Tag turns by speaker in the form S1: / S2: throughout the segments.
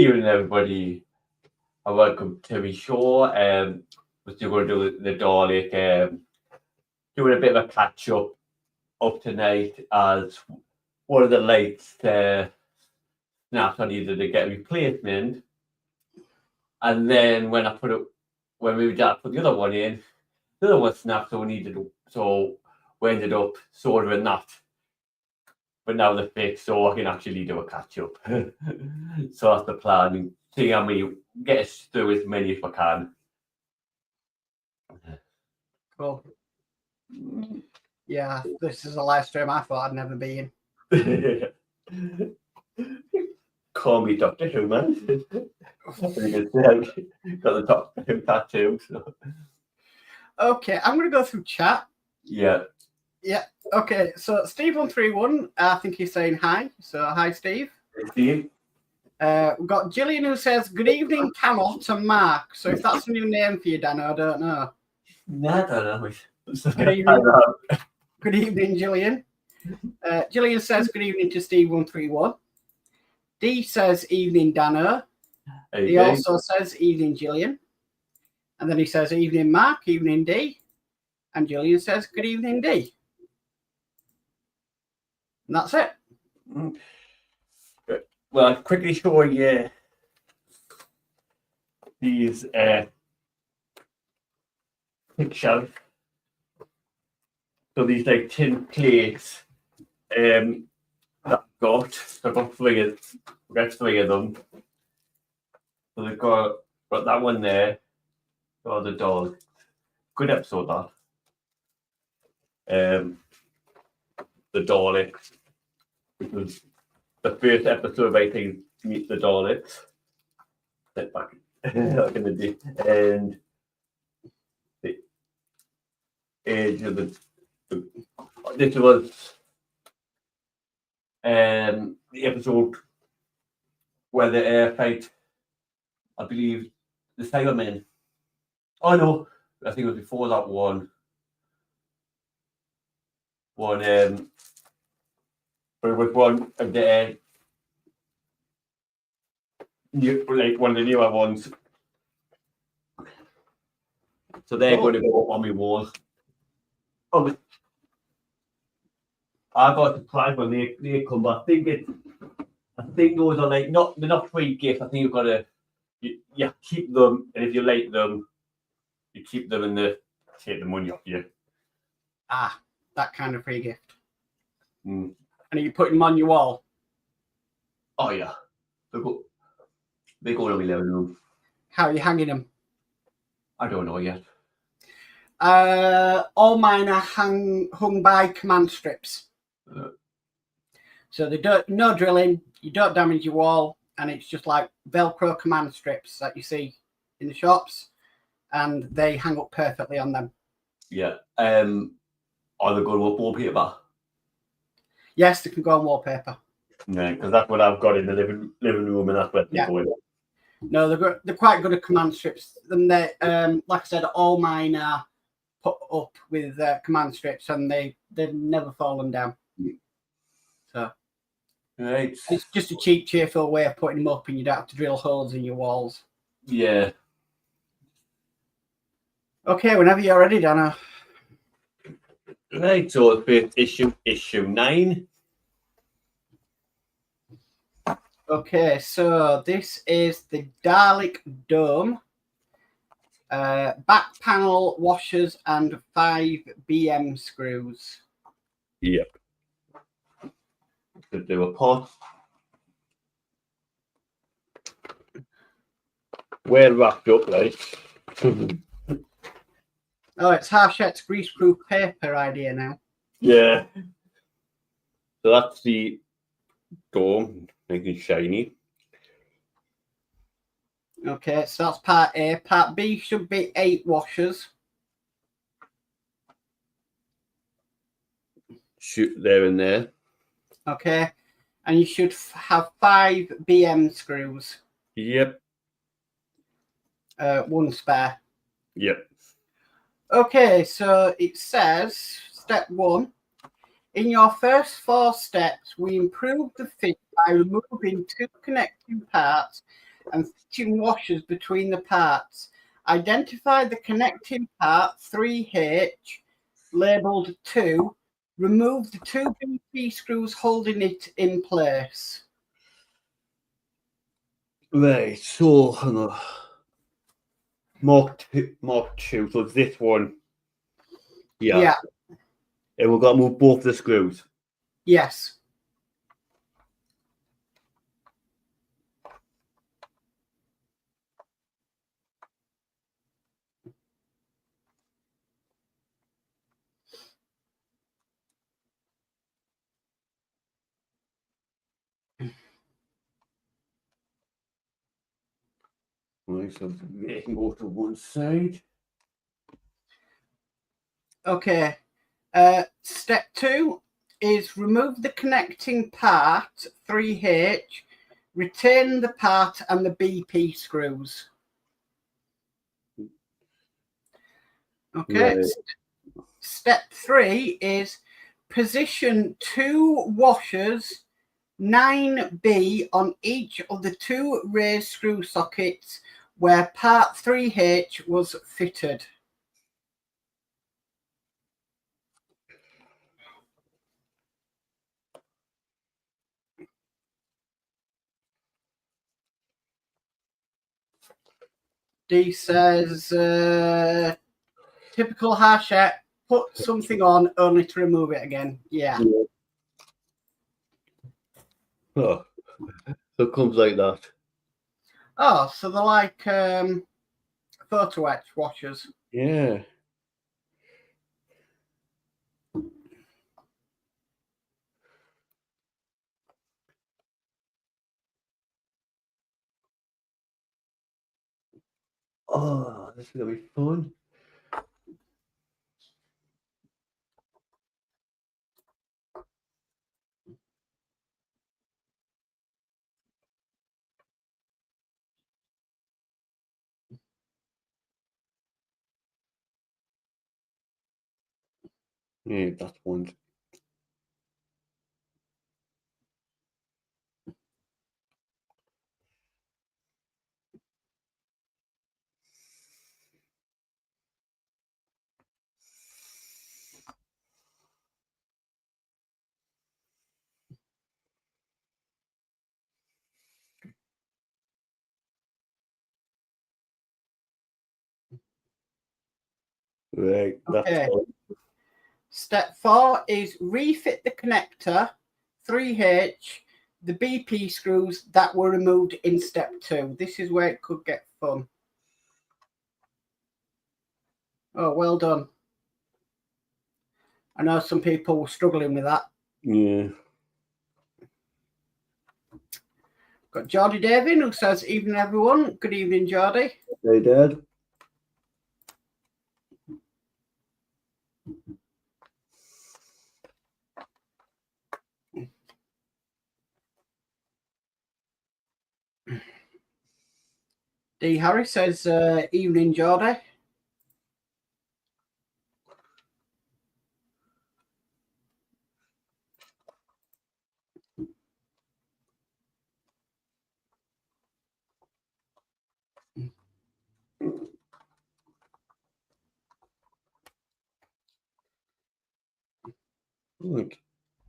S1: evening, everybody, and welcome to my show. We're still going to do the Dalek, doing a bit of a catch up tonight as one of the lights snapped. I needed to get a replacement, and then when we were to put the other one in, the other one snapped, so we ended up soldering that. But now they're fixed, so I can actually do a catch up. So that's the plan. See how many get us through as many as I can.
S2: Cool. Yeah, this is a live stream I thought I'd never be in.
S1: Call me Doctor Who, man. Got the Doctor Who tattoo. So.
S2: Okay, I'm going to go through chat.
S1: Yeah.
S2: Yeah. Okay, so Steve131, I think he's saying hi. So hi, Steve.
S1: Hey, Steve.
S2: We've got Gillian who says, good evening, Camot and Mark. So if that's a new name for you, Danno, I don't know.
S1: No, I don't know.
S2: Good evening. Good evening, Gillian. Gillian says, good evening to Steve131. Dee says, evening, Danno.
S1: Hey,
S2: he also says, evening, Gillian. And then he says, evening, Mark, evening, Dee. And Gillian says, good evening, Dee. And that's it.
S1: Well, I'll quickly show you these pictures. So these like tin plates that I've got. So I've got three of them. So they've got that one there. Got the dog. Good episode that. The Dalek. It was the first episode, I think, Meet the Daleks. Step back. Like in the day. And the age of this was the episode where the air fight, I believe, the Cybermen. Oh no, I think it was before that one. But it was one of the like one of the newer ones. So they're going to go up on my wall. Oh, I got surprised when they come. But I think those are like they're not free gifts. I think you've got to you keep them, and if you like them, you keep them and they take the money off you.
S2: Ah, that kind of free gift.
S1: Mm.
S2: And are you putting them on your wall?
S1: Oh yeah, they go to my living room.
S2: How are you hanging them?
S1: I don't know yet.
S2: All mine are hung by command strips. So they no drilling, you don't damage your wall, and it's just like Velcro command strips that you see in the shops, and they hang up perfectly on them.
S1: Yeah. Are they good with wallpaper?
S2: Yes, they can go on wallpaper.
S1: Yeah, because that's what I've got in the living room, and that's where they go in.
S2: No, they're quite good at command strips. And they, like I said, all mine are put up with command strips, and they've never fallen down. So
S1: right,
S2: it's just a cheap, cheerful way of putting them up, and you don't have to drill holes in your walls.
S1: Yeah.
S2: Okay, whenever you're ready, Danno.
S1: Right, so it's issue 9.
S2: Okay, so this is the Dalek Dome. Back panel, washers, and 5 BM screws.
S1: Yep. Could do a pot. Well wrapped up, like.
S2: Oh, it's Harchette's greaseproof paper idea now.
S1: Yeah. So that's the dome, making it shiny.
S2: Okay, so that's part A. Part B should be 8 washers.
S1: Shoot there and there.
S2: Okay, and you should have 5 BM screws.
S1: Yep.
S2: 1 spare.
S1: Yep.
S2: Okay, so it says, step 1. In your first 4 steps, we improved the fit by removing 2 connecting parts and fitting washers between the parts. Identify the connecting part 3H, labelled 2. Remove the 2 BP screws holding it in place.
S1: Right, so hang on. Mark 2, so it's this one. Yeah. And we've got to move both the screws.
S2: Yes.
S1: Right, so they can go to one side.
S2: Okay. Step 2 is remove the connecting part 3H, retain the part and the BP screws. Okay.
S1: Right.
S2: Step 3 is position 2 washers 9B on each of the 2 raised screw sockets where part 3H was fitted. D says, typical Hachette, put something on only to remove it again. Yeah.
S1: Oh, so it comes like that.
S2: Oh, so they're like photo etch washers.
S1: Yeah. Oh, this is gonna be fun. Yeah, that's one. Right, that's
S2: Okay.
S1: fun.
S2: Step 4 is refit the connector 3H, the BP screws that were removed in step 2. This is where it could get fun. Oh, well done. I know some people were struggling with that.
S1: Yeah.
S2: Got Geordie Dave in, who says, evening everyone. Good evening, Geordie.
S1: Hey, Dad.
S2: D. Harry says, evening, Geordie.
S1: Right.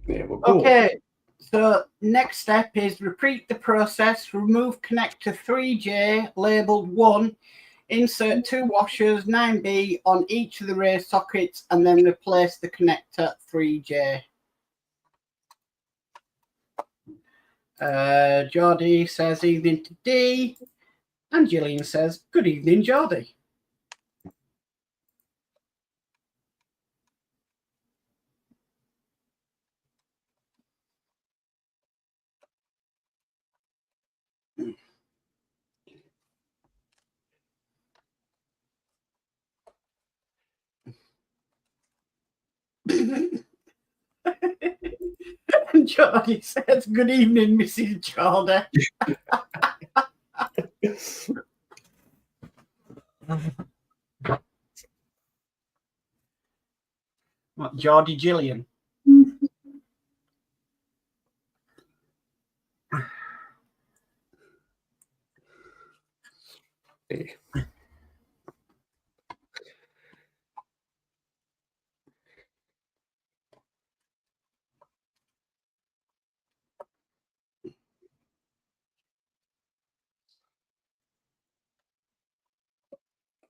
S1: There we go.
S2: Okay, so next step is repeat the process. Remove connector 3J, labelled 1. Insert 2 washers 9B on each of the raised sockets and then replace the connector 3J. Geordie says evening to D. And Gillian says good evening, Geordie. Geordie says good evening, Mrs. Geordie. What, Geordie Gillian?
S3: Hey.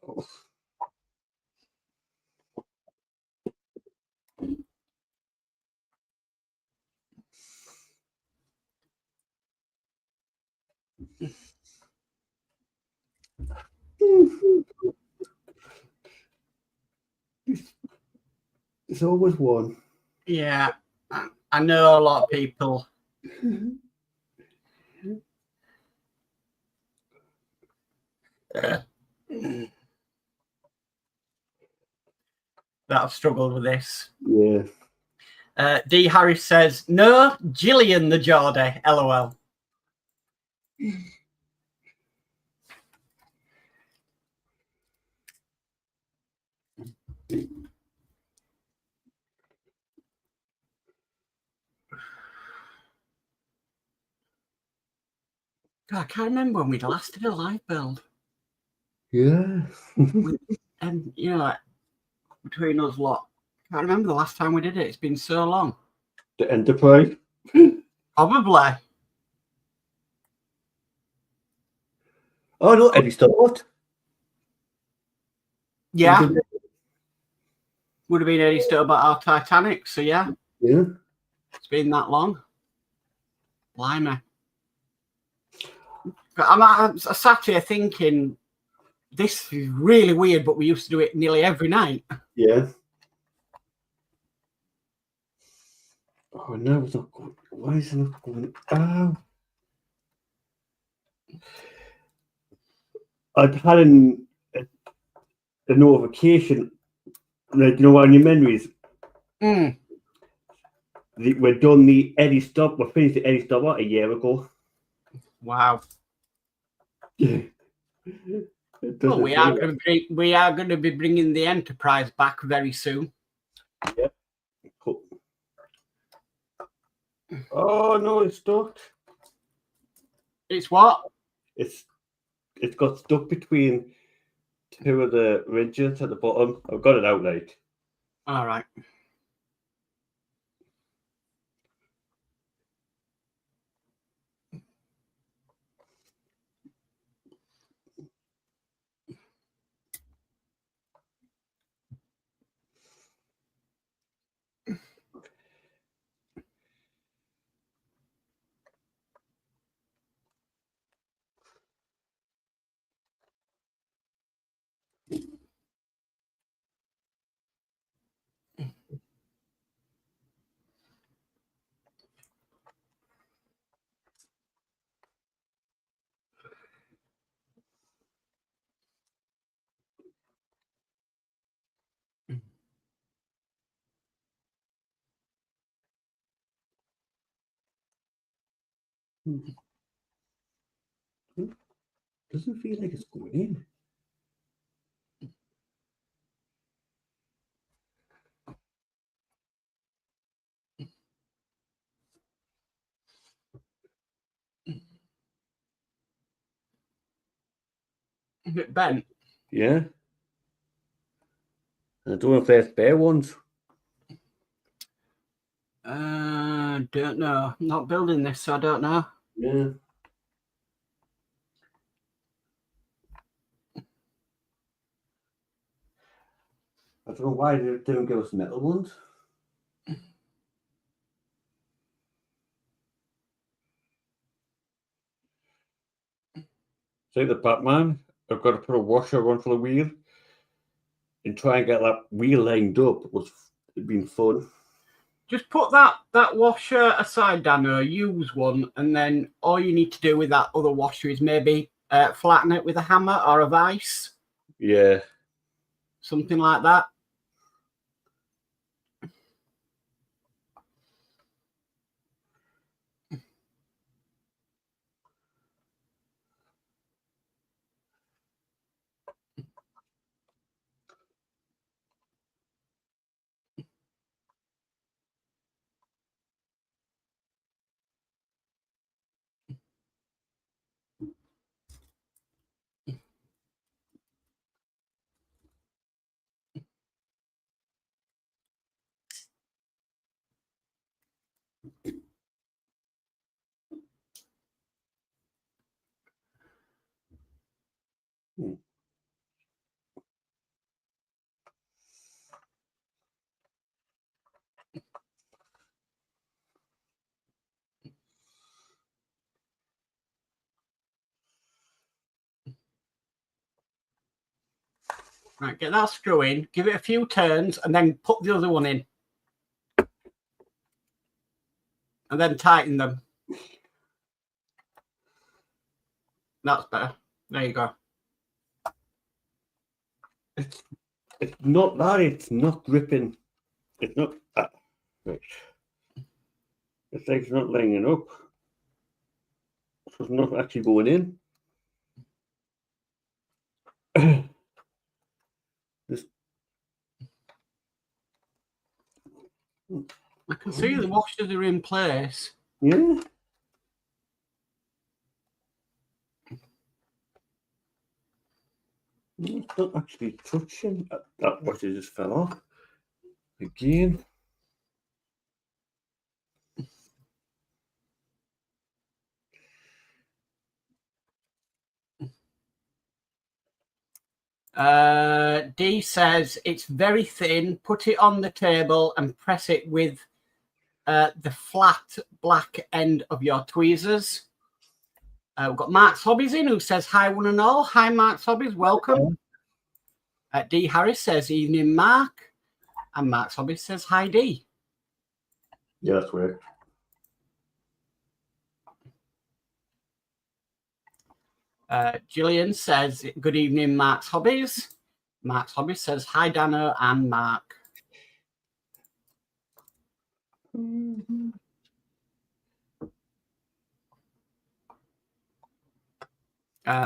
S3: Oh. It's always one.
S2: Yeah, I know a lot of people. That have struggled with this.
S3: Yeah.
S2: D. Harris says, no, Gillian the Geordie, LOL. God, I can't remember when we'd last did a live build.
S3: Yeah.
S2: And, you know, like, between us lot, I can't remember the last time we did it. It's been so long.
S3: The Enterprise.
S2: Probably.
S3: Oh no, Eddie Start.
S2: Yeah. Would have been Eddie still about our Titanic, so yeah.
S3: Yeah.
S2: It's been that long. Blimey. I sat here thinking, this is really weird, but we used to do it nearly every night.
S3: Yeah. Oh no, it's not going. Why is it not going? Oh. I'd had a notification, like, you know, on your memories. We've done the Eddie Stop. We finished the Eddie Stopper a year ago.
S2: Wow. Well, we are going to be bringing the Enterprise back very soon.
S3: Yep. Cool. Oh no, it's stuck.
S2: It's what?
S3: It's got stuck between two of the ridges at the bottom. I've got it out, like.
S2: All right.
S3: Doesn't feel like it's going in.
S2: Is it bent?
S3: Yeah. I don't know if they're spare ones.
S2: Don't know. I'm not building this, so I don't know.
S3: Yeah. I don't know why they didn't give us metal ones. Say the Batman, I've got to put a washer on for the wheel and try and get that wheel lined up. It'd been fun.
S2: Just put that washer aside, Danno. Use one, and then all you need to do with that other washer is maybe flatten it with a hammer or a vise.
S3: Yeah.
S2: Something like that. Right, get that screw in, give it a few turns, and then put the other one in. And then tighten them. That's better. There you go.
S3: It's not that, it's not gripping. It's not that. Right. It's like it's not lining up. So it's not actually going in. This.
S2: I can see the washers are in place.
S3: Yeah. It's not actually touching. That washer just fell off. Again.
S2: D says it's very thin. Put it on the table and press it with the flat black end of your tweezers. We've got Mark's Hobbies in, who says hi one and all. Hi Mark's Hobbies, welcome. D Harris says evening Mark, and Mark's Hobbies says hi D.
S3: Yeah, that's weird.
S2: Gillian says good evening Mark's Hobbies. Mark's Hobbies says hi Danno and Mark.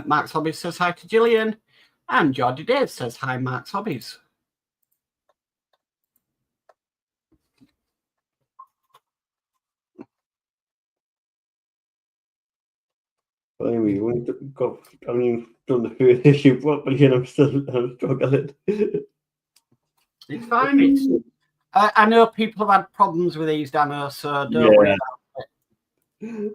S2: Mark's Hobbies says hi to Gillian, and Geordie Dave says hi Mark's Hobbies.
S3: But anyway, when you got, I mean, done the first issue properly, and I'm struggling.
S2: It's fine. It's, I know people have had problems with these, Danno, so don't worry about it.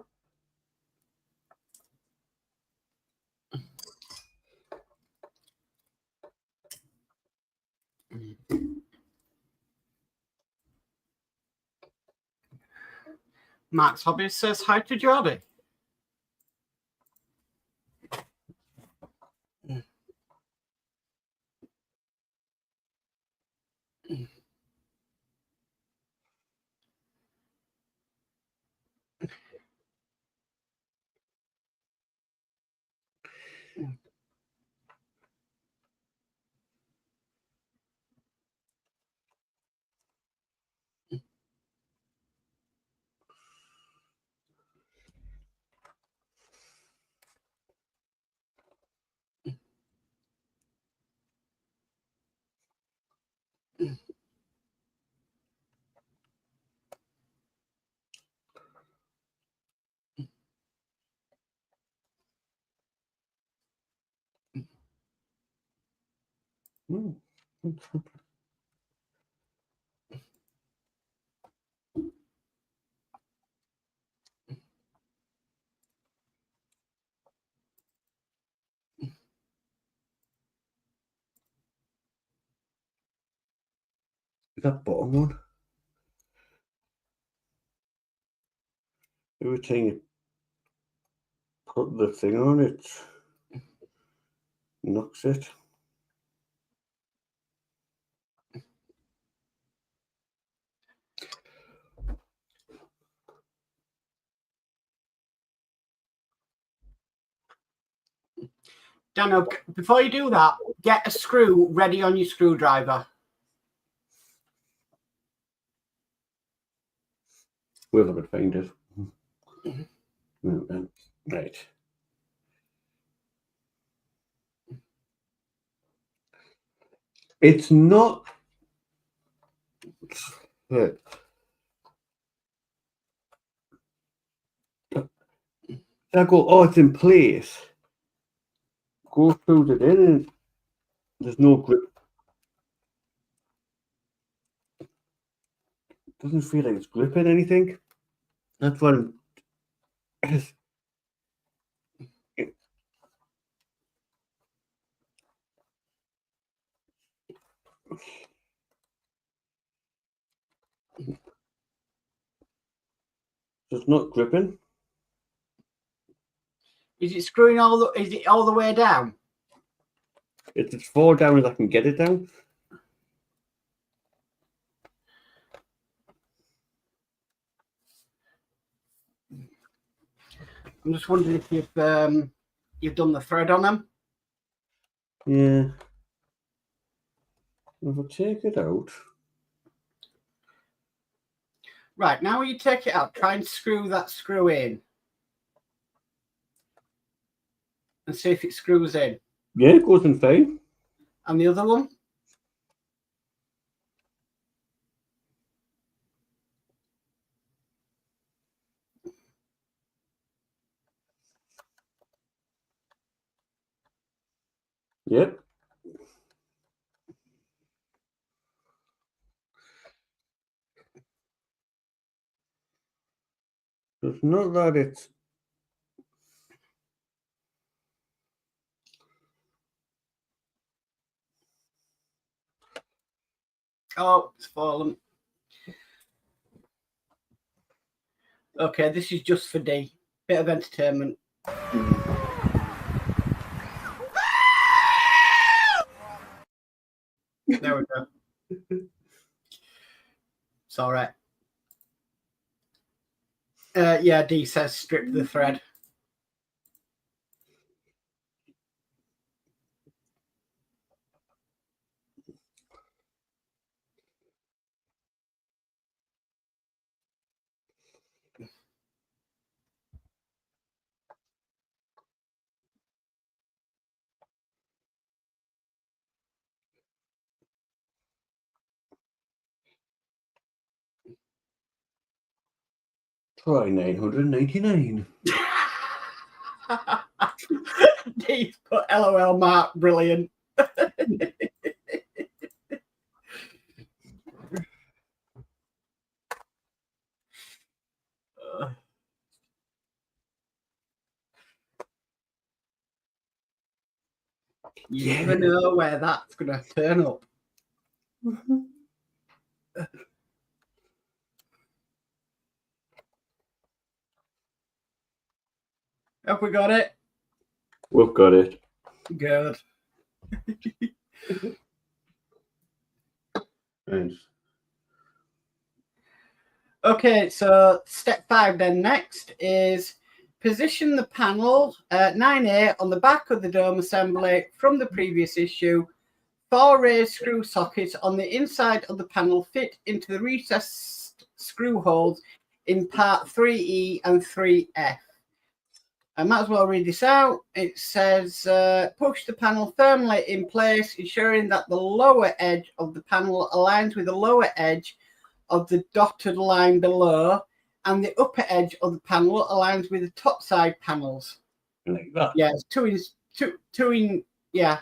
S2: Mark's Hobbies says hi to Geordie.
S3: That bottom one. Every time you put the thing on it, knocks it.
S2: Danno, before you do that, get a screw ready on your screwdriver.
S3: Where I could find it. Right. It's not. I go, oh, it's in place. Go through it in and there's no grip. Doesn't feel like it's gripping anything. That's what I'm. It's not gripping.
S2: Is it screwing is it all the way down?
S3: It's as far down as I can get it down.
S2: I'm just wondering if you've done the thread on them.
S3: Yeah. If I take it out.
S2: Right, now when you take it out, try and screw that screw in. And see if it screws in.
S3: Yeah, it goes in fine.
S2: And the other one?
S3: Yep. It's not that it's...
S2: Oh, it's fallen. Okay, this is just for D. Bit of entertainment. There we go. It's all right. Yeah, D says strip the thread.
S3: Try 999.
S2: D's put LOL mark, brilliant. You never know where that's going to turn up. Have we got it?
S3: We've got it.
S2: Good.
S3: Thanks.
S2: Okay, so step 5 then next is position the panel 9A on the back of the dome assembly from the previous issue. 4 raised screw sockets on the inside of the panel fit into the recessed screw holes in part 3E and 3F. I might as well read this out. It says, push the panel firmly in place, ensuring that the lower edge of the panel aligns with the lower edge of the dotted line below, and the upper edge of the panel aligns with the top side panels.
S3: Like that.
S2: Yeah, it's two in, yeah.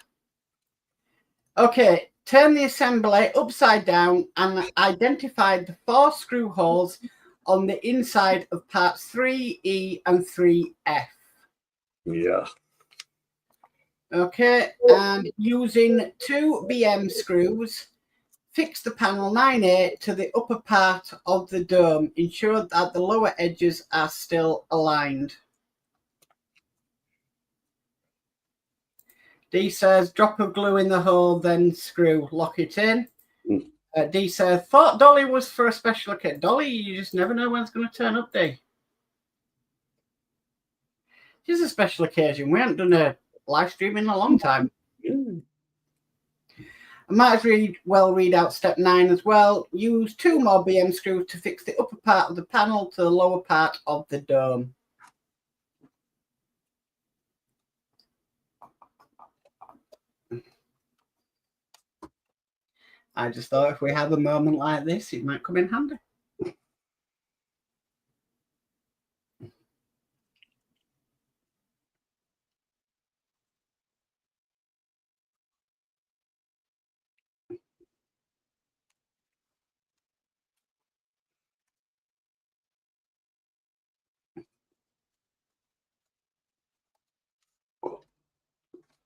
S2: Okay, turn the assembly upside down and identify the 4 screw holes on the inside of parts 3E and 3F.
S3: Yeah.
S2: Okay, and using 2 BM screws, fix the panel 9A to the upper part of the dome. Ensure that the lower edges are still aligned. D says, drop of glue in the hole, then screw, lock it in. D says, thought Dolly was for a special occasion. Dolly, you just never know when it's going to turn up, D. It's a special occasion. We haven't done a live stream in a long time. I might as well read out step 9 as well. Use 2 more BM screws to fix the upper part of the panel to the lower part of the dome. I just thought if we have a moment like this, it might come in handy.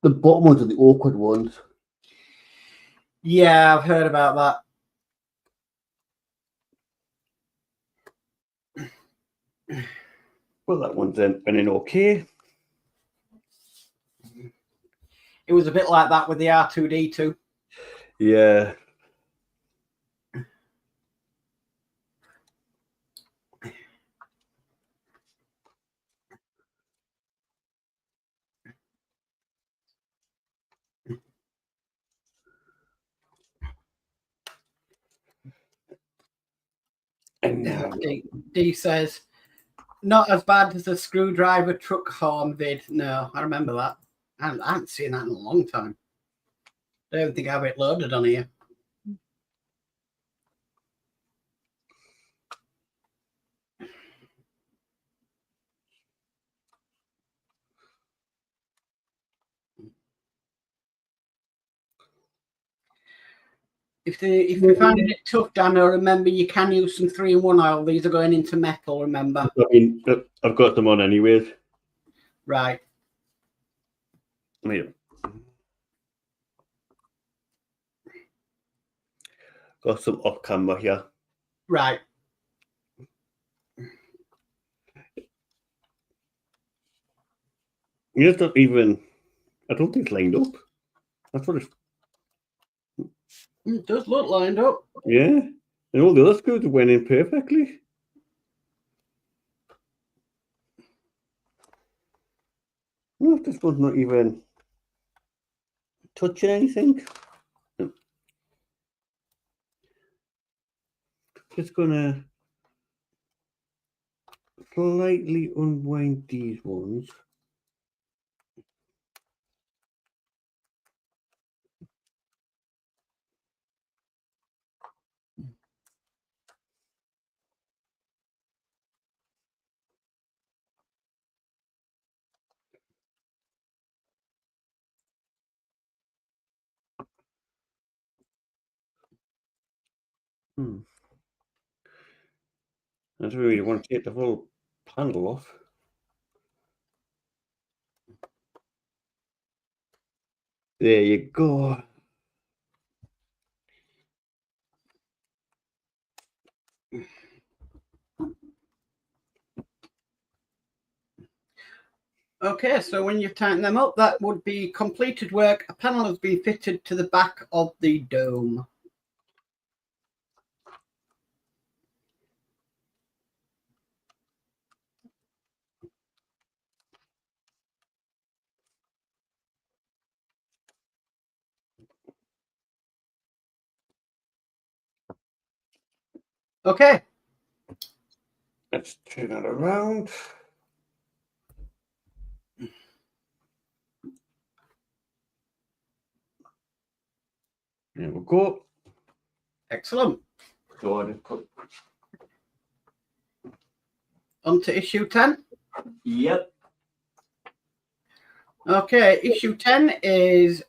S3: The bottom ones are the awkward ones.
S2: Yeah, I've heard about that.
S3: Well, that one's went in okay.
S2: It was a bit like that with the R2D2.
S3: Yeah. And now
S2: D says, not as bad as the screwdriver truck horn vid. No, I remember that. I haven't seen that in a long time. I don't think I have it loaded on here. If you're finding it tough, Danno, remember you can use some 3-in-1 oil. These are going into metal, remember?
S3: I mean, I've got them on anyways.
S2: Right.
S3: Yeah. Got some off camera here.
S2: Right.
S3: It's not even, I don't think it's lined up. That's what it's.
S2: It does look lined up.
S3: Yeah. And all the other screws went in perfectly. No, this one's not even touching anything. Just gonna slightly unwind these ones. I don't really want to take the whole panel off. There you go.
S2: Okay, so when you've tightened them up, that would be completed work. A panel has been fitted to the back of the dome. Okay.
S3: Let's turn that around. There we go.
S2: Excellent.
S1: So I just put.
S2: On to issue 10.
S1: Yep.
S2: Okay, issue 10 is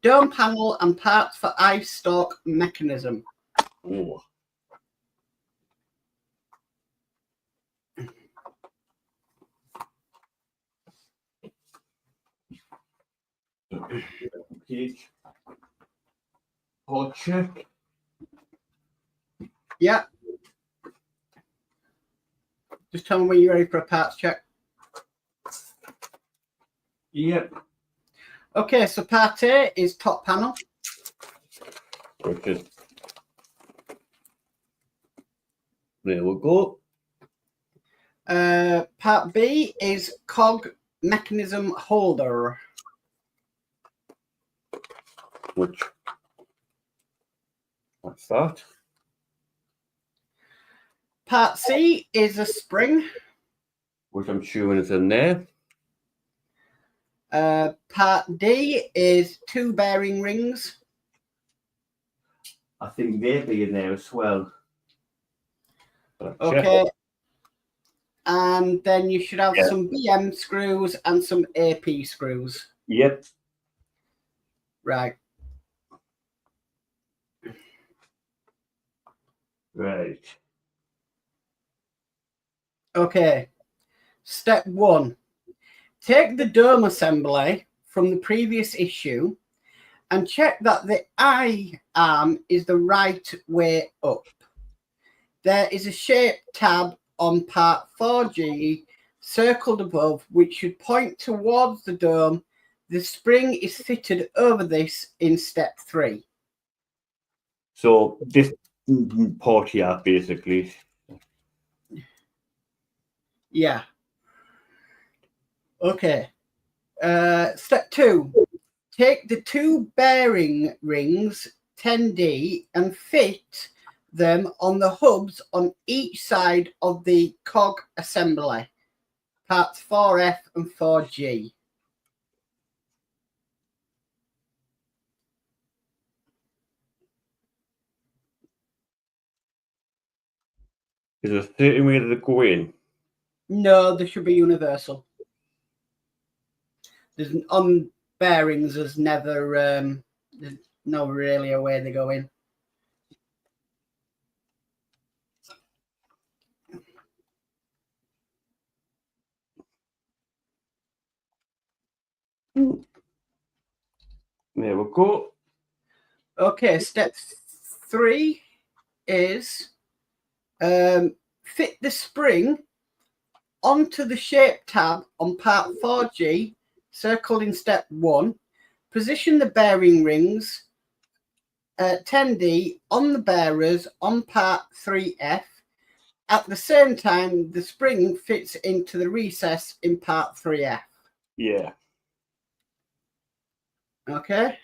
S2: dome panel and parts for eye stalk mechanism.
S3: Oh.
S1: Page. Or check.
S2: Yeah. Just tell me when you're ready for a parts check.
S1: Yep.
S2: Okay, so part A is top panel.
S3: Okay. There we go.
S2: Part B is cog mechanism holder.
S3: Which? What's that?
S2: Part C is a spring.
S3: Which I'm assuming is in there.
S2: Part D is 2 bearing rings.
S1: I think they'll be in there as well.
S2: Okay. And then you should have some BM screws and some AP screws.
S3: Yep.
S2: Right.
S1: Right.
S2: Okay. Step 1. Take the dome assembly from the previous issue and check that the I arm is the right way up. There is a shape tab on part 4G circled above, which should point towards the dome. The spring is fitted over this in step 3.
S3: So this part here, basically.
S2: Yeah. Okay. Step 2. Take the 2 bearing rings 10D and fit them on the hubs on each side of the cog assembly, parts 4F and 4G.
S3: Is there a certain way that they go in?
S2: No, they should be universal. There's on bearings. There's never really a way they go in.
S3: There we go.
S2: Okay, step 3 is fit the spring onto the shape tab on part 4G, circled in step 1. Position the bearing rings 10D on the bearers on part 3F. At the same time, the spring fits into the recess in part 3F.
S3: Yeah.
S2: Okay?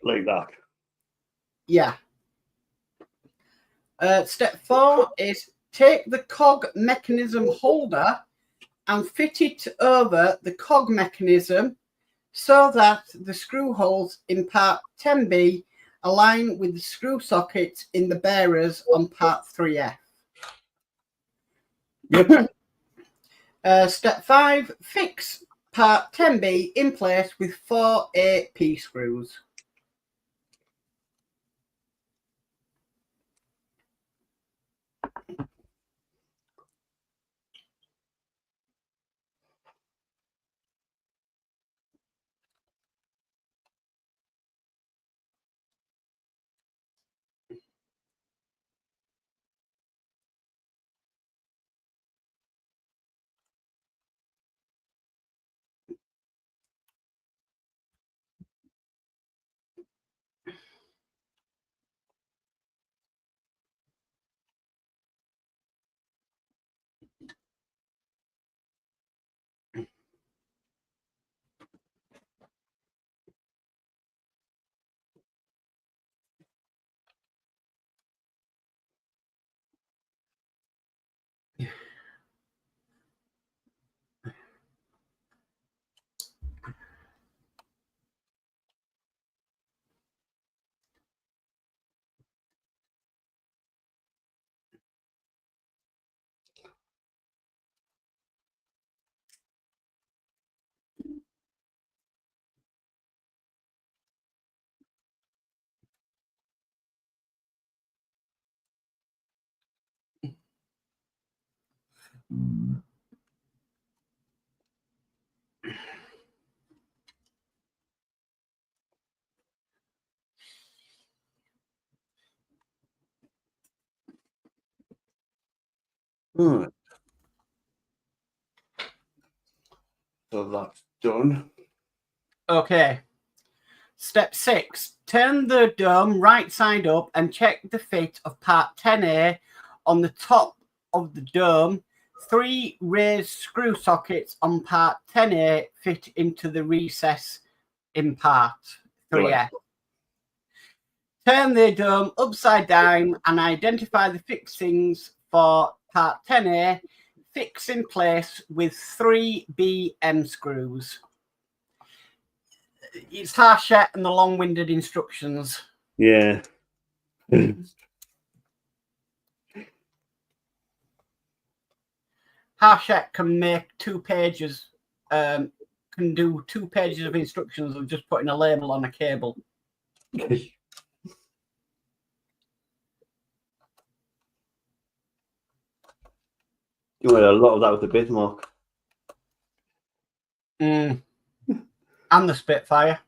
S3: Like that.
S2: Yeah. Step 4 is take the cog mechanism holder and fit it over the cog mechanism so that the screw holes in part 10B align with the screw sockets in the bearers on part 3F.
S3: Yep.
S2: Step 5, fix part 10B in place with 4 8P screws.
S3: Right. So that's done.
S2: Okay. Step 6, turn the dome right side up and check the fit of part 10A on the top of the dome. 3 raised screw sockets on part 10A fit into the recess in part 3F.
S3: Right.
S2: Turn the dome upside down and identify the fixings for part 10A. Fix in place with 3 BM screws. It's Harshette and the long-winded instructions.
S3: Yeah.
S2: Harshette can make 2 pages, can do 2 pages of instructions of just putting a label on a cable.
S3: You had a lot of that with the Bismarck.
S2: And the Spitfire.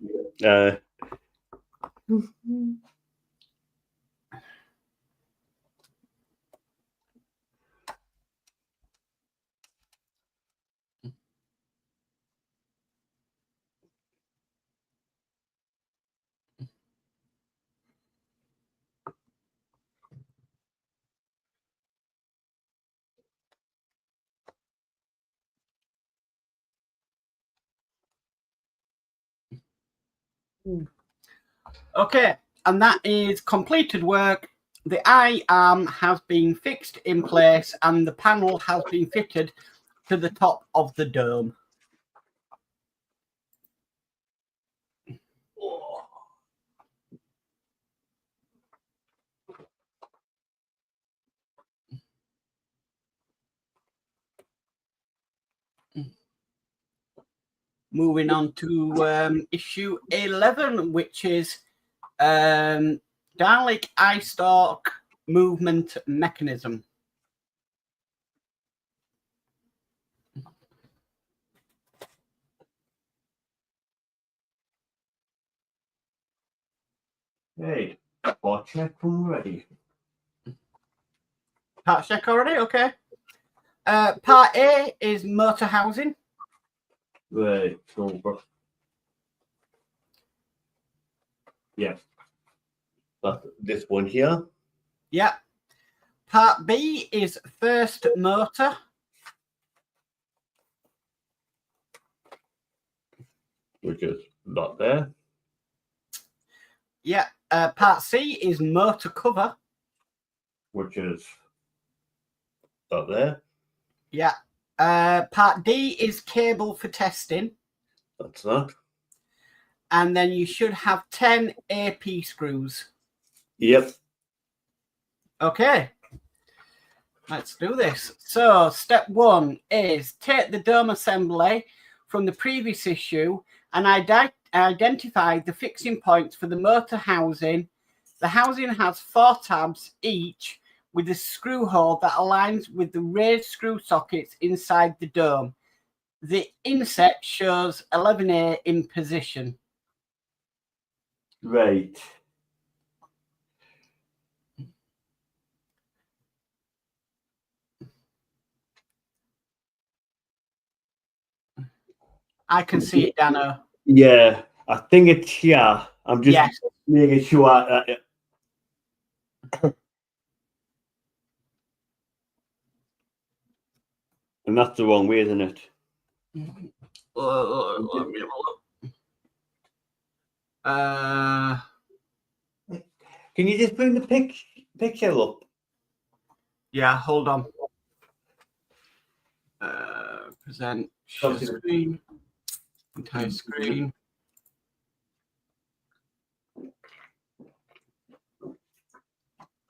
S2: Okay, and that is completed work. The eye arm has been fixed in place and the panel has been fitted to the top of the dome. Moving on to issue 11, which is Dalek eye stalk movement mechanism.
S1: Hey, part check already.
S2: Part check already? Okay. Part A is motor housing.
S1: Right, over. Yes. That's this one here.
S2: Yeah. Part B is first motor.
S1: Which is not there.
S2: Yeah. Part C is motor cover.
S1: Which is not there.
S2: Yeah. Part D is cable for testing.
S1: That's not.
S2: And then you should have 10 AP screws.
S1: Yep.
S2: Okay. Let's do this. So step 1 is take the dome assembly from the previous issue and identify the fixing points for the motor housing. The housing has 4 tabs each with a screw hole that aligns with the raised screw sockets inside the dome. The inset shows 11A in position.
S1: Right.
S2: I can see it, Danno.
S3: Yeah, I think it's here. I'm just making sure that and that's the wrong way, isn't it?
S2: Let me have a look.
S3: Can you just bring the picture up?
S2: Yeah, hold on. Present share screen. Entire screen.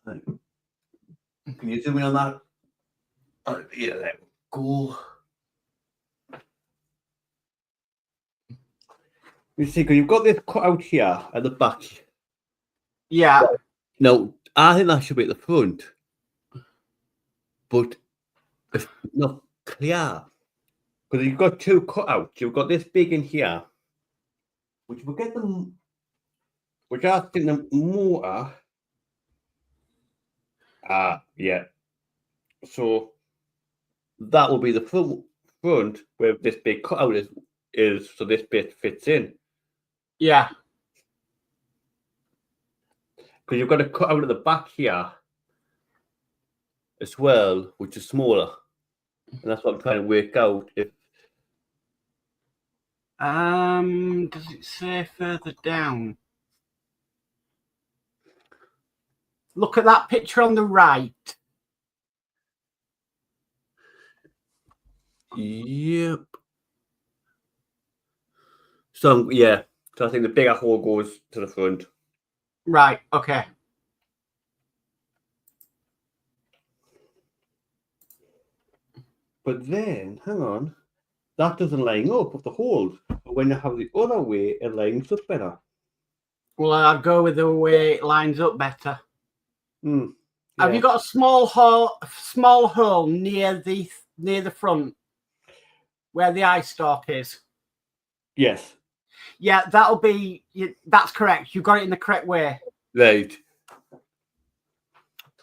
S1: Can you zoom in on that? Oh, yeah, there we go.
S3: You see, because you've got this cut out here at the back.
S2: Yeah.
S3: Now, I think that should be at the front, but it's not clear. Because you've got 2 cutouts. You've got this big in here, which will get them, which I think the motor. Yeah. So that will be the front where this big cutout is so this bit fits in.
S2: Yeah.
S3: Because you've got a cutout at the back here as well, which is smaller. And that's what I'm trying to work out. If
S2: does it say further down? Look at that picture on the right.
S3: Yep. So yeah, so I think the bigger hole goes to the front.
S2: Right. Okay.
S3: But then, hang on, that doesn't line up with the holes. But when you have the other way, it lines up better.
S2: Well, I'd go with the way it lines up better.
S3: Yeah.
S2: Have you got a small hole near the front where the eye stalk is?
S3: Yes.
S2: Yeah, that'll be. That's correct. You got it in the correct way.
S3: Right.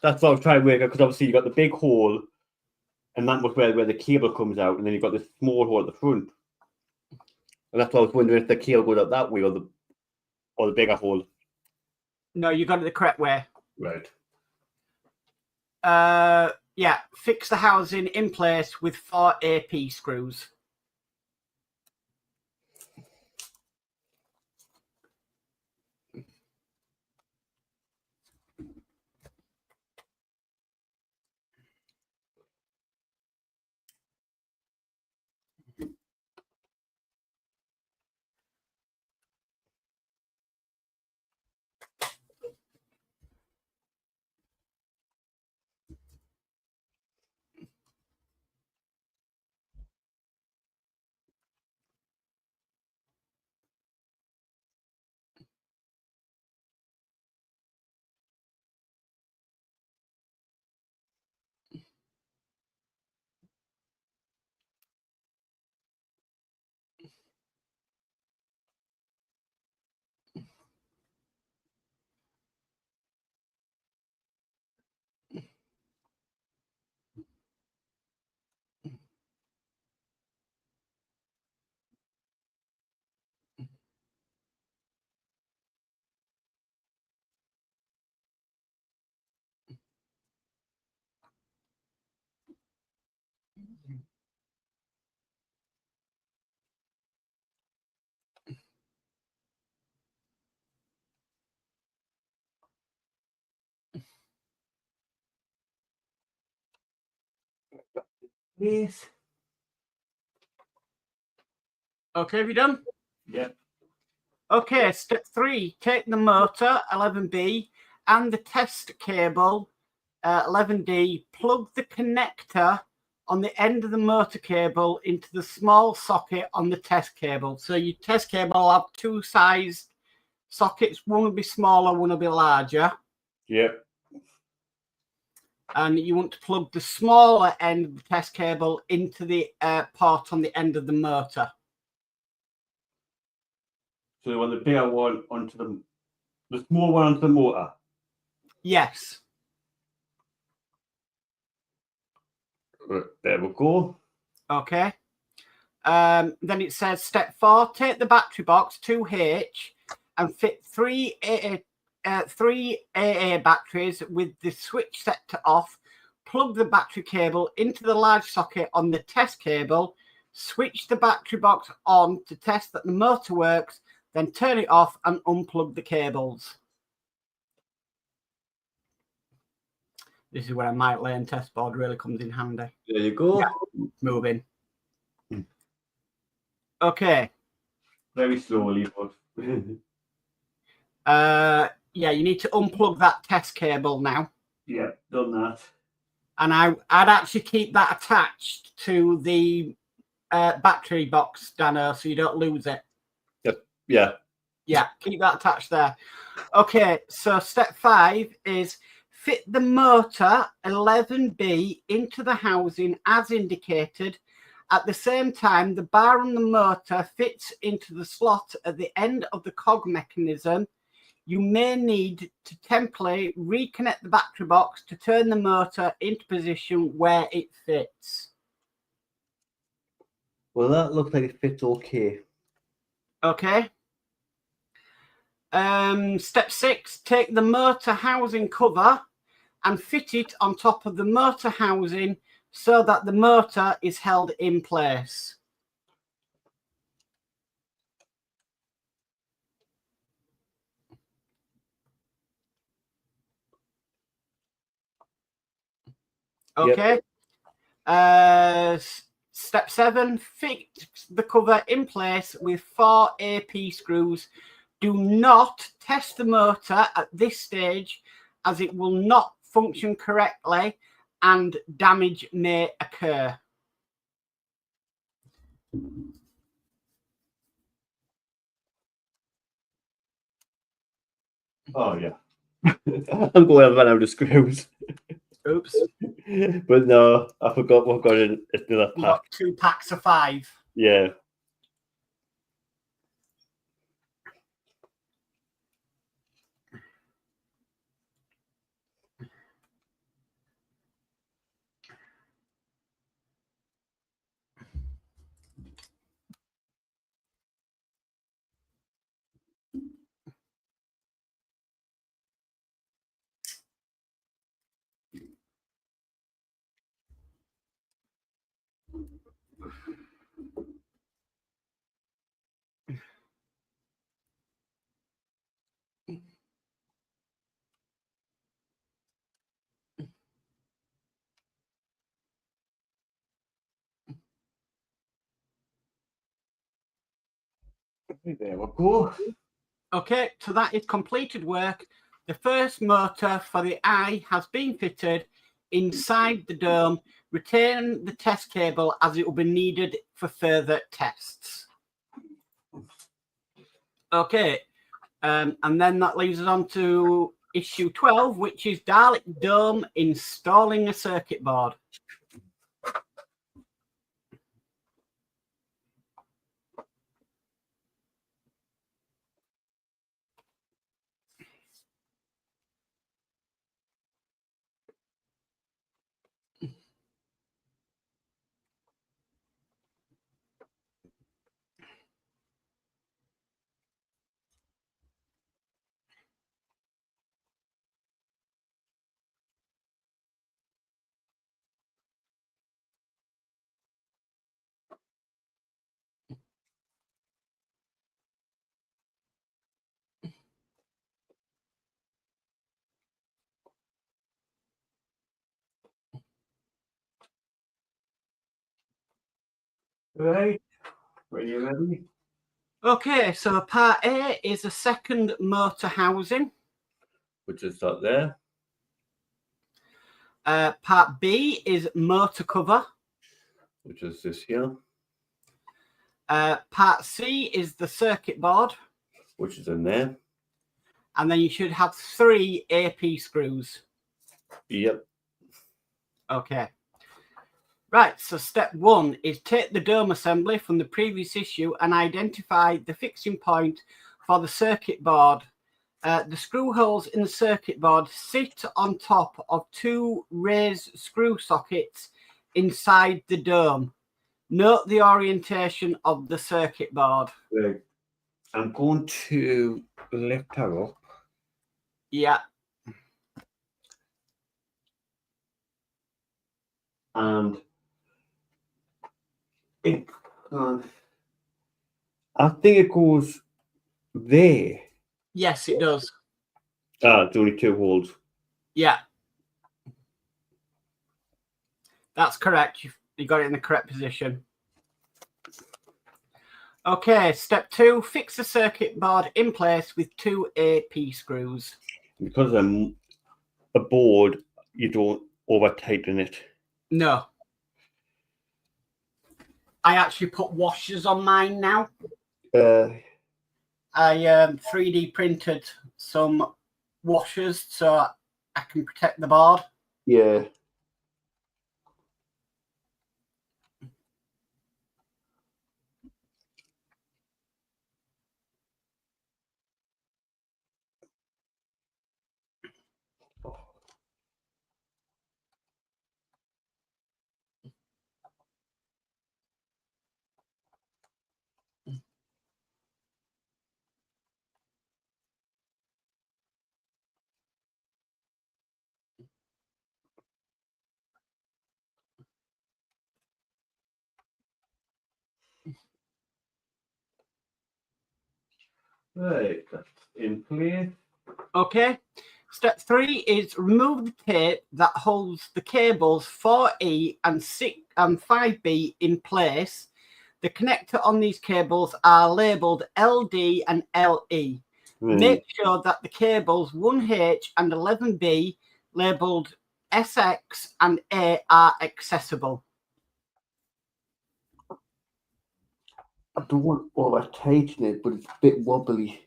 S3: That's what I was trying to work out, because obviously you got the big hole, and that was where the cable comes out, and then you've got this small hole at the front. And that's why I was wondering if the cable goes out that way or the bigger hole.
S2: No, you got it the correct way.
S3: Right.
S2: Yeah, fix the housing in place with 4 AP screws.
S3: Yes.
S2: Okay, have you done?
S3: Yeah.
S2: Okay, step 3. Take the motor, 11B, and the test cable, 11D. Plug the connector on the end of the motor cable into the small socket on the test cable. So your test cable will have 2 sized sockets. One will be smaller, one will be larger.
S3: Yep.
S2: And you want to plug the smaller end of the test cable into the port on the end of the motor.
S3: So you want the bigger one onto the small one onto the motor?
S2: Yes.
S3: There we go.
S2: Okay. Then it says step 4, take the battery box 2H and fit 3 AA batteries with the switch set to off. Plug the battery cable into the large socket on the test cable. Switch the battery box on to test that the motor works. Then turn it off and unplug the cables. This is where a mic lane test board really comes in handy.
S3: There you go.
S2: Yeah, moving. Okay.
S3: Very slowly, but
S2: yeah, you need to unplug that test cable now.
S3: yeah, done that.
S2: And I'd actually keep that attached to the battery box, Danno, so you don't lose it.
S3: Yep. Yeah.
S2: Yeah, keep that attached there. Okay, so step 5 is fit the motor 11B into the housing as indicated. At the same time, the bar on the motor fits into the slot at the end of the cog mechanism. You may need to temporarily reconnect the battery box to turn the motor into position where it fits.
S3: Well, that looks like it fits okay.
S2: Okay. Step 6, take the motor housing cover and fit it on top of the motor housing so that the motor is held in place. Okay. Yep. Step 7, fit the cover in place with 4 AP screws. Do not test the motor at this stage as it will not function correctly and damage may occur.
S3: Oh, yeah. I'm going to run out of screws.
S2: Oops.
S3: But no, I forgot what got in another pack.
S2: Got 2 packs of 5.
S3: Yeah. There we go.
S2: Okay, so that is completed work. The first motor for the eye has been fitted inside the dome. Retain the test cable as it will be needed for further tests. Okay, and then that leaves us on to issue 12, which is Dalek Dome installing a circuit board.
S3: Right. Are you ready?
S2: Okay, so part A is a second motor housing.
S3: Which is that there.
S2: Part B is motor cover.
S3: Which is this here.
S2: Part C is the circuit board.
S3: Which is in there.
S2: And then you should have 3 AP screws.
S3: Yep.
S2: Okay. Right, so step 1 is take the dome assembly from the previous issue and identify the fixing point for the circuit board. The screw holes in the circuit board sit on top of 2 raised screw sockets inside the dome. Note the orientation of the circuit board.
S3: Right. I'm going to lift her up.
S2: Yeah.
S3: And it, I think it goes there.
S2: Yes, it does.
S3: Ah, it's only 2 holes.
S2: Yeah. That's correct. You got it in the correct position. Okay, step 2, fix the circuit board in place with 2 AP screws.
S3: Because I'm a board, you don't over tighten it.
S2: No. I actually put washers on mine now. I 3D printed some washers so I can protect the board.
S3: Yeah. Right, that's in place.
S2: Okay. Step 3 is remove the tape that holds the cables 4E and 6 and 5B in place. The connector on these cables are labelled LD and LE.
S3: Right.
S2: Make sure that the cables 1H and 11B labelled SX and A are accessible.
S3: I don't want over tighten it, but it's a bit wobbly.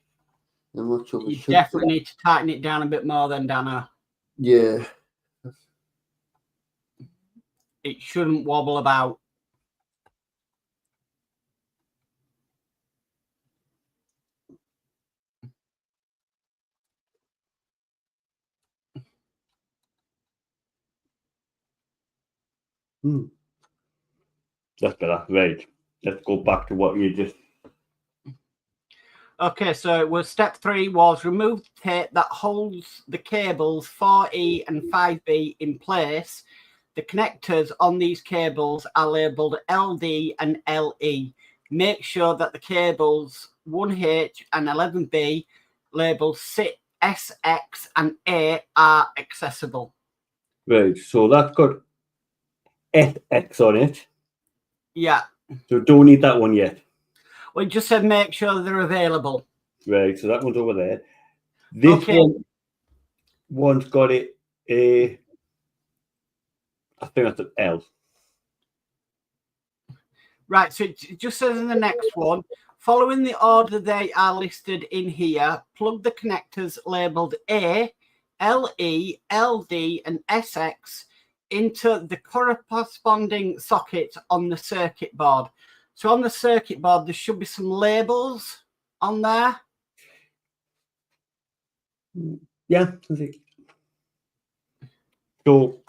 S3: I'm not sure.
S2: You definitely need to tighten it down a bit more than Danno.
S3: Yeah.
S2: It shouldn't wobble about.
S3: That's better. Right. Let's go back to what you just.
S2: Okay, so it was step 3 was remove the tape that holds the cables 4E and 5B in place. The connectors on these cables are labelled LD and LE. Make sure that the cables 1H and 11B labelled SX and A are accessible.
S3: Right. So that's got SX on it.
S2: Yeah.
S3: So don't need that one yet.
S2: Well, it just said make sure they're available.
S3: Right, so that one's over there. This one's got it a, I think that's an L.
S2: Right, so it just says in the next one, following the order they are listed in here, plug the connectors labelled A, LE, LD and SX into the corresponding socket on the circuit board. So on the circuit board, there should be some labels on there.
S3: Yeah, I think. So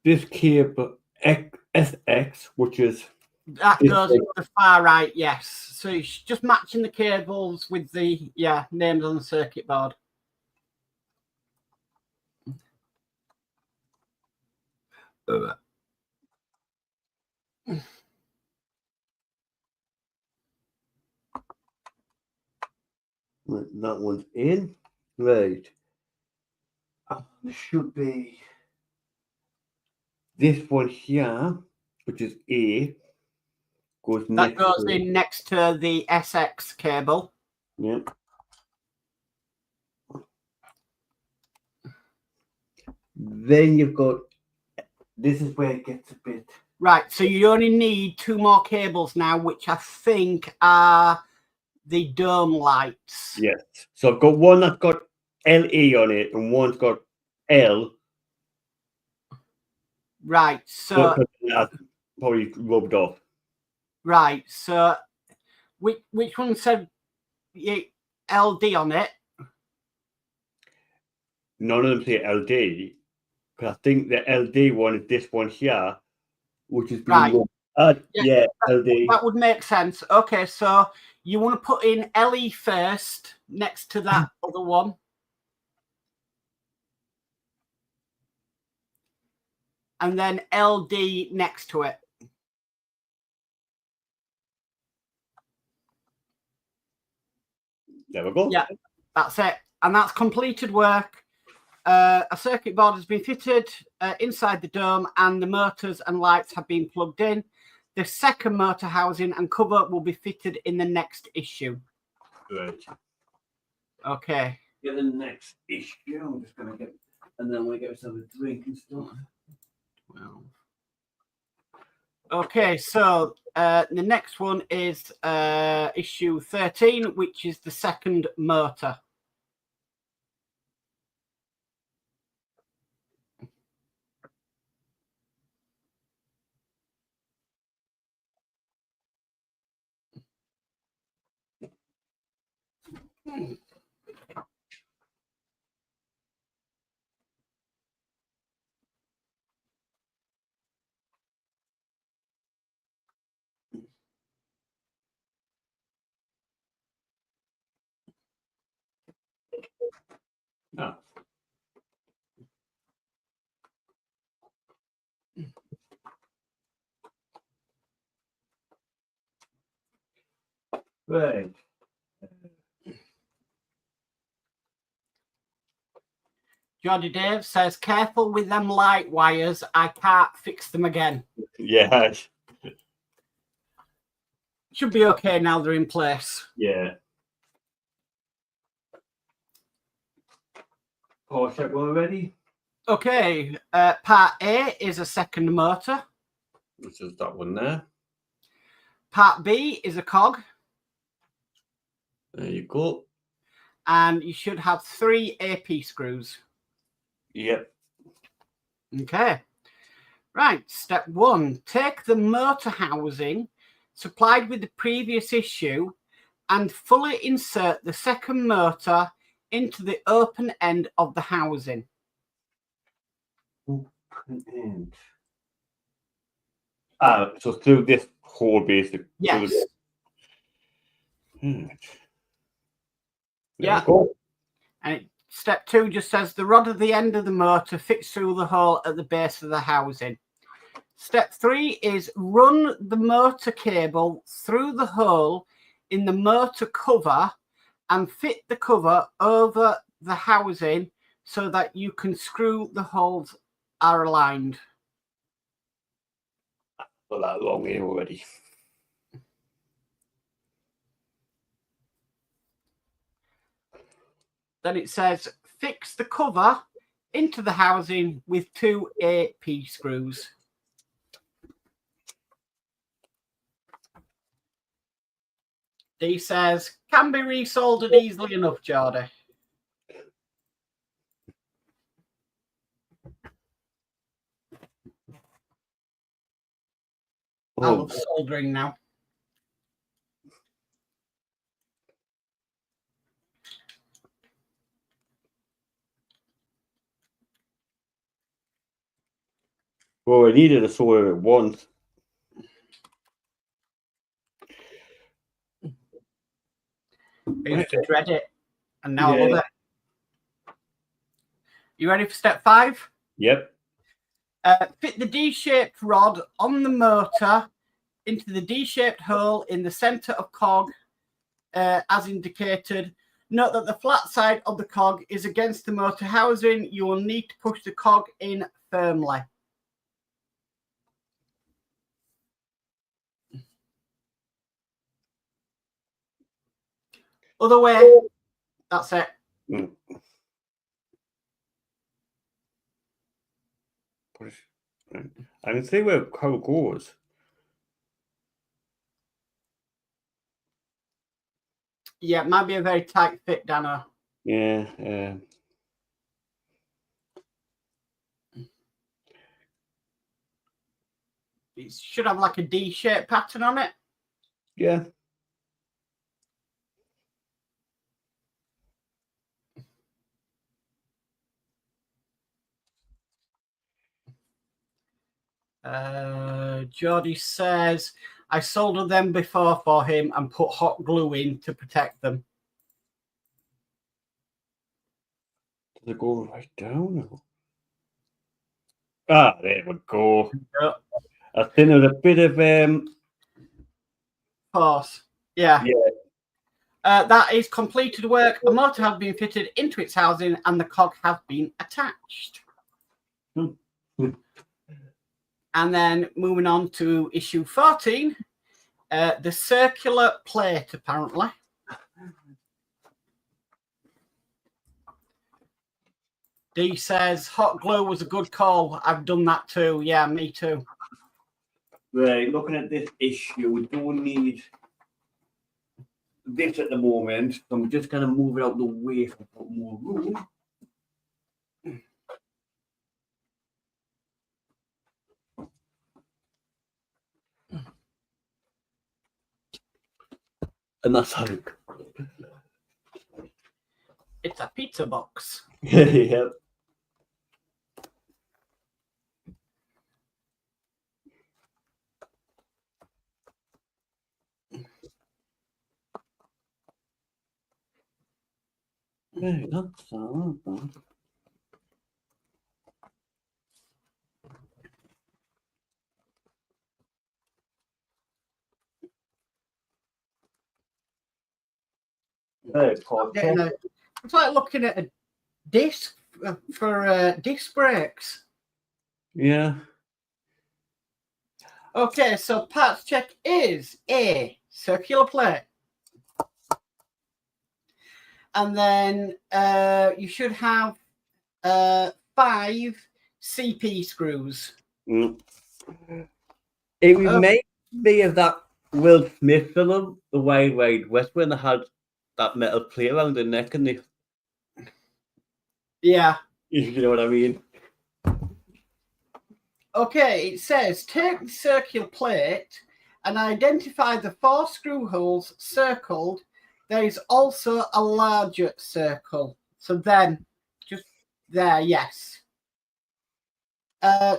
S3: this cable SX, which is
S2: that goes to the far right, yes. So it's just matching the cables with the names on the circuit board.
S3: That one's in. Right. There should be this one here, which is A.
S2: That goes in next to the SX cable.
S3: Yeah. Then you've got, this is where it gets a bit.
S2: Right, so you only need 2 more cables now, which I think are the dome lights.
S3: Yes. So I've got one that's got LE on it and one's got L.
S2: Right, so
S3: that's probably rubbed off.
S2: Right, so which one said LD on it?
S3: None of them say LD, because I think the LD one is this one here, which is
S2: right.
S3: LD.
S2: That would make sense. Okay, so you want to put in LE first next to that other one. And then LD next to it.
S3: There we go.
S2: Yeah, that's it. And that's completed work. A circuit board has been fitted inside the dome and the motors and lights have been plugged in. The second motor housing and cover will be fitted in the next issue.
S3: Right.
S2: Okay.
S3: Yeah, the next issue. I'm just going to get, and then we get ourselves a drink and stuff.
S2: Well. Okay, so the next one is issue 13, which is the second motor.
S3: No. Right.
S2: Geordie Dave says, careful with them light wires. I can't fix them again.
S3: Yeah.
S2: Should be okay now they're in place.
S3: Yeah. Power check when we're ready.
S2: Okay, part A is a second motor.
S3: Which is that one there.
S2: Part B is a cog.
S3: There you go.
S2: And you should have 3 AP screws.
S3: Yep.
S2: Okay. Right, step 1. Take the motor housing supplied with the previous issue and fully insert the second motor into the open end of the housing.
S3: Open end. So through this hole, basically.
S2: Yes.
S3: Yeah.
S2: And step 2 just says the rod at the end of the motor fits through the hole at the base of the housing. Step 3 is run the motor cable through the hole in the motor cover and fit the cover over the housing so that you can screw the holes are aligned.
S3: Got that long way already.
S2: Then it says, fix the cover into the housing with 2 8p screws. D says, can be resoldered easily enough, Geordie. I love soldering now.
S3: Well, I needed a solder at once.
S2: I used to dread it, and now I love it. You ready for step 5?
S3: Yep.
S2: Fit the D-shaped rod on the motor into the D-shaped hole in the center of cog, as indicated. Note that the flat side of the cog is against the motor housing. You will need to push the cog in firmly. Other way. That's it.
S3: I can see how it goes.
S2: Yeah, it might be a very tight fit, Danno.
S3: Yeah.
S2: It should have like a D-shaped pattern on it.
S3: Yeah.
S2: Geordie says, I soldered them before for him and put hot glue in to protect them.
S3: Does it go right down? Ah, there we go.
S2: Yeah.
S3: I think there's a bit of
S2: Force. Yeah.
S3: Yeah.
S2: That is completed work. A motor has been fitted into its housing and the cog has been attached. And then moving on to issue 14, the circular plate, apparently. D says, hot glue was a good call. I've done that too. Yeah, me too.
S3: Right, looking at this issue, we don't need this at the moment. So I'm just going to move it out the way for more room. And that's how
S2: it's a pizza box.
S3: Yeah. Hey, that's all right.
S2: It's like looking at a disc for disc brakes.
S3: Yeah.
S2: Okay, so parts check is a circular plate. And then you should have 5 CP screws.
S3: It reminds me of that Will Smith film, The Wild Wild West, when they had that metal plate around the neck and they...
S2: Yeah.
S3: You know what I mean?
S2: Okay, it says, take the circular plate and identify the 4 screw holes circled. There is also a larger circle. So then, just there, yes.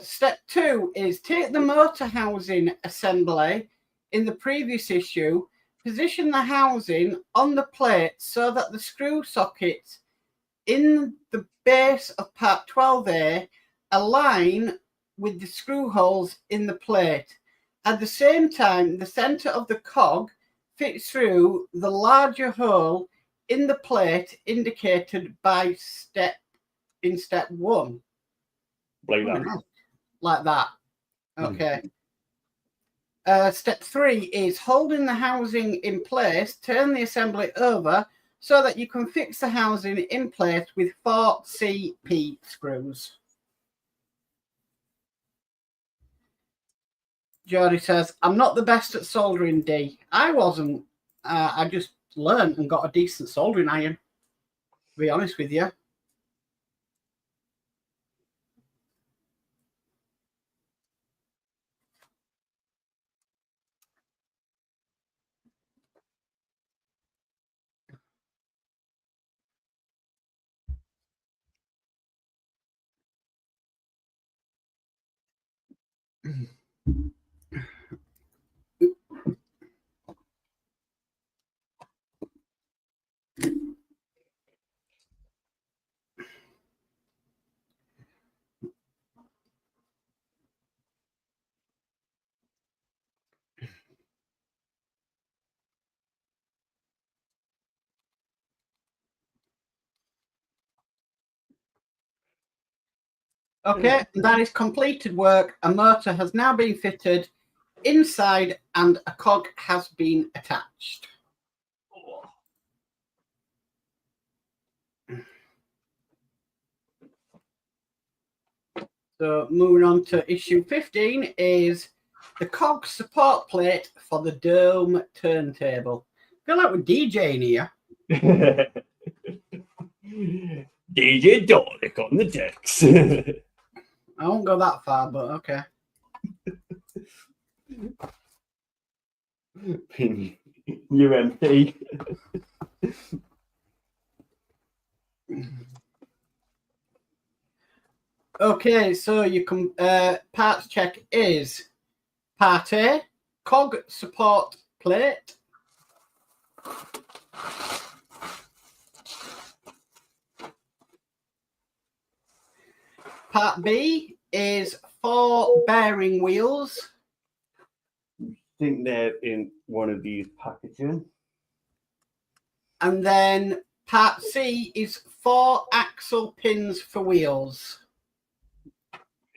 S2: Step 2 is take the motor housing assembly in the previous issue, position the housing on the plate so that the screw sockets in the base of part 12A align with the screw holes in the plate. At the same time, the center of the cog fits through the larger hole in the plate indicated by step 1.
S3: Like that.
S2: Like that. Okay. Step 3 is holding the housing in place, turn the assembly over so that you can fix the housing in place with 4 CP screws. Geordie says, I'm not the best at soldering, D. I wasn't. I just learned and got a decent soldering iron, to be honest with you. Okay, that is completed work. A motor has now been fitted inside and a cog has been attached. So moving on to issue 15 is the cog support plate for the dome turntable. I feel like we're DJing here.
S3: DJ Dalek on the decks.
S2: I won't go that far, but okay.
S3: UMP.
S2: Okay, so you can parts check is part A, cog support plate. Part B is 4 bearing wheels.
S3: I think they're in one of these packaging.
S2: And then part C is 4 axle pins for wheels.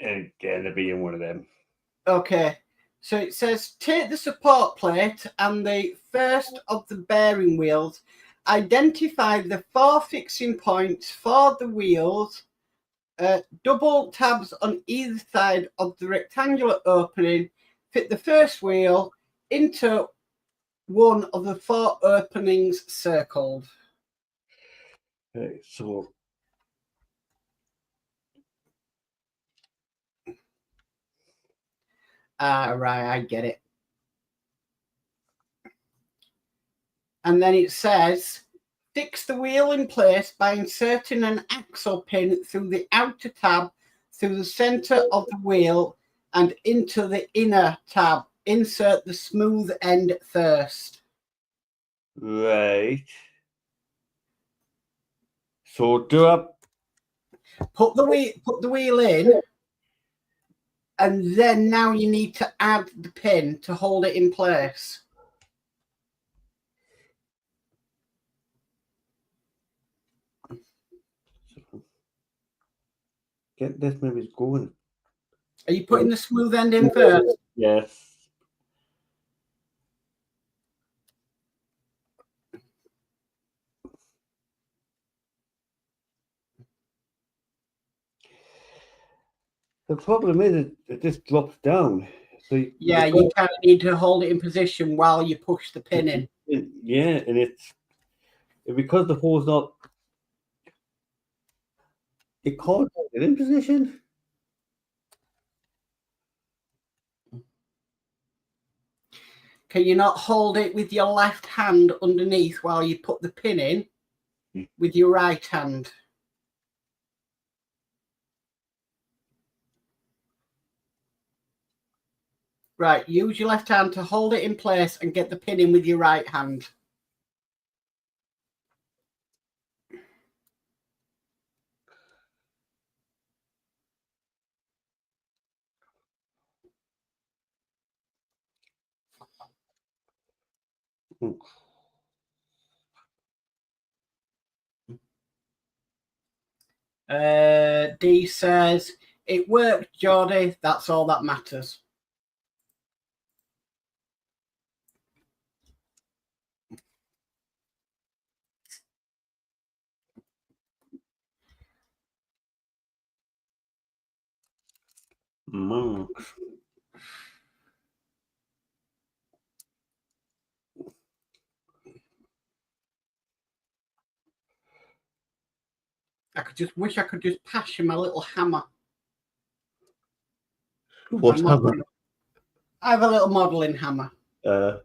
S3: And again, they'll be in one of them.
S2: Okay, so it says take the support plate and the first of the bearing wheels. Identify the 4 fixing points for the wheels. Double tabs on either side of the rectangular opening. Fit the first wheel into one of the 4 openings circled.
S3: Okay, so
S2: Right, I get it. And then it says fix the wheel in place by inserting an axle pin through the outer tab, through the center of the wheel, and into the inner tab. Insert the smooth end first.
S3: right. So do I
S2: Put the wheel in, and then now you need to add the pin to hold it in place.
S3: get this maybe going?
S2: Are you putting the smooth end in first?
S3: Yes. The problem is it just drops down. So
S2: Yeah, you kind of need to hold it in position while you push the pin in.
S3: Yeah, and it's because the hole's not. It can't hold it in position.
S2: Can you not hold it with your left hand underneath while you put the pin in with your right hand? Right, use your left hand to hold it in place and get the pin in with your right hand. D says, it worked, Geordie. That's all that matters.
S3: marks.
S2: I could just wish I could just pass you my little hammer.
S3: What hammer?
S2: I have a little modelling hammer.
S3: Got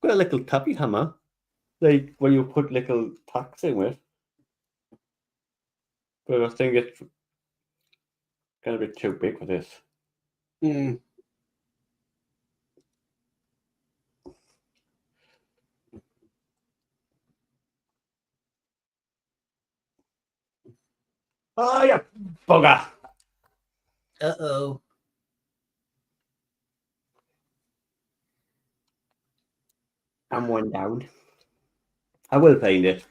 S3: a little tappy hammer, like where you put little tacks in with. But I think it's kind of a bit too big for this.
S2: Mm.
S3: Oh, yeah, bugger.
S2: Uh-oh.
S3: I'm one down. I will find it.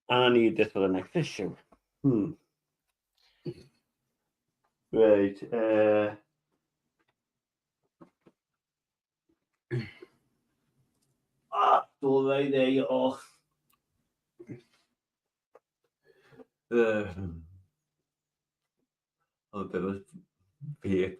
S3: I need this for the next issue. Right. All right, there you are. Oh, that was weird.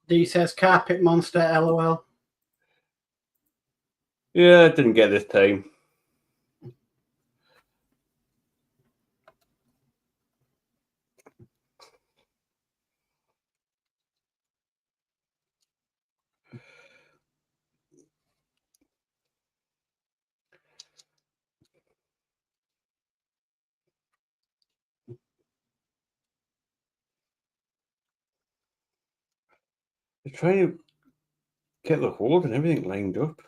S2: D says carpet monster, LOL.
S3: Yeah, I didn't get this time. I'm trying to get the holes and everything lined up.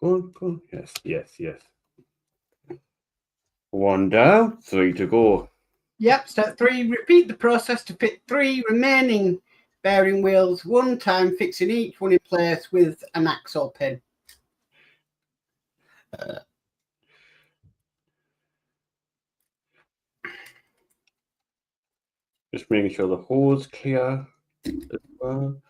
S3: Go on. Yes. One down, 3 to go.
S2: Yep, step 3. Repeat the process to fit 3 remaining bearing wheels, one time fixing each one in place with an axle pin.
S3: Just making sure the hole's clear as well.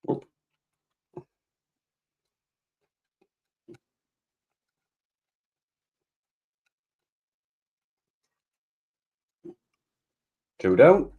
S3: Oh. Two down.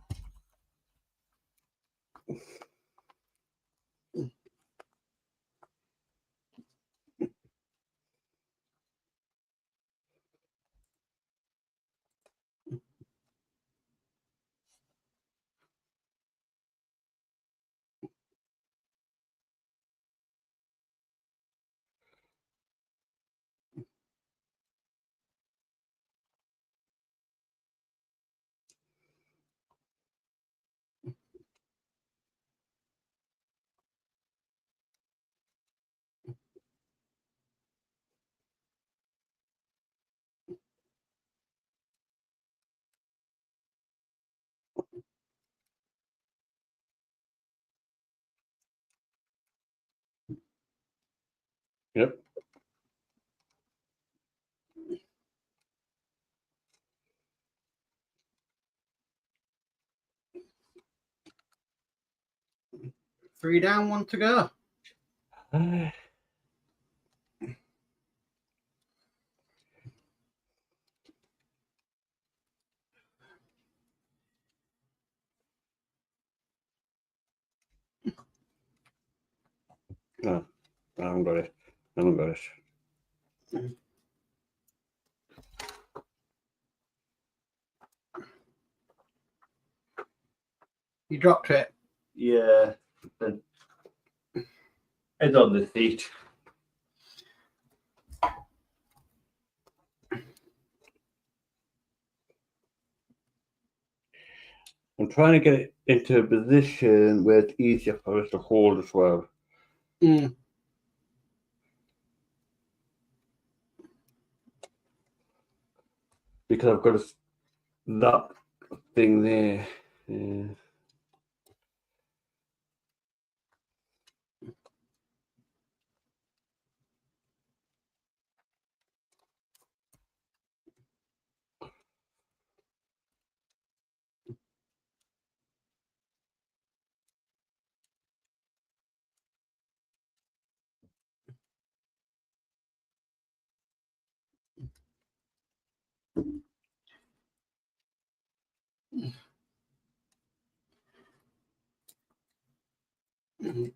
S3: Yep.
S2: Three down, 1 to go.
S3: No, I haven't got it. I haven't got it.
S2: You dropped it.
S1: Yeah. It's on the seat.
S3: I'm trying to get it into a position where it's easier for us to hold as well.
S2: Mm.
S3: Because I've got that thing there. Yeah.
S2: Mm.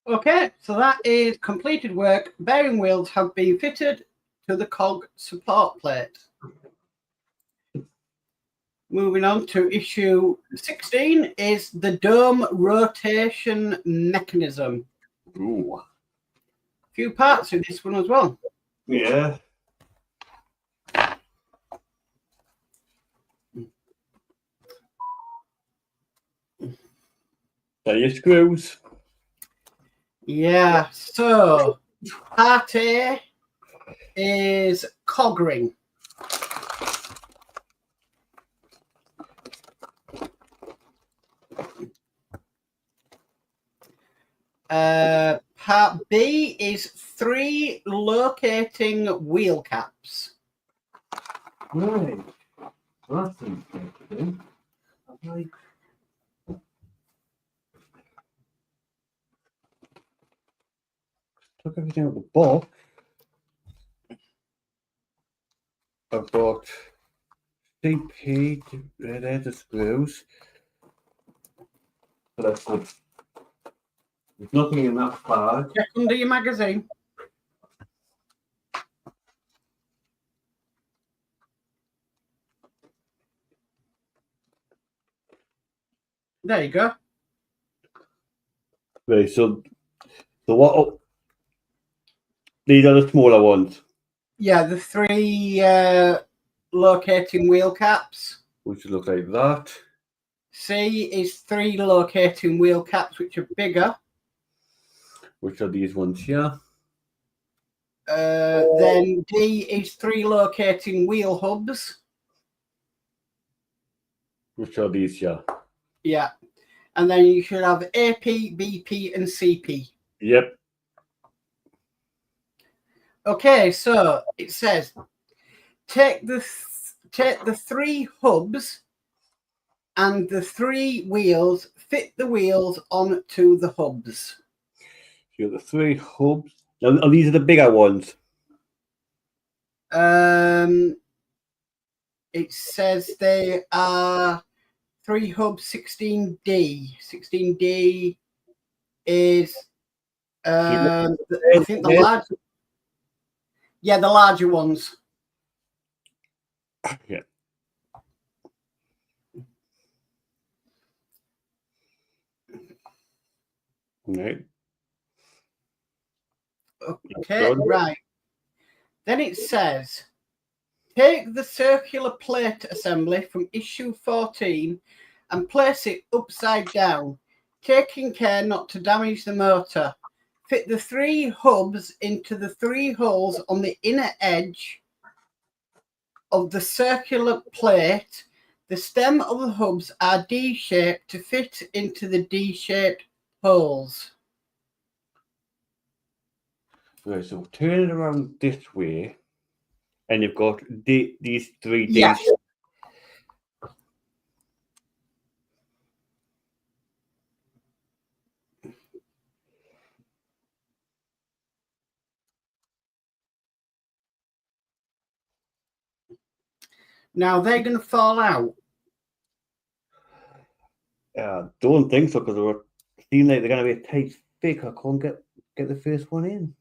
S2: Okay, so that is completed work. Bearing wheels have been fitted to the cog support plate. Moving on to issue 16 is the dome rotation mechanism.
S3: Ooh.
S2: A few parts in this one as well.
S3: Yeah. Are your screws?
S2: Yeah, so part A is cog ring. Part B is 3 locating wheel caps.
S3: Right. That's interesting. Took everything out the box. I've got CP, there's the screws. So that's good. There's nothing in that part.
S2: Check under your magazine. There you go.
S3: Right, so what? Oh, these are the smaller ones.
S2: Yeah, the 3 locating wheel caps.
S3: Which look like that.
S2: C is 3 locating wheel caps, which are bigger.
S3: Which are these ones here?
S2: Then D is 3 locating wheel hubs.
S3: Which are these here?
S2: Yeah. And then you should have AP, BP, and CP.
S3: Yep.
S2: Okay, so it says take the 3 hubs and the 3 wheels, fit the wheels onto the hubs.
S3: You got the 3 hubs. Now, these are the bigger ones.
S2: It says they are 3 hubs 16D. 16D is I think the large. Yeah, the larger ones.
S3: Yeah. Right.
S2: Okay, right. Then it says, take the circular plate assembly from issue 14 and place it upside down, taking care not to damage the motor. Fit the 3 hubs into the 3 holes on the inner edge of the circular plate. The stem of the hubs are D-shaped to fit into the D-shaped holes.
S3: Right, so turn it around this way, and you've got these 3 Ds.
S2: Yes. Now they're going to fall out.
S3: Don't think so, because they were seem like they're going to be a tight fit. I can't get the first one in.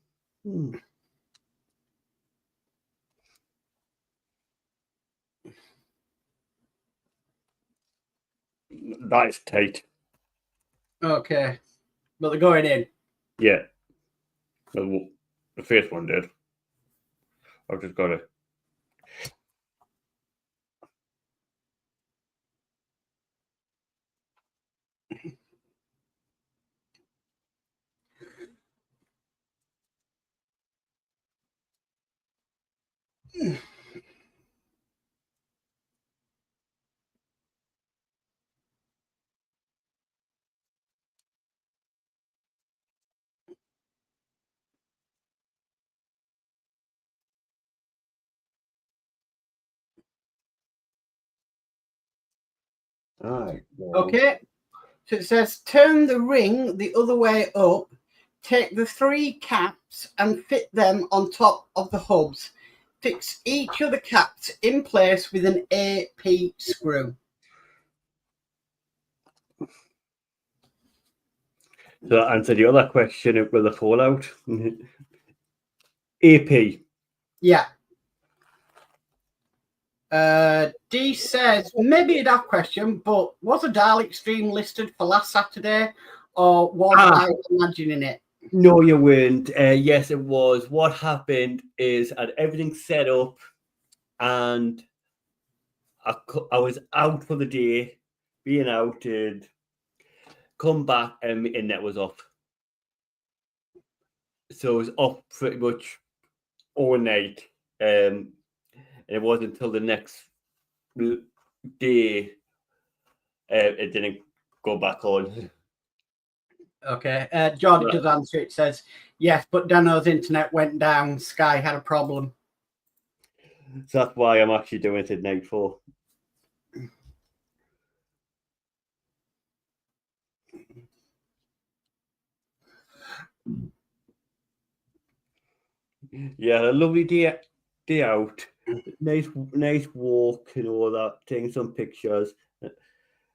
S3: That is tight.
S2: Okay. But they're going in.
S3: Yeah. Well, the first one did. I've just got it. Right.
S2: Okay. So it says turn the ring the other way up, take the 3 caps and fit them on top of the hubs. Fix each of the caps in place with an AP screw.
S3: So that answered the other question, will the fallout? AP.
S2: Yeah. D says, maybe a daft question, but was a Dalek stream listed for last Saturday, or was I imagining it?
S3: No, you weren't. Yes, it was. What happened is I had everything set up, and I was out for the day, being out, and come back, and my internet was off. So it was off pretty much all night. And it wasn't until the next day it didn't go back on.
S2: Okay. Geordie does answer. It says, yes, but Danno's internet went down. Sky had a problem.
S3: So that's why I'm actually doing it at nightfall. Yeah, a lovely day out. Nice walk and all that, taking some pictures.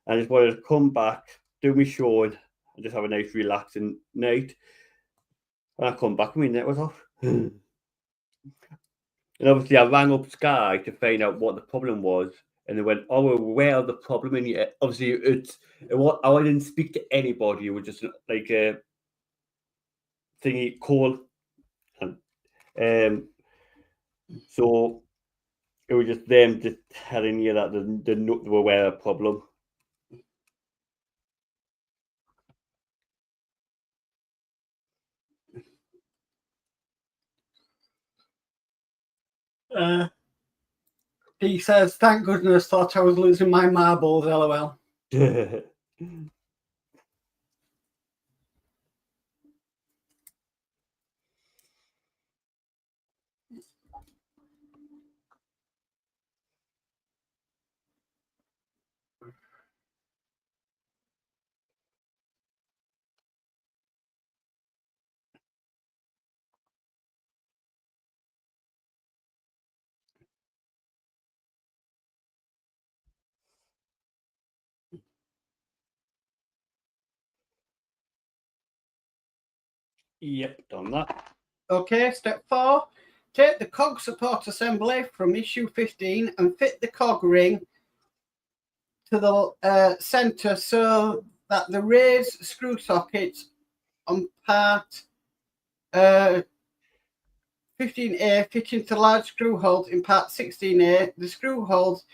S3: I just wanted to come back, do my show, and just have a nice relaxing night. When I come back, my net was off. And obviously I rang up Sky to find out what the problem was, and they went, "Oh, we're aware of the problem." And obviously I didn't speak to anybody. It was just like a thingy call. So it was just them just telling you that they were aware of the problem.
S2: He says, thank goodness, thought I was losing my marbles, LOL.
S3: Yep, done that.
S2: Okay, step 4. Take the cog support assembly from issue 15 and fit the cog ring to the center so that the raised screw sockets on part 15A fit into large screw holes in part 16A. The screw holes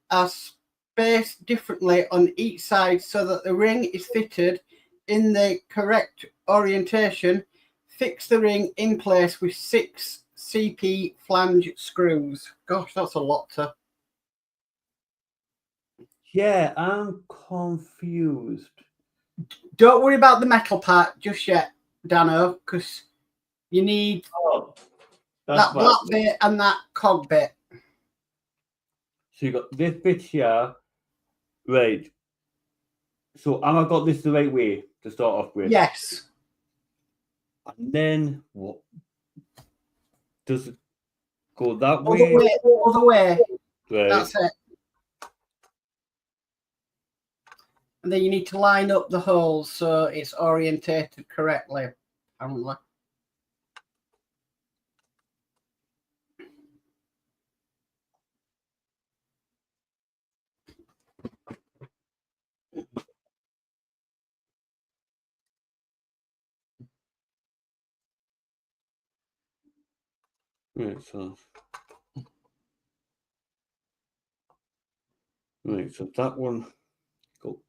S2: are spaced differently on each side so that the ring is fitted in the correct orientation. Fix the ring in place with 6 CP flange screws. Gosh, that's a lot to...
S3: Yeah, I'm confused.
S2: Don't worry about the metal part just yet, Danno, because you need That black bit and that cog bit.
S3: So you got this bit here, right? So have I got this the right way to start off with?
S2: Yes.
S3: And then what? Does it go that
S2: Other
S3: way?
S2: way. Other way.
S3: Right.
S2: That's it. And then you need to line up the holes so it's orientated correctly, apparently.
S3: Right, so that one go.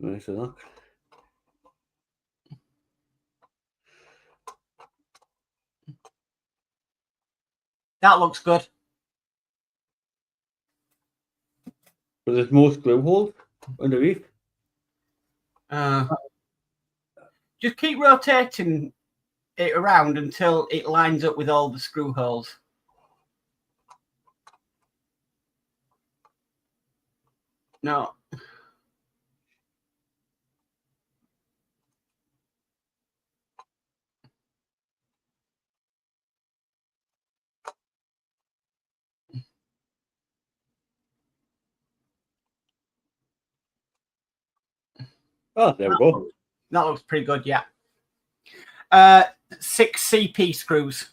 S3: Right, so that.
S2: That looks good.
S3: But there's more screw holes underneath.
S2: Just keep rotating it around until it lines up with all the screw holes. No.
S3: Oh, there we go.
S2: That looks pretty good, yeah. 6 CP screws.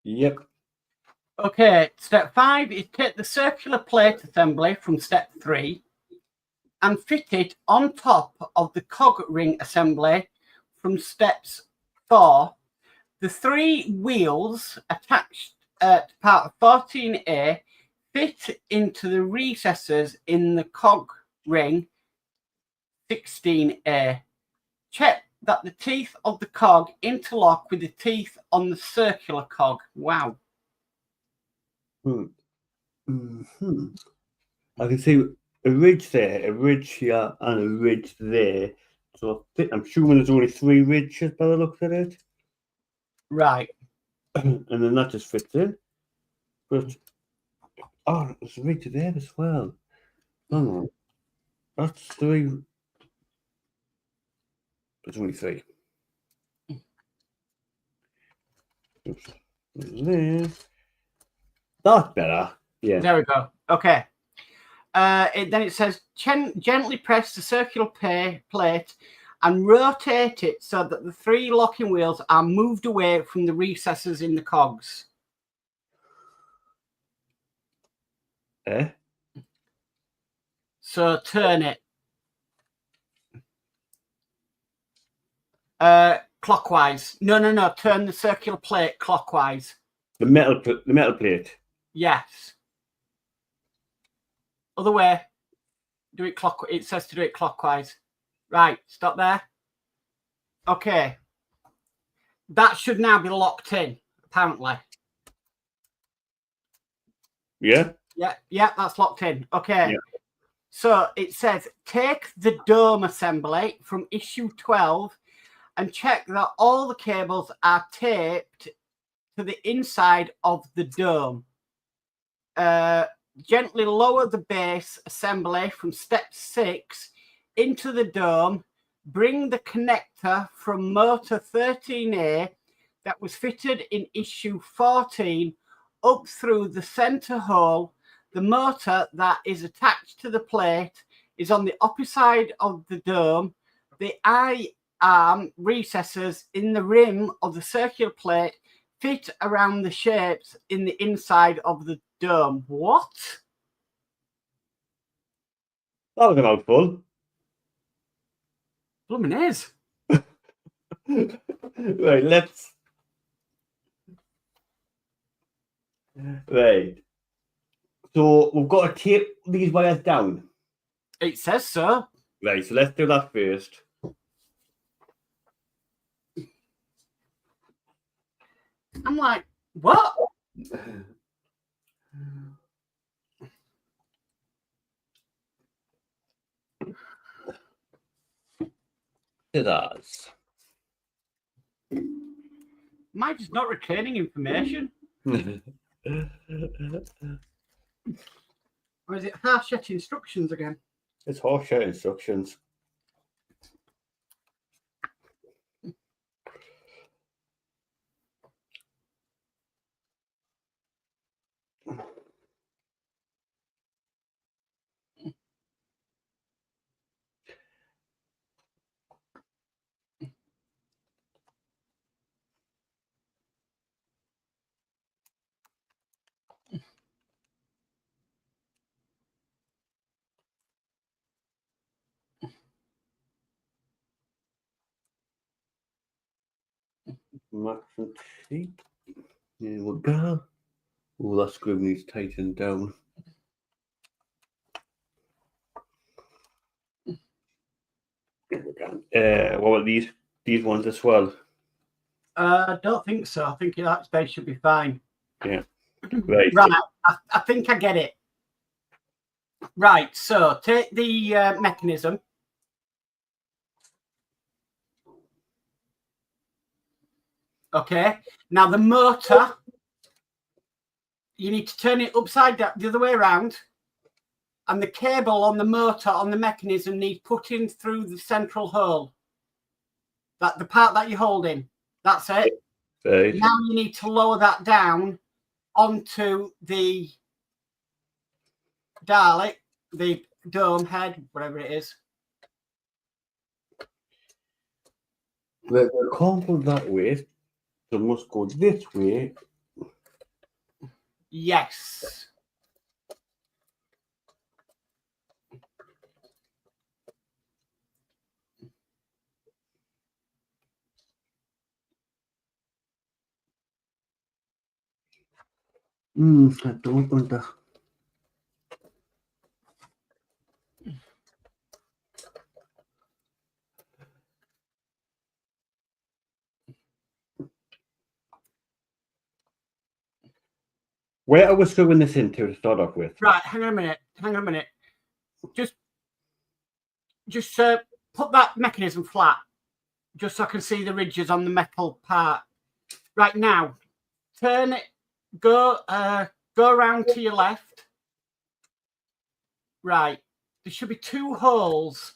S3: Yep.
S2: Okay, step 5 is take the circular plate assembly from step 3 and fit it on top of the cog ring assembly from steps 4. The 3 wheels attached at part 14A fit into the recesses in the cog ring 16A. Check that the teeth of the cog interlock with the teeth on the circular cog. Wow.
S3: Mm-hmm. I can see a ridge there, a ridge here, and a ridge there. So I'm assuming there's only 3 ridges by the looks of it.
S2: Right.
S3: And then that just fits in. But oh, there's a ridge there as well. Hang on. That's 3. There's only 3. Oops. There. That's better. Yeah.
S2: There we go. Okay. Then it says gently press the circular plate and rotate it so that the 3 locking wheels are moved away from the recesses in the cogs. So turn it clockwise. No. Turn the circular plate clockwise.
S3: The metal plate.
S2: Yes. Other way. Do it clockwise. It says to do it clockwise. Right. Stop there. Okay. That should now be locked in, apparently.
S3: Yeah?
S2: Yeah, that's locked in. Okay.
S3: Yeah.
S2: So it says, take the dome assembly from issue 12 and check that all the cables are taped to the inside of the dome. Gently lower the base assembly from step 6 into the dome. Bring the connector from motor 13A that was fitted in issue 14 up through the center hole. The motor that is attached to the plate is on the opposite side of the dome. The eye arm recesses in the rim of the circular plate fit around the shapes in the inside of the dome. What?
S3: That was a mouthful.
S2: Blooming is.
S3: Right, let's. Right. So we've got to tape these wires down.
S2: It says so.
S3: Right, so let's do that first.
S2: I'm like, what?
S3: It does.
S2: Am I just not retaining information? Or is it half-set instructions again?
S3: It's horseshit instructions. Max and sheep. Here we go. Oh, that screw needs tightened down. There we go. What about these ones as well?
S2: I don't think so. I think that space should be fine.
S3: Yeah. Right.
S2: Right. I think I get it. Right. So take the mechanism. Okay. Now the motor, you need to turn it upside down, the other way around. And the cable on the motor on the mechanism needs put in through the central hole. That the part that you're holding. That's it.
S3: Right.
S2: Now you need to lower that down onto the Dalek, the dome head, whatever it is.
S3: We can't go that way. So must go this way.
S2: Yes.
S3: I don't want that. Where are we screwing this into to start off with?
S2: Right, hang on a minute. Hang on a minute. Just put that mechanism flat, just so I can see the ridges on the metal part. Right now, turn it. Go around to your left. Right. There should be two holes.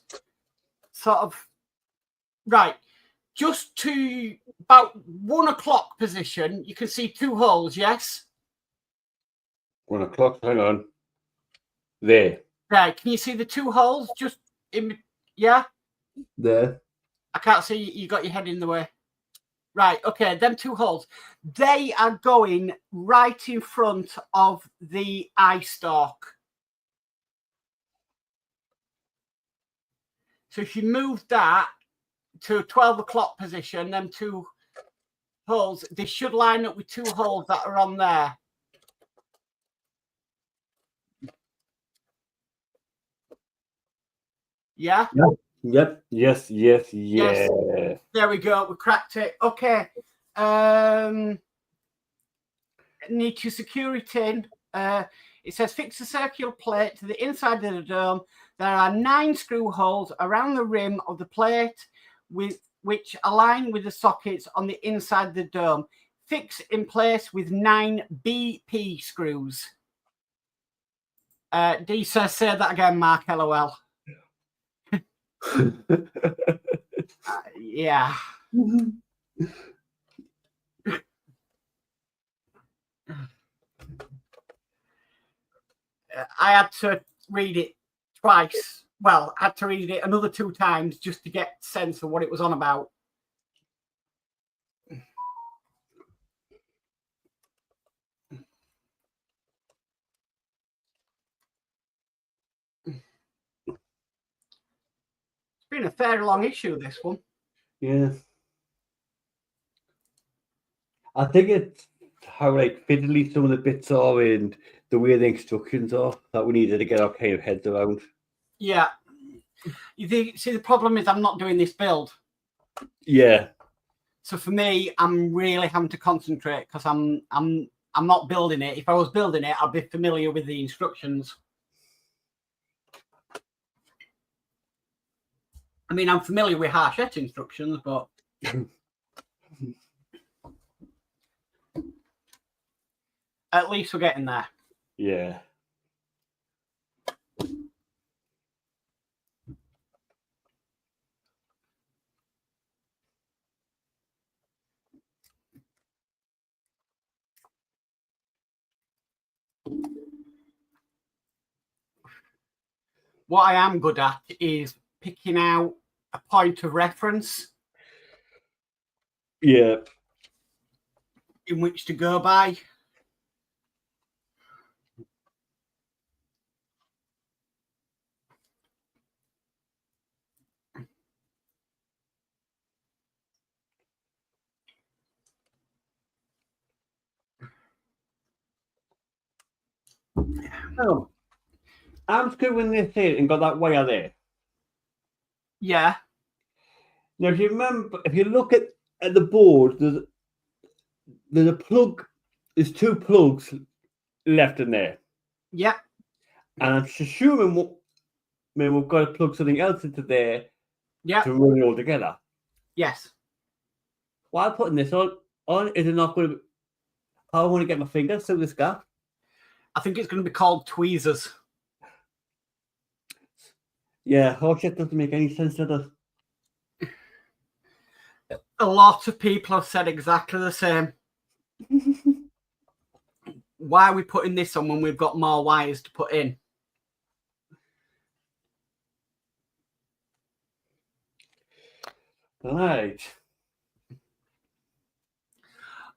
S2: Sort of. Right. Just to about 1 o'clock position, you can see two holes. Yes.
S3: 1 o'clock. Hang on. There.
S2: Right. Can you see the two holes? Just in. Yeah.
S3: There.
S2: I can't see. You got your head in the way. Right. Okay. Them two holes. They are going right in front of the eye stalk. So if you move that to a 12 o'clock position, them two holes, they should line up with two holes that are on there. Yeah?
S3: Yep. Yes.
S2: There we go. We cracked it. Okay. Need to secure it in. It says fix the circular plate to the inside of the dome. There are 9 screw holes around the rim of the plate which align with the sockets on the inside of the dome. Fix in place with 9 BP screws. D says, say that again, Mark, LOL. Yeah. I had to read it twice. Well, I had to read it another 2 times just to get sense of what it was on about. It's been a fairly long issue, this one.
S3: Yeah. I think it's how like fiddly some of the bits are and the way the instructions are that we needed to get our kind of heads around.
S2: Yeah. See, the problem is I'm not doing this build.
S3: Yeah.
S2: So for me, I'm really having to concentrate because I'm not building it. If I was building it, I'd be familiar with the instructions. I mean, I'm familiar with Harshette instructions, but at least we're getting there.
S3: Yeah.
S2: What I am good at is picking out a point of reference.
S3: Yeah.
S2: In which to go by.
S3: Oh, I'm screwing this in and got that wire there.
S2: Yeah.
S3: Now, if you remember, if you look at the board, there's a plug. There's 2 plugs left in there.
S2: Yeah.
S3: And I'm assuming we've got to plug something else into there to run it all together.
S2: Yes.
S3: While putting this on, is it not going to be... I want to get my fingers through this gap.
S2: I think it's going to be called tweezers.
S3: Yeah, Horshette doesn't make any sense, does it?
S2: A lot of people have said exactly the same. Why are we putting this on when we've got more wires to put in?
S3: Right.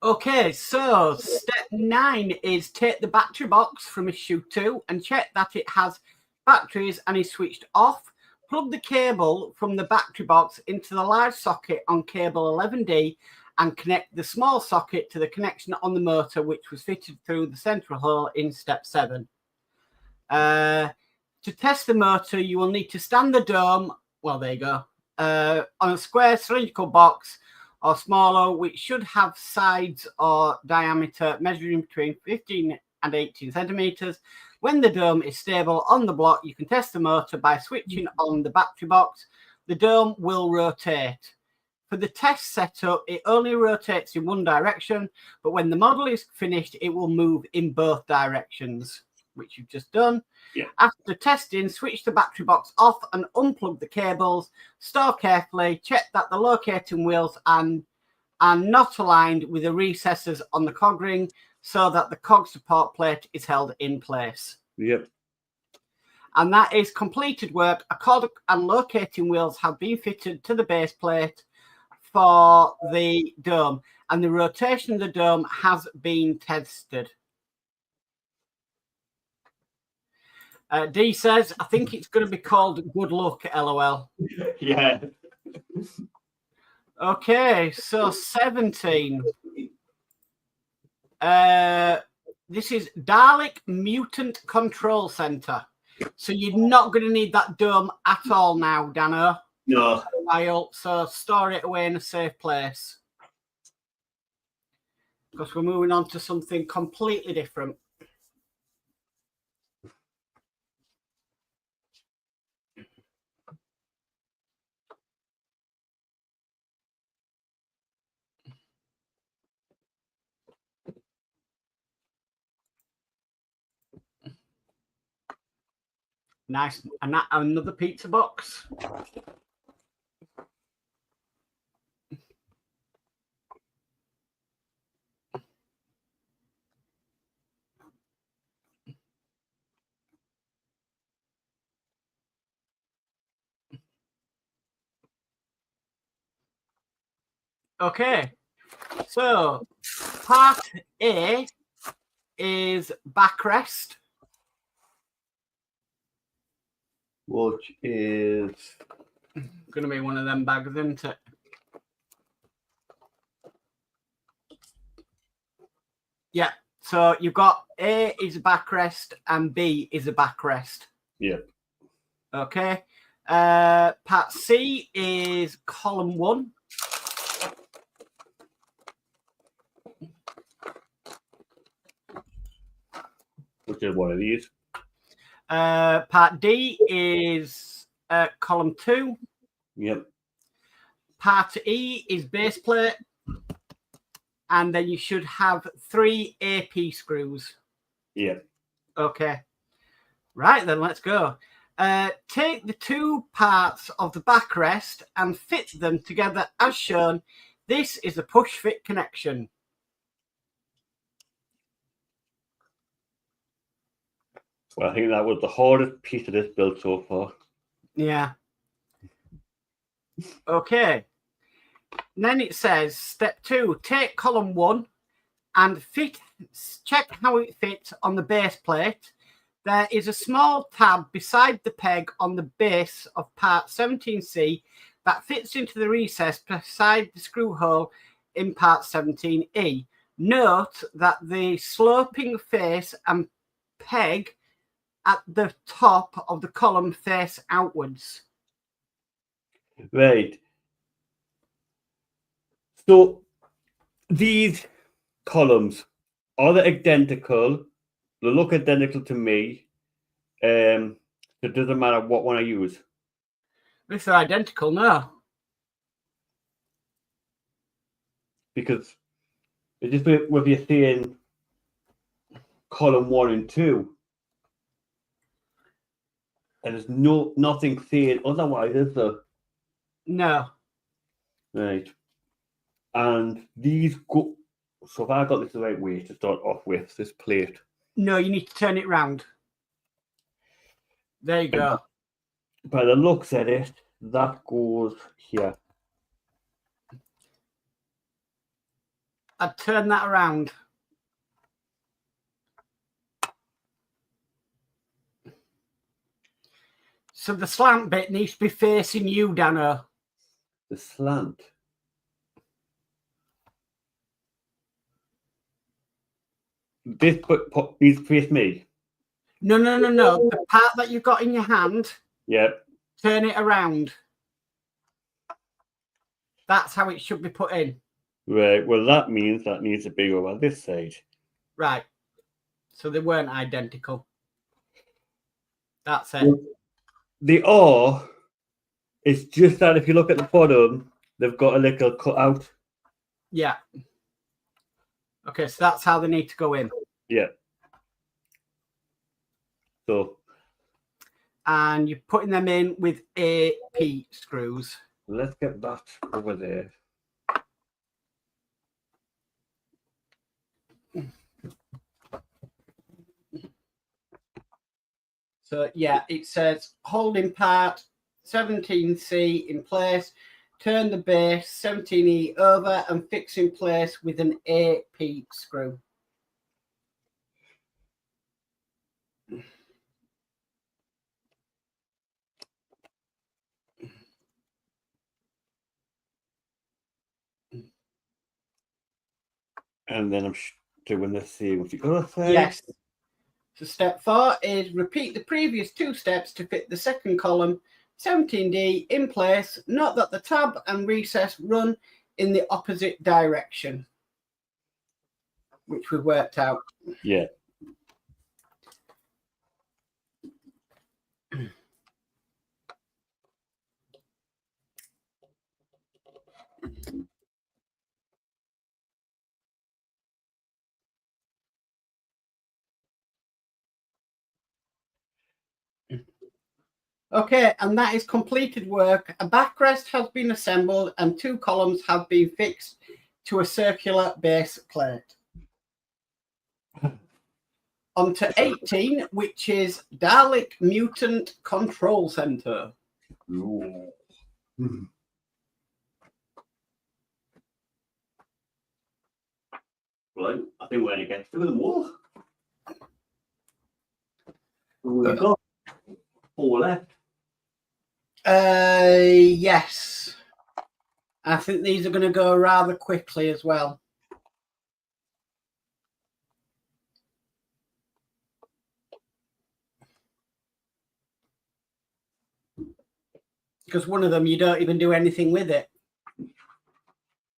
S2: Okay, so step 9 is take the battery box from issue 2 and check that it has batteries and is switched off. Plug the cable from the battery box into the large socket on cable 11D and connect the small socket to the connection on the motor, which was fitted through the central hole in step 7. To test the motor, you will need to stand the dome, well, there you go, on a square cylindrical box or smaller, which should have sides or diameter measuring between 15 and 18 centimeters. When the dome is stable on the block, you can test the motor by switching on the battery box. The dome will rotate. For the test setup, it only rotates in one direction, but when the model is finished, it will move in both directions, which you've just done.
S3: Yeah.
S2: After testing, switch the battery box off and unplug the cables. Store carefully. Check that the locating wheels are not aligned with the recesses on the cog ring so that the cog support plate is held in place.
S3: Yep.
S2: And that is completed work. A cog and locating wheels have been fitted to the base plate for the dome, and the rotation of the dome has been tested. D says, I think it's going to be called good luck, LOL.
S3: Yeah.
S2: Okay, so 17. This is Dalek Mutant Control Center. So you're not going to need that dome at all now, Danno.
S3: No.
S2: For a while, so store it away in a safe place. Because we're moving on to something completely different. Nice. And another pizza box. Okay. So part A is backrest.
S3: Which is
S2: Going to be one of them bags, isn't it? Yeah. So you've got A is a backrest and B is a backrest.
S3: yeah.
S2: Okay. Part C is column 1.
S3: Which is one of these.
S2: Part D is column 2.
S3: Yep.
S2: Part E is base plate. And then you should have 3 AP screws.
S3: Yep.
S2: Okay. Right, then let's go. Take the 2 parts of the backrest and fit them together as shown. This is a push-fit connection.
S3: Well, I think that was the hardest piece of this build so far.
S2: Yeah. Okay. And then it says, step 2, take column 1 and check how it fits on the base plate. There is a small tab beside the peg on the base of part 17C that fits into the recess beside the screw hole in part 17E. Note that the sloping face and peg at the top of the column face outwards.
S3: Right. So these columns are they identical? They look identical to me. It doesn't matter what one I use.
S2: If they're identical, no.
S3: Because it's just with you seeing column 1 and 2. And there's nothing saying otherwise, is there?
S2: No.
S3: Right. And these go. So if I got this the right way to start off with, this plate.
S2: No, you need to turn it round. There you go.
S3: By the looks at it, that goes here.
S2: I'd turn that around. So the slant bit needs to be facing you, Danno.
S3: The slant. This needs to face me.
S2: No. The part that you've got in your hand,
S3: Yep.
S2: turn it around. That's how it should be put in.
S3: Right. Well, that means that needs to be over this side.
S2: Right. So they weren't identical. That's it.
S3: Well, they are. It's just that if you look at the bottom, they've got a little cut out.
S2: Yeah. Okay, so that's how they need to go in.
S3: Yeah. So.
S2: And you're putting them in with AP screws.
S3: Let's get that over there.
S2: So, yeah, it says holding part 17C in place, turn the base 17E over and fix in place with an AP screw.
S3: And then I'm doing the same with the other side.
S2: Yes. So step 4 is repeat the previous 2 steps to fit the second column 17D in place. Note that the tab and recess run in the opposite direction, which we've worked out.
S3: Yeah.
S2: Okay, and that is completed work. A backrest has been assembled and 2 columns have been fixed to a circular base plate. On to 18, which is Dalek Mutant Control Center.
S1: Ooh. Right, I think we're going to get through them all. We've got 4 left.
S2: Yes. I think these are going to go rather quickly as well. Because one of them, you don't even do anything with it.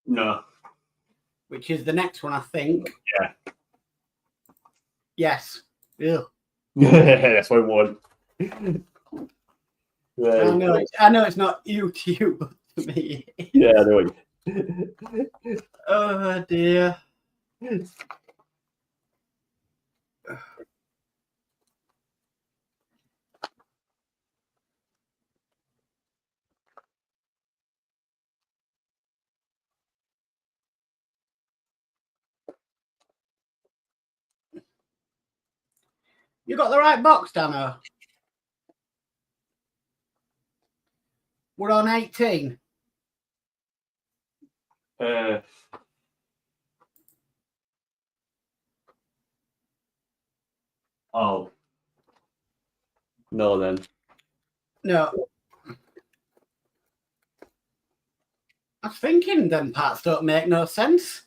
S1: No.
S2: Which is the next one, I think.
S1: Yeah.
S2: Yes. Ew.
S1: That's what I want.
S2: I know it's not YouTube, but to me.
S1: Yeah, I know.
S2: Oh dear. You got the right box, Danno. We're on 18.
S1: Oh. No, then.
S2: No. I was thinking them parts don't make no sense.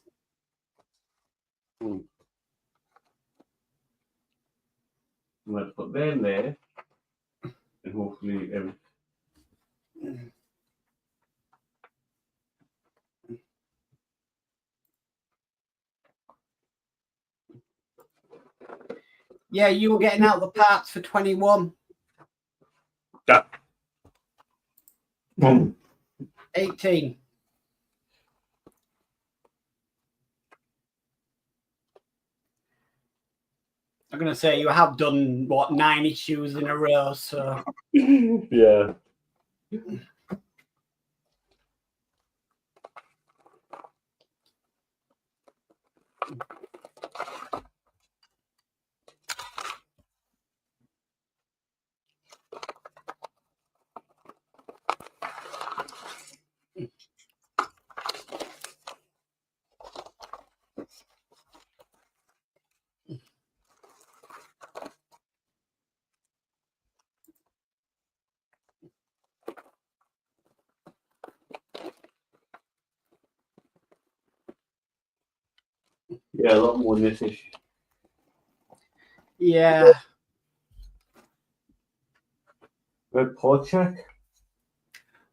S1: I'm going to put them there. And hopefully
S2: Yeah, you were getting out the parts for 21.
S1: Yeah.
S2: 18. I'm going to say you have done, what, 9 issues in a row, so...
S1: Yeah. Yeah, a lot more than this issue.
S2: Yeah.
S1: Red pod check.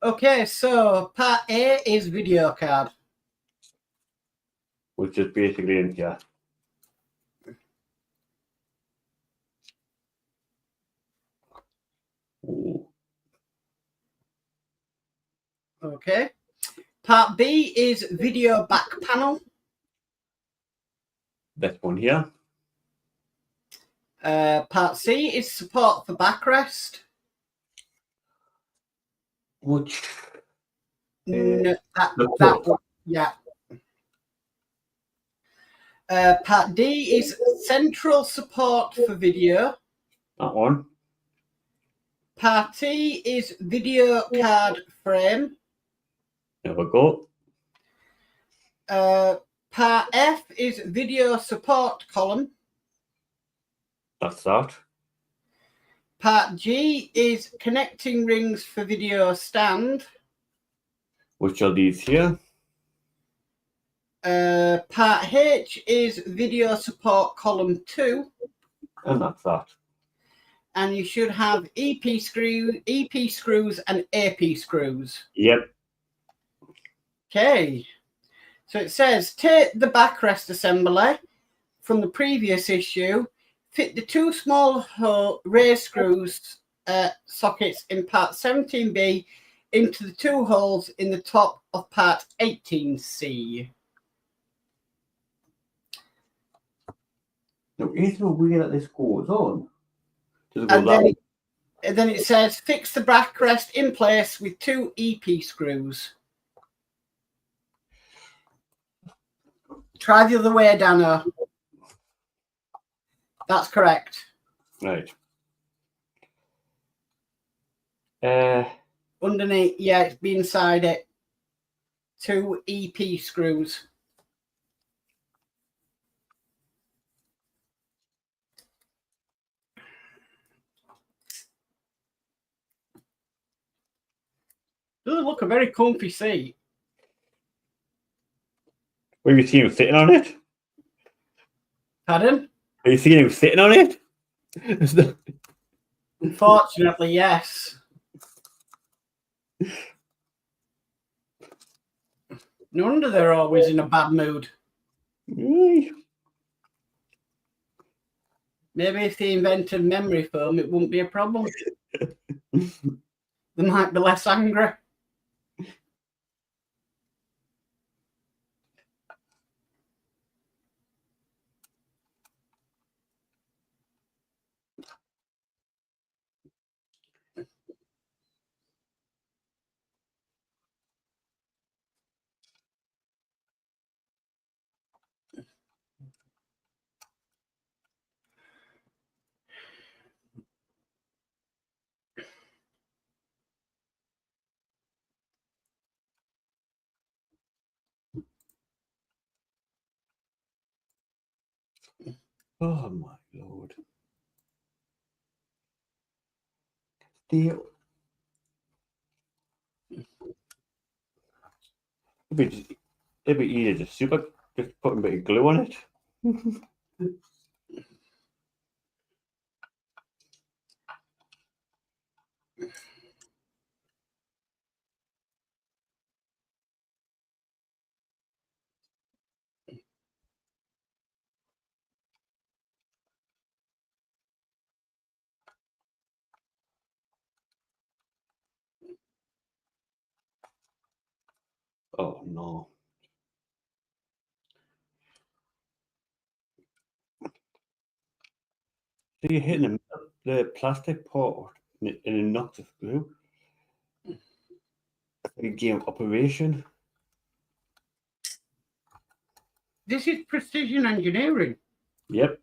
S2: Okay, so part A is video card.
S1: Which is basically in here. Ooh.
S2: Okay. Part B is video back panel.
S1: This one here.
S2: Part C is support for backrest.
S1: Which?
S2: No, that one, yeah. Part D is central support for video.
S1: That one.
S2: Part E is video card frame.
S1: There we go.
S2: Part F is video support column.
S1: That's that.
S2: Part G is connecting rings for video stand.
S1: Which are these here?
S2: Part H is video support column 2.
S1: And that's that.
S2: And you should have EP screws and AP screws.
S1: Yep.
S2: Okay. So it says, take the backrest assembly from the previous issue, fit the 2 small raised screws sockets in part 17B into the 2 holes in the top of part 18C.
S1: Now, is the way that this goes on? Does it go
S2: And then And then it says fix the backrest in place with 2 EP screws. Try the other way, Danno. That's correct.
S3: Right.
S2: Underneath, yeah, it's be inside it. 2 EP screws. Does look a very comfy seat.
S3: Were you seeing him sitting on it?
S2: Pardon?
S3: Are you seeing him sitting on it?
S2: Unfortunately, yes. No wonder they're always in a bad mood.
S3: Really?
S2: Maybe if they invented memory foam, it wouldn't be a problem. They might be less angry.
S3: Oh my lord. It'd be easy to just put a bit of glue on it. Oh no. So you're hitting the plastic part and it knocks it through. A game operation.
S2: This is precision engineering.
S3: Yep.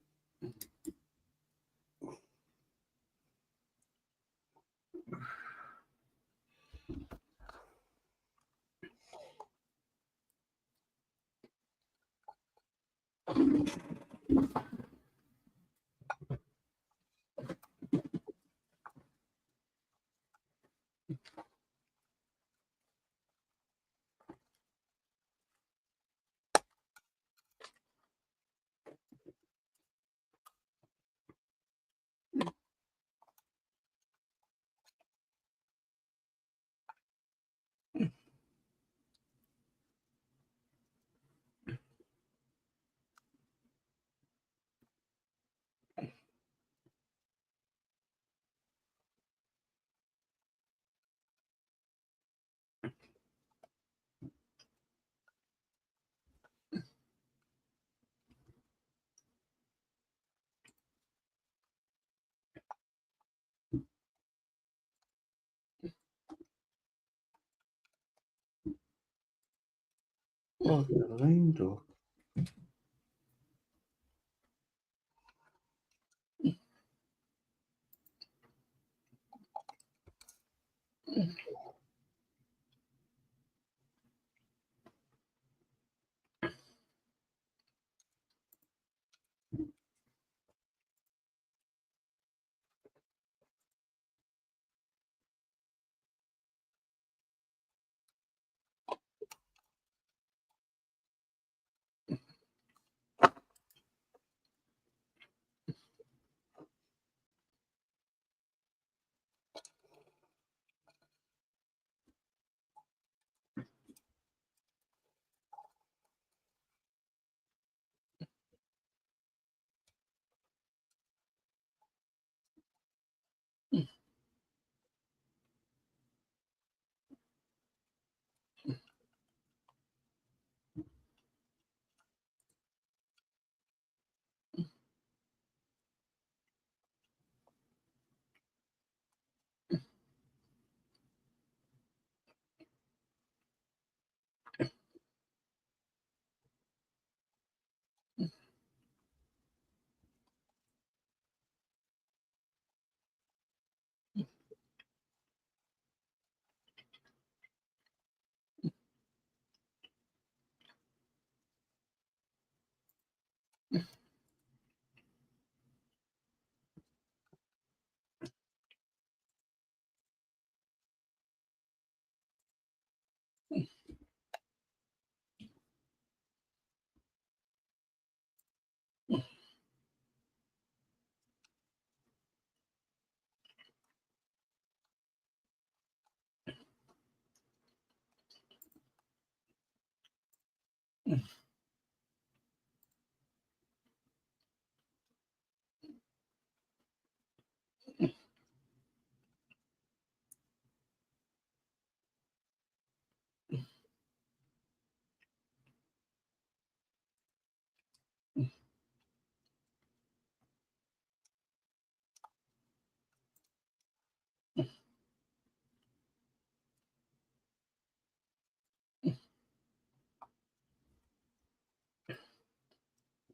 S3: Oh, the line though.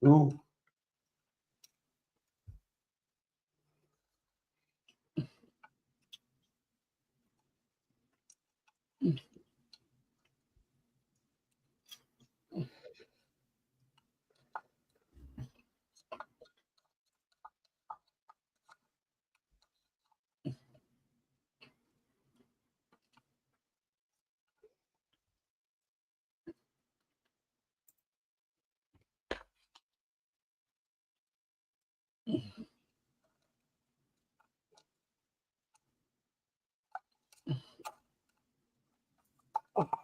S3: No.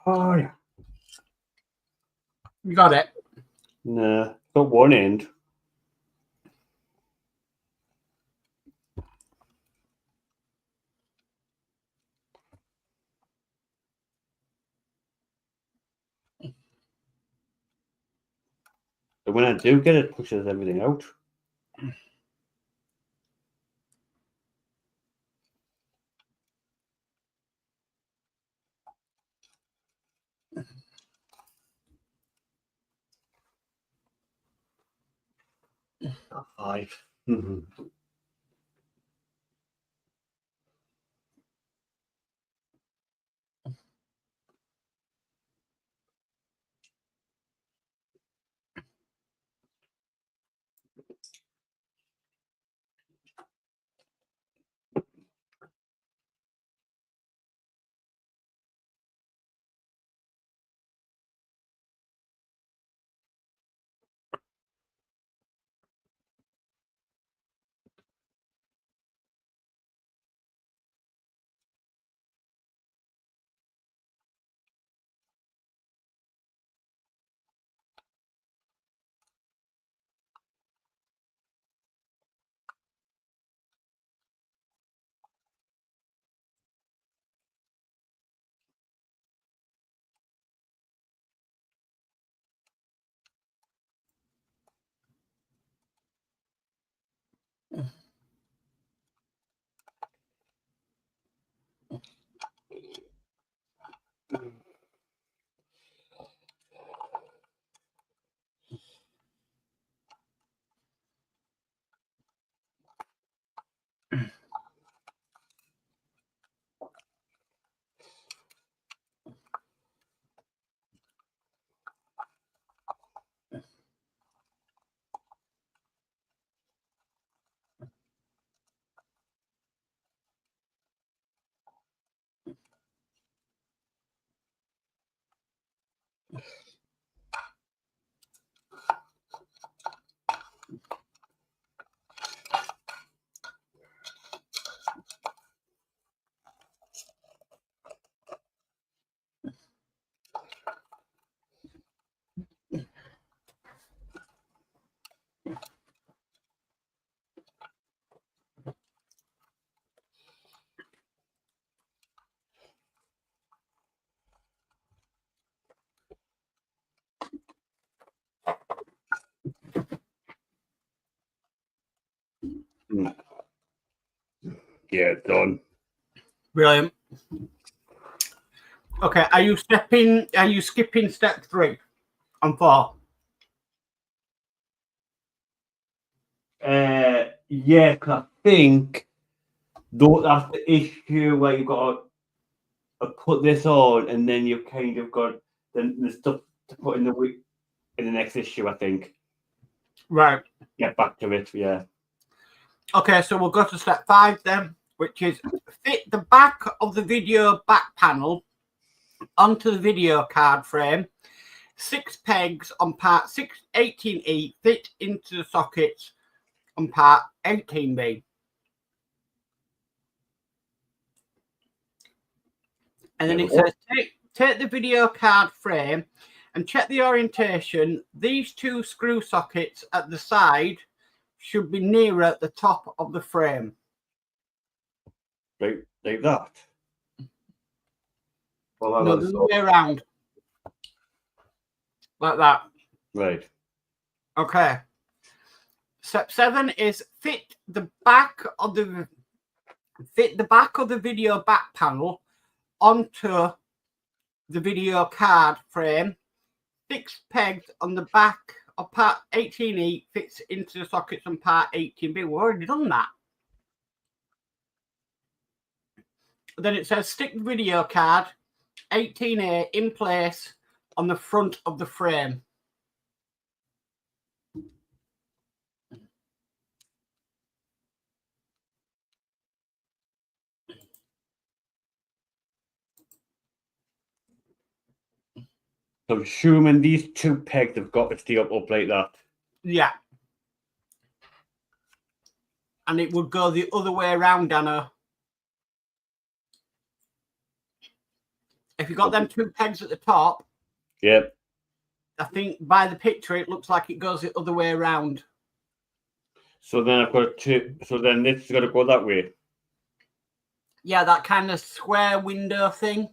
S3: Oh, yeah.
S2: You got it.
S3: Nah, got one end. But when I do get it, pushes everything out. Five. Yeah, done.
S2: Brilliant. Okay, are you skipping step 3 and 4?
S1: Yeah, because I think that's the issue where you've got to put this on and then you've kind of got the stuff to put in the next issue, I think.
S2: Right.
S1: Get back to it, yeah.
S2: Okay, so we'll go to step 5 then, which is fit the back of the video back panel onto the video card frame. 6 pegs on part 18E fit into the sockets on part 18B. And then it says take the video card frame and check the orientation. These 2 screw sockets at the side should be nearer the top of the frame.
S3: Right, like that.
S1: Well,
S2: No, the other way around. Like that.
S3: Right.
S2: Okay. Step 7 is fit the back of the video back panel onto the video card frame. 6 pegs on the back of part 18E fits into the sockets on part 18B. We've already done that. Then it says stick the video card 18A in place on the front of the frame.
S3: So I'm assuming these two pegs have got to stay up like that.
S2: Yeah. And it would go the other way around, Danno. If you got them two pegs at the top,
S3: Yep.
S2: I think by the picture it looks like it goes the other way around.
S3: So then I've got to. So then this has got to go that way.
S2: Yeah, that kind of square window thing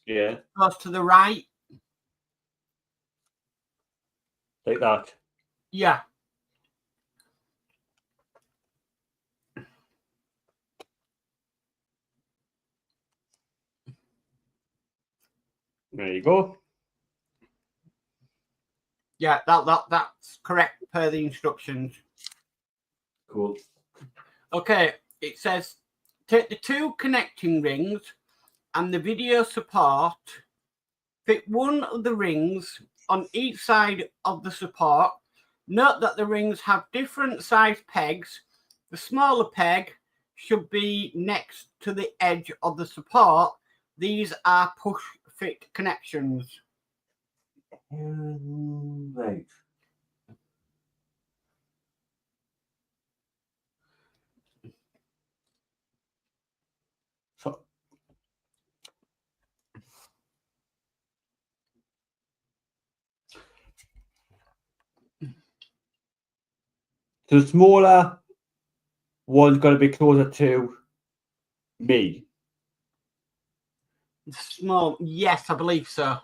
S3: Yeah.
S2: goes to the right.
S3: Like that.
S2: Yeah.
S3: There you go.
S2: Yeah, that's correct per the instructions.
S1: Cool.
S2: Okay, it says take the two connecting rings and the video support. Fit one of the rings on each side of the support. Note that the rings have different size pegs. The smaller peg should be next to the edge of the support. These are push fit connections.
S1: Right.
S3: So, the smaller one's got to be closer to me.
S2: Small, yes, I believe so.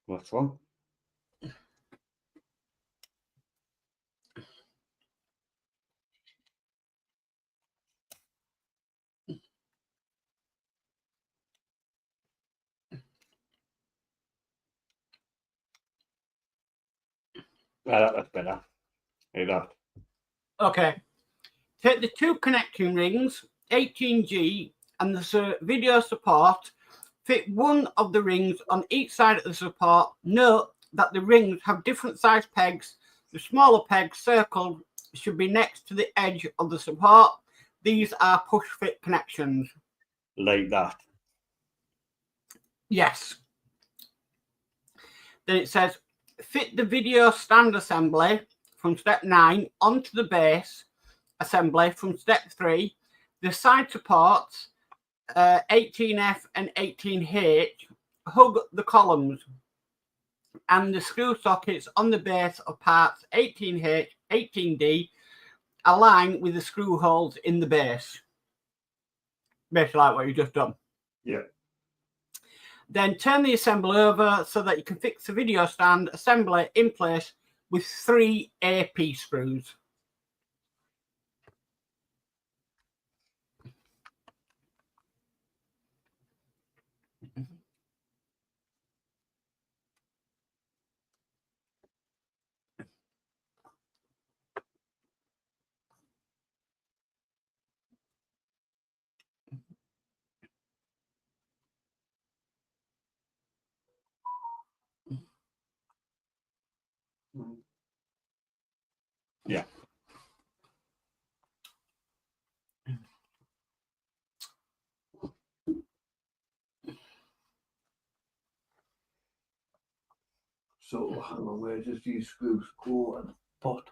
S3: What's wrong? That's better. Like that.
S2: Okay. Take the two connecting rings, 18G, and the video support. Fit one of the rings on each side of the support. Note that the rings have different size pegs. The smaller peg circled should be next to the edge of the support. These are push fit connections.
S3: Like that.
S2: Yes. Then it says fit the video stand assembly from step 9 onto the base assembly from step 3. The side supports 18F and 18H hug the columns and the screw sockets on the base of parts 18H, 18D align with the screw holes in the base. Basically like what you just done.
S3: Yeah.
S2: Then turn the assembly over so that you can fix the video stand assembly in place with 3 AP screws.
S3: Yeah.
S1: So, hang on, where does these screws go at the bottom?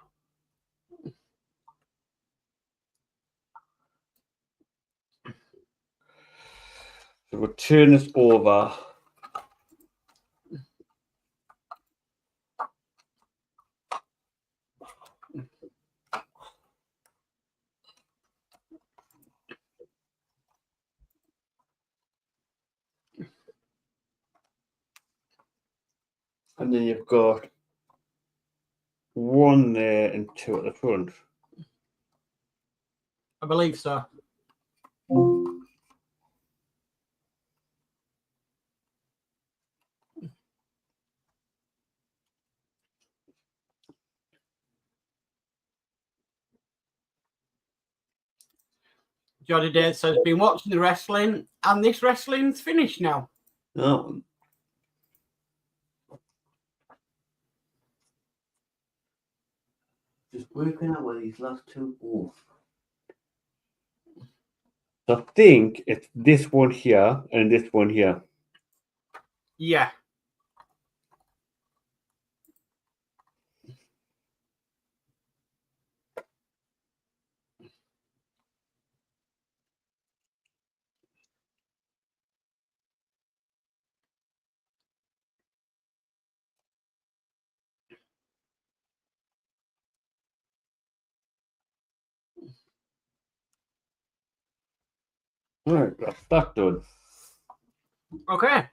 S3: So we'll turn this over. And then you've got one there and two at the front.
S2: I believe so. Geordie Dave says, been watching the wrestling, and this wrestling's finished now.
S3: Oh. Just working out where these last two are. I think it's this one here and this one here.
S2: Yeah.
S3: All right, that's that done.
S2: Okay.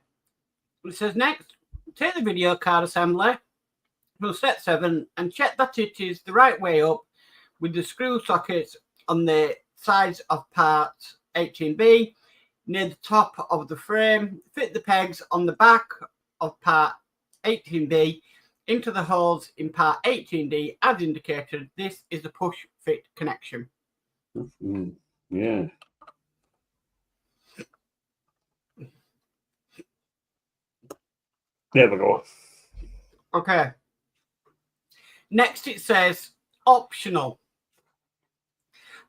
S2: It says next, take the video card assembly from set 7 and check that it is the right way up with the screw sockets on the sides of part 18B near the top of the frame. Fit the pegs on the back of part 18B into the holes in part 18D as indicated. This is the push fit connection.
S3: Yeah. There we go.
S2: Okay. Next it says optional.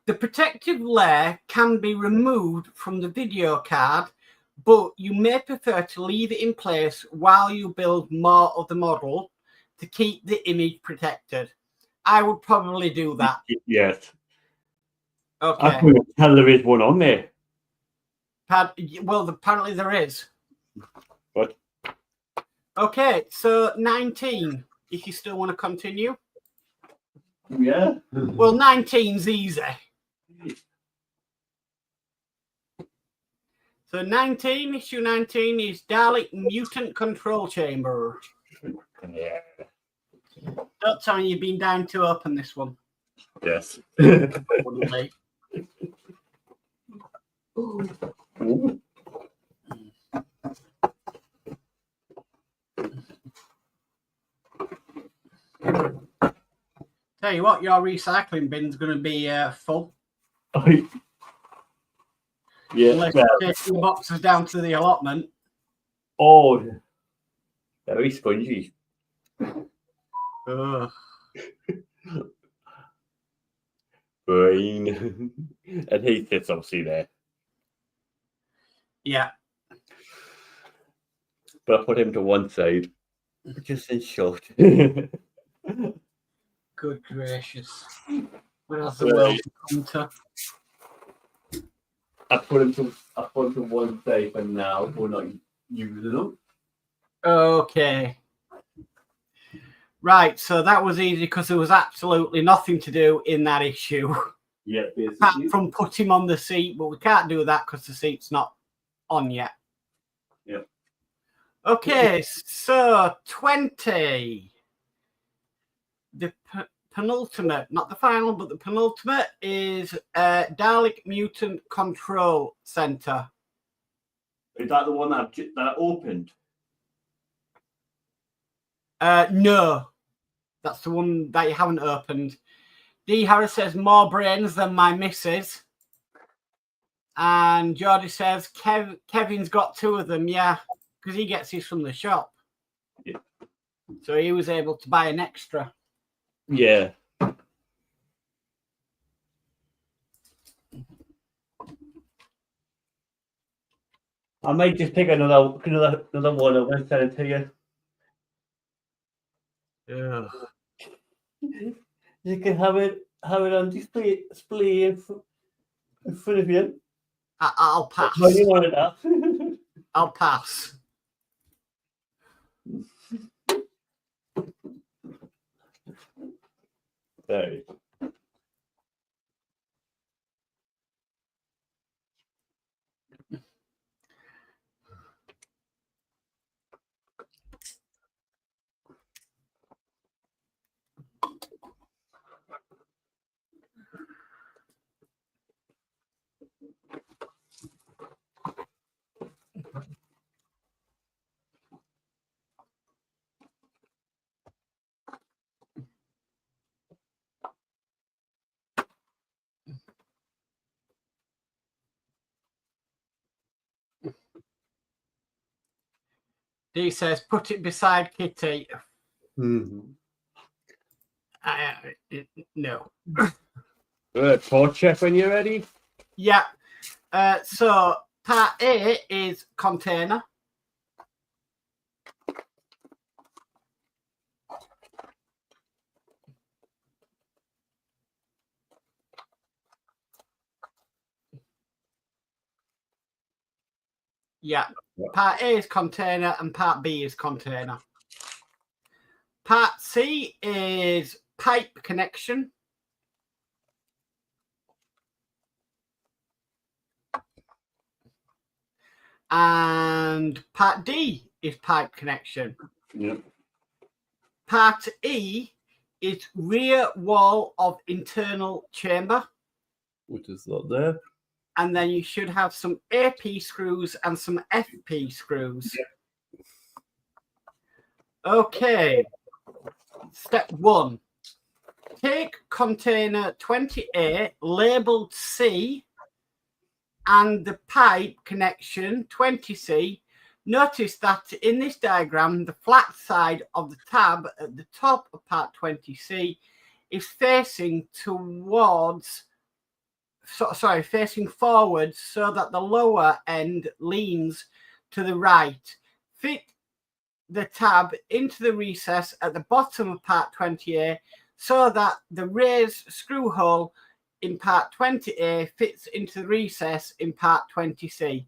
S2: The protective layer can be removed from the video card, but you may prefer to leave it in place while you build more of the model to keep the image protected. I would probably do that.
S3: Yes.
S2: Okay.
S3: I couldn't tell there is one on there.
S2: Well, apparently there is.
S3: What?
S2: Okay, so 19, if you still want to continue.
S3: Yeah.
S2: Well, 19's easy. So 19, issue 19 is Dalek Mutant Control Chamber.
S3: Yeah.
S2: Don't tell me you've been down to open this one.
S3: Yes.
S2: Wouldn't they? Tell you what, your recycling bin's going to be full.
S3: Yeah.
S2: Unless you take the boxes down to the allotment.
S3: Oh, very spongy.
S2: Ugh.
S3: Brain. And he sits obviously there.
S2: Yeah.
S3: But I put him to one side. Just in short.
S2: Good gracious. Where has the world come to?
S1: I put him to one side for now. We're not using them.
S2: Okay. Right, so that was easy because there was absolutely nothing to do in that issue.
S1: Yeah,
S2: Apart
S1: basically.
S2: from put him on the seat, but we can't do that because the seat's not on yet.
S1: Yep.
S2: Okay, so 20. The penultimate, not the final, but the penultimate is Dalek Mutant Control Center.
S3: Is that the one that opened?
S2: No, that's the one that you haven't opened. D. Harris says more brains than my missus. And Geordie says Kevin's got 2 of them, yeah, because he gets his from the shop.
S3: Yeah.
S2: So he was able to buy an extra.
S3: Yeah. I might just pick another one and I'll send it to you.
S2: Ugh.
S3: You can have it on display in front of you.
S2: I'll pass.
S3: How do you want it up?
S2: I'll pass.
S3: There.
S2: D says, put it beside Kitty.
S3: Mm-hmm.
S2: No.
S3: Port chef when you're ready.
S2: Yeah. So part A is container. Yeah. Part A is container and part B is container. Part C is pipe connection. And part D is pipe connection.
S3: Yep.
S2: Part E is rear wall of internal chamber.
S3: Which is not there.
S2: And then you should have some AP screws and some FP screws.
S3: Yep.
S2: Okay. Step 1. Take container 20A labeled C and the pipe connection 20C. Notice that in this diagram, the flat side of the tab at the top of part 20C is facing towards, facing forwards so that the lower end leans to the right. Fit the tab into the recess at the bottom of part 20A so that the raised screw hole in part 20A fits into the recess in part 20C.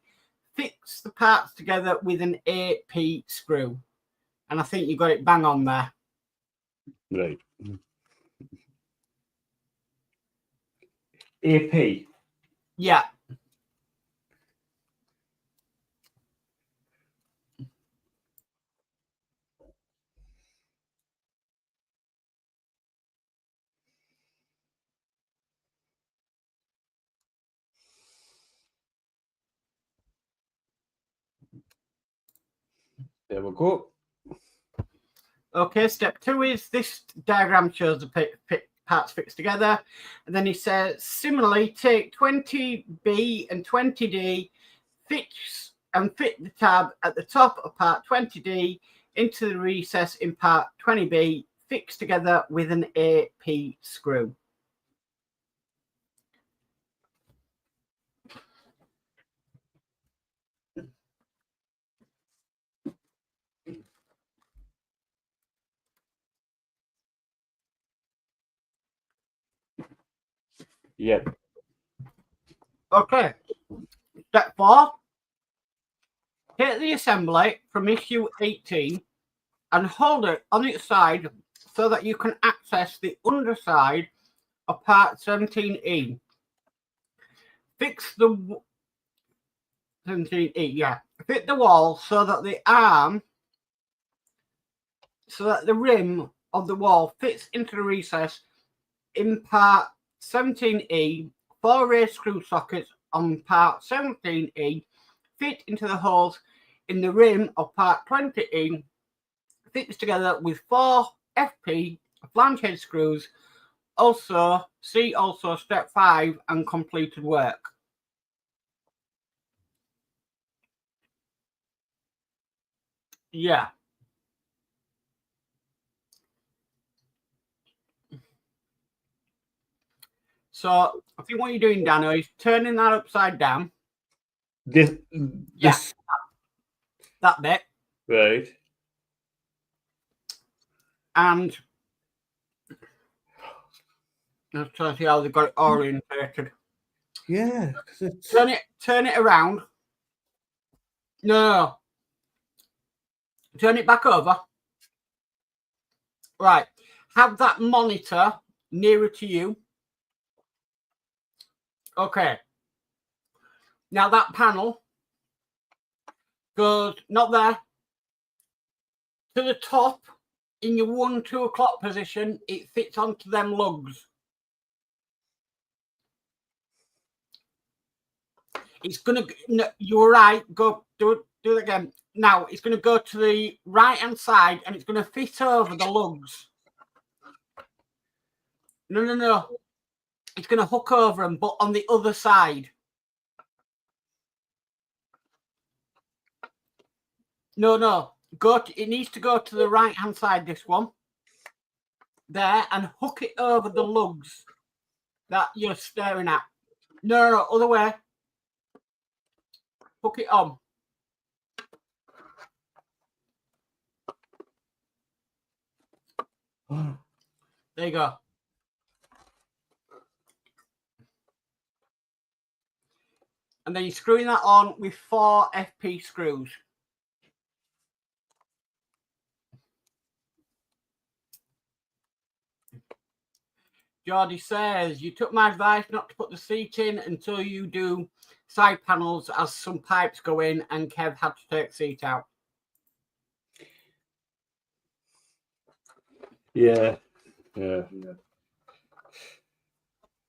S2: Fix the parts together with an AP screw. And I think you got it bang on there.
S3: Right. AP.
S2: Yeah.
S3: There we go.
S2: Okay, step 2 is this diagram shows the parts fixed together. And then he says, similarly, take 20B and 20D, fix and fit the tab at the top of part 20D into the recess in part 20B, fixed together with an AP screw.
S3: Yep.
S2: Okay. Step 4. Take the assembly from issue 18 and hold it on its side so that you can access the underside of part 17E. Fix the 17E, yeah. Fit the wall so that the arm, so that the rim of the wall fits into the recess in part 17E. 4 raised screw sockets on part 17E fit into the holes in the rim of part 20E. Fits together with 4 FP flange head screws. Also, see also step 5 and completed work. Yeah. So I think what you're doing, Danno, is turning that upside down.
S3: This.
S2: Yeah. That bit.
S3: Right.
S2: And let's try to see how they got it orientated.
S3: Yeah.
S2: Turn it around. No. Turn it back over. Right. Have that monitor nearer to you. Okay. Now that panel goes not there. To the top in your 1-2 o'clock position, it fits onto them lugs. It's gonna. No, you're right. Go do it again. Now it's gonna go to the right hand side and it's gonna fit over the lugs. No. It's gonna hook over them, but on the other side. No. it needs to go to the right hand side, this one. There, and hook it over the lugs that you're staring at. No, other way. Hook it on. There you go. And then you're screwing that on with 4 FP screws. Geordie says, you took my advice not to put the seat in until you do side panels as some pipes go in, and Kev had to take the seat out.
S3: Yeah.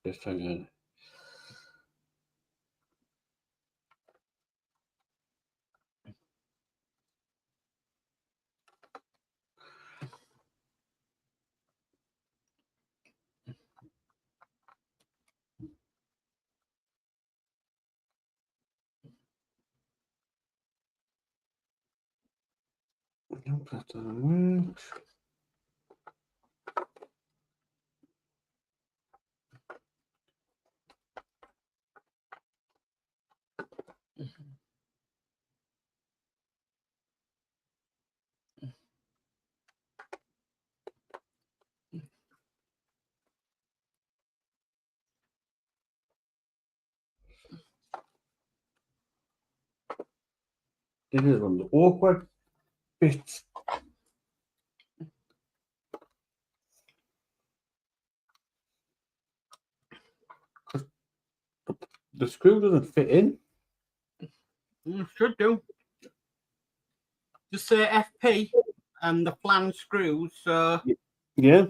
S3: Just hang on. Nope, that doesn't work. This is one of the awkward bits. The screw doesn't fit in.
S2: Should do. Just say FP and the flange screws. So
S3: Yeah.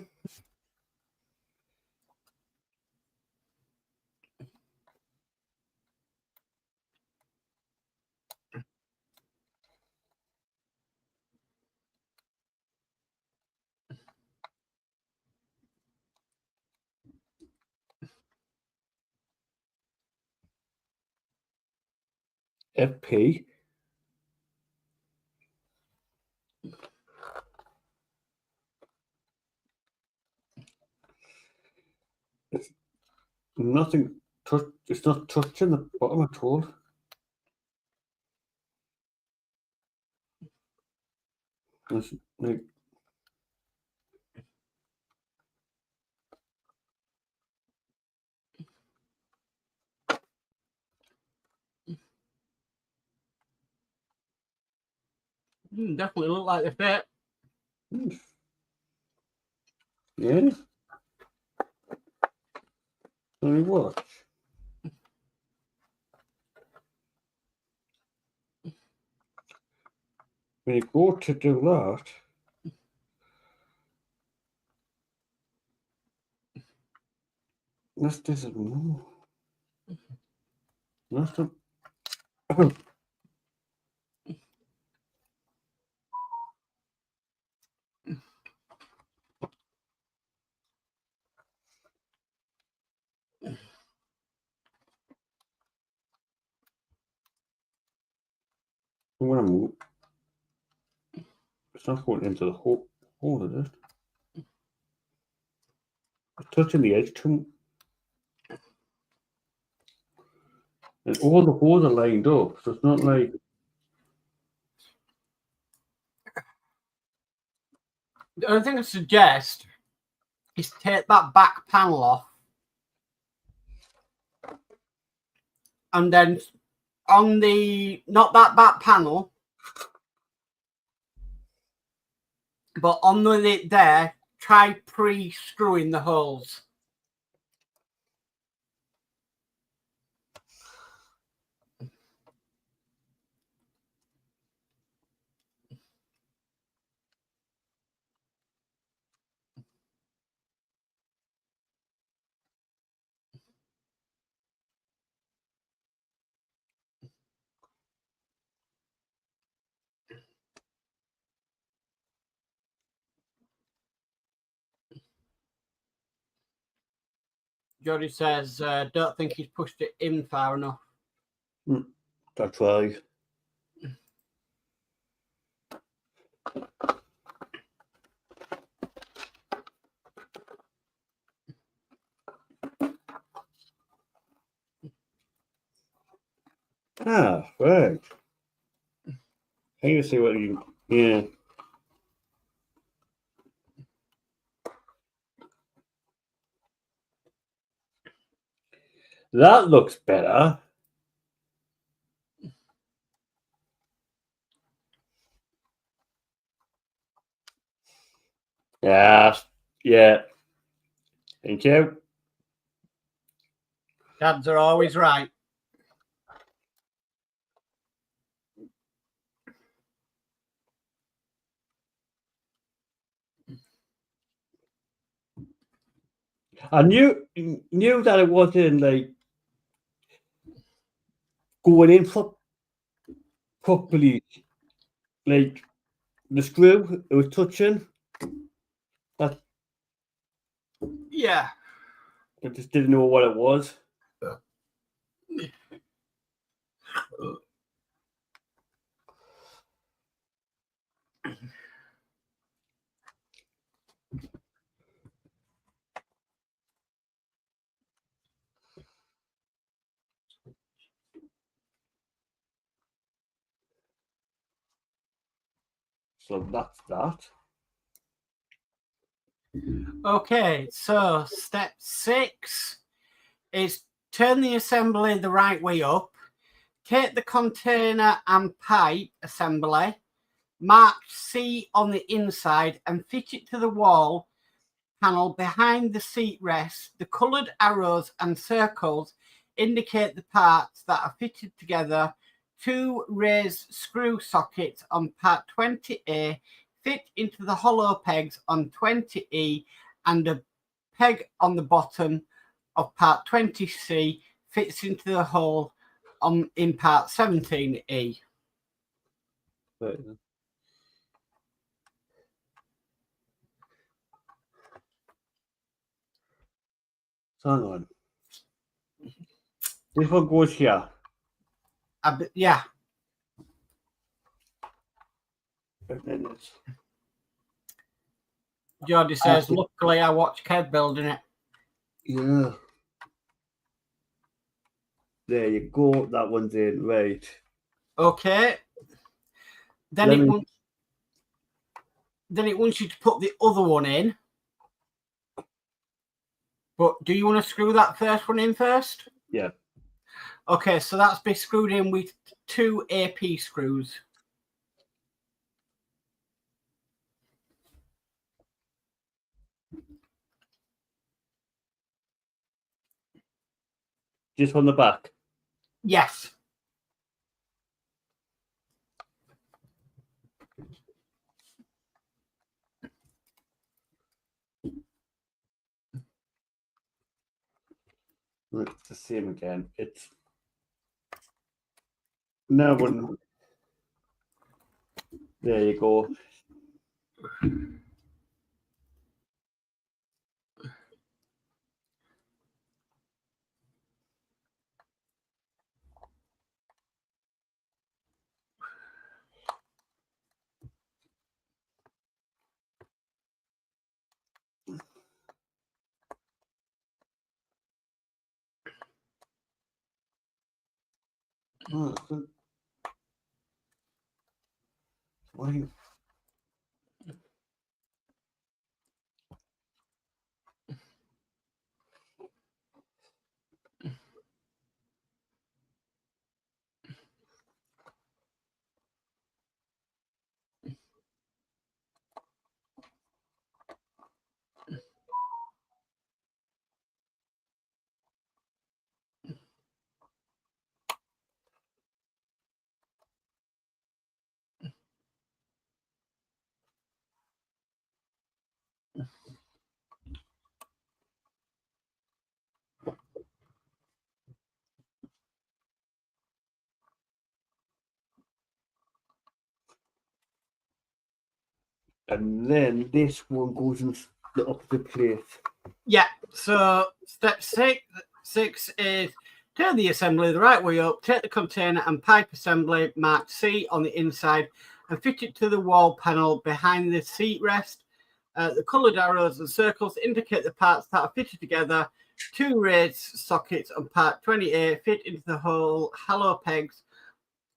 S3: FP. It's nothing. It's not touching the bottom at all. It's like
S2: definitely look like they fit.
S3: yeah. Let me watch. When you go to do that, this doesn't move. That's the. When I move, it's not going into the hole of it. It's touching the edge too. And all the holes are lined up, so it's not like.
S2: The only thing I suggest is take that back panel off, and then on the, not that back panel, but on the there, try pre-screwing the holes. Geordie says, don't think he's pushed it in far enough.
S3: That's right. Ah, right. Can you see what you? Yeah. That looks better. Yeah. Yeah. Thank you.
S2: Dads are always right.
S3: I knew that it wasn't like going in for properly, like the screw it was touching. That
S2: Yeah.
S3: I just didn't know what it was. So that's that.
S2: Okay, so step 6 is turn the assembly the right way up. Take the container and pipe assembly, mark C on the inside and fit it to the wall panel behind the seat rest. The coloured arrows and circles indicate the parts that are fitted together. 2 raised screw sockets on part 20A fit into the hollow pegs on 20E, and a peg on the bottom of part 20C fits into the hole in part 17E.
S3: Right. So hang on. This one goes here.
S2: Yeah.
S3: And then it's
S2: Geordie says, luckily I watched Kev building it.
S3: yeah. There you go. That one's in. Right.
S2: Okay. Then it wants you to put the other one in. But do you want to screw that first one in first?
S3: Yeah.
S2: Okay, so that's be screwed in with 2 AP screws.
S3: Just on the back.
S2: Yes.
S3: It's the same again. It's now one. There you go. Oh, why? And then this one goes in the opposite place.
S2: Yeah. So step 6 is turn the assembly the right way up. Take the container and pipe assembly, mark C on the inside and fit it to the wall panel behind the seat rest. The coloured arrows and circles indicate the parts that are fitted together. 2 raised sockets on part 20A fit into the hole hollow pegs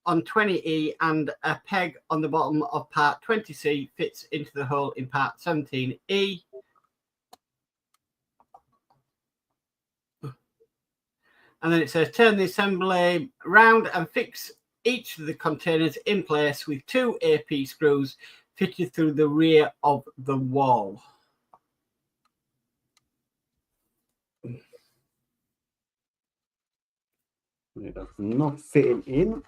S2: on 20E, and a peg on the bottom of part 20C fits into the hole in part 17E. And then it says turn the assembly round and fix each of the containers in place with 2 AP screws fitted through the rear of the wall.
S3: That's not fitting in.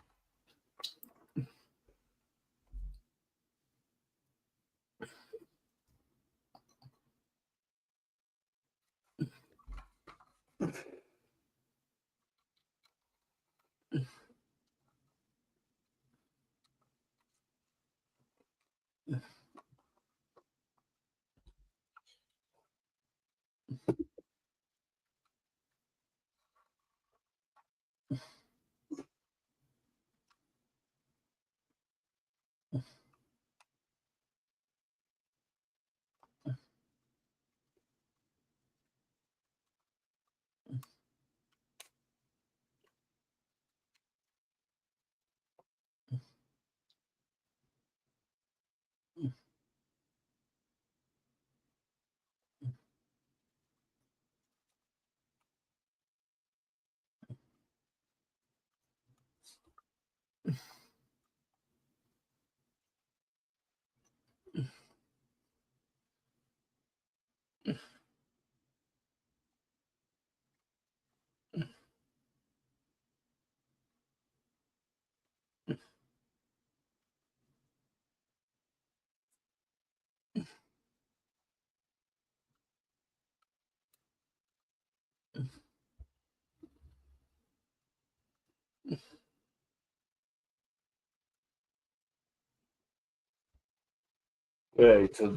S3: Right, so,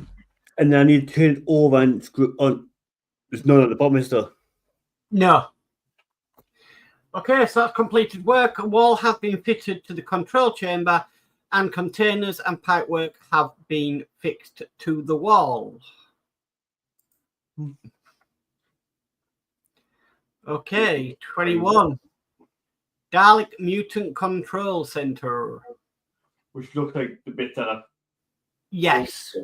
S3: and then I need to turn it over and screw on. There's none at the bottom, is there?
S2: No. Okay, so that's completed work. A wall has been fitted to the control chamber, and containers and pipework have been fixed to the wall. Okay, 21. Dalek Mutant Control Center.
S3: Which looks like the bit that I...
S2: Yes.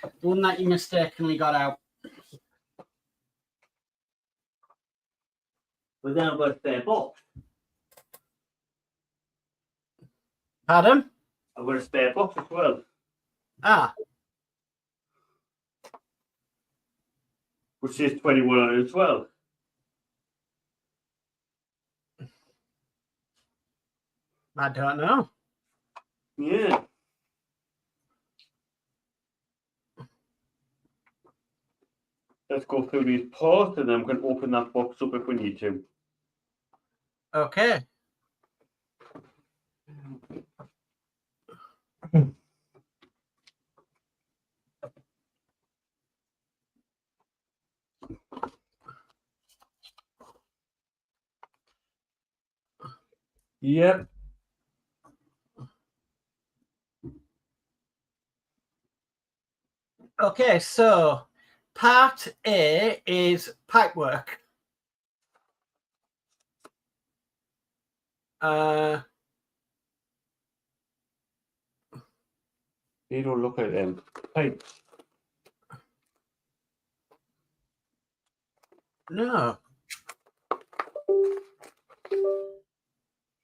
S2: The one that you mistakenly got out.
S1: But then I've got a spare box.
S2: Pardon?
S1: I've got a spare box as well.
S2: Ah.
S3: Which is 21 on it as well.
S2: I don't know.
S3: Yeah. Let's go through these parts and then I'm going to open that box up if we need to.
S2: Okay.
S3: Yep.
S2: Okay, so part A is pipework.
S3: They don't look like them. Hey.
S2: No.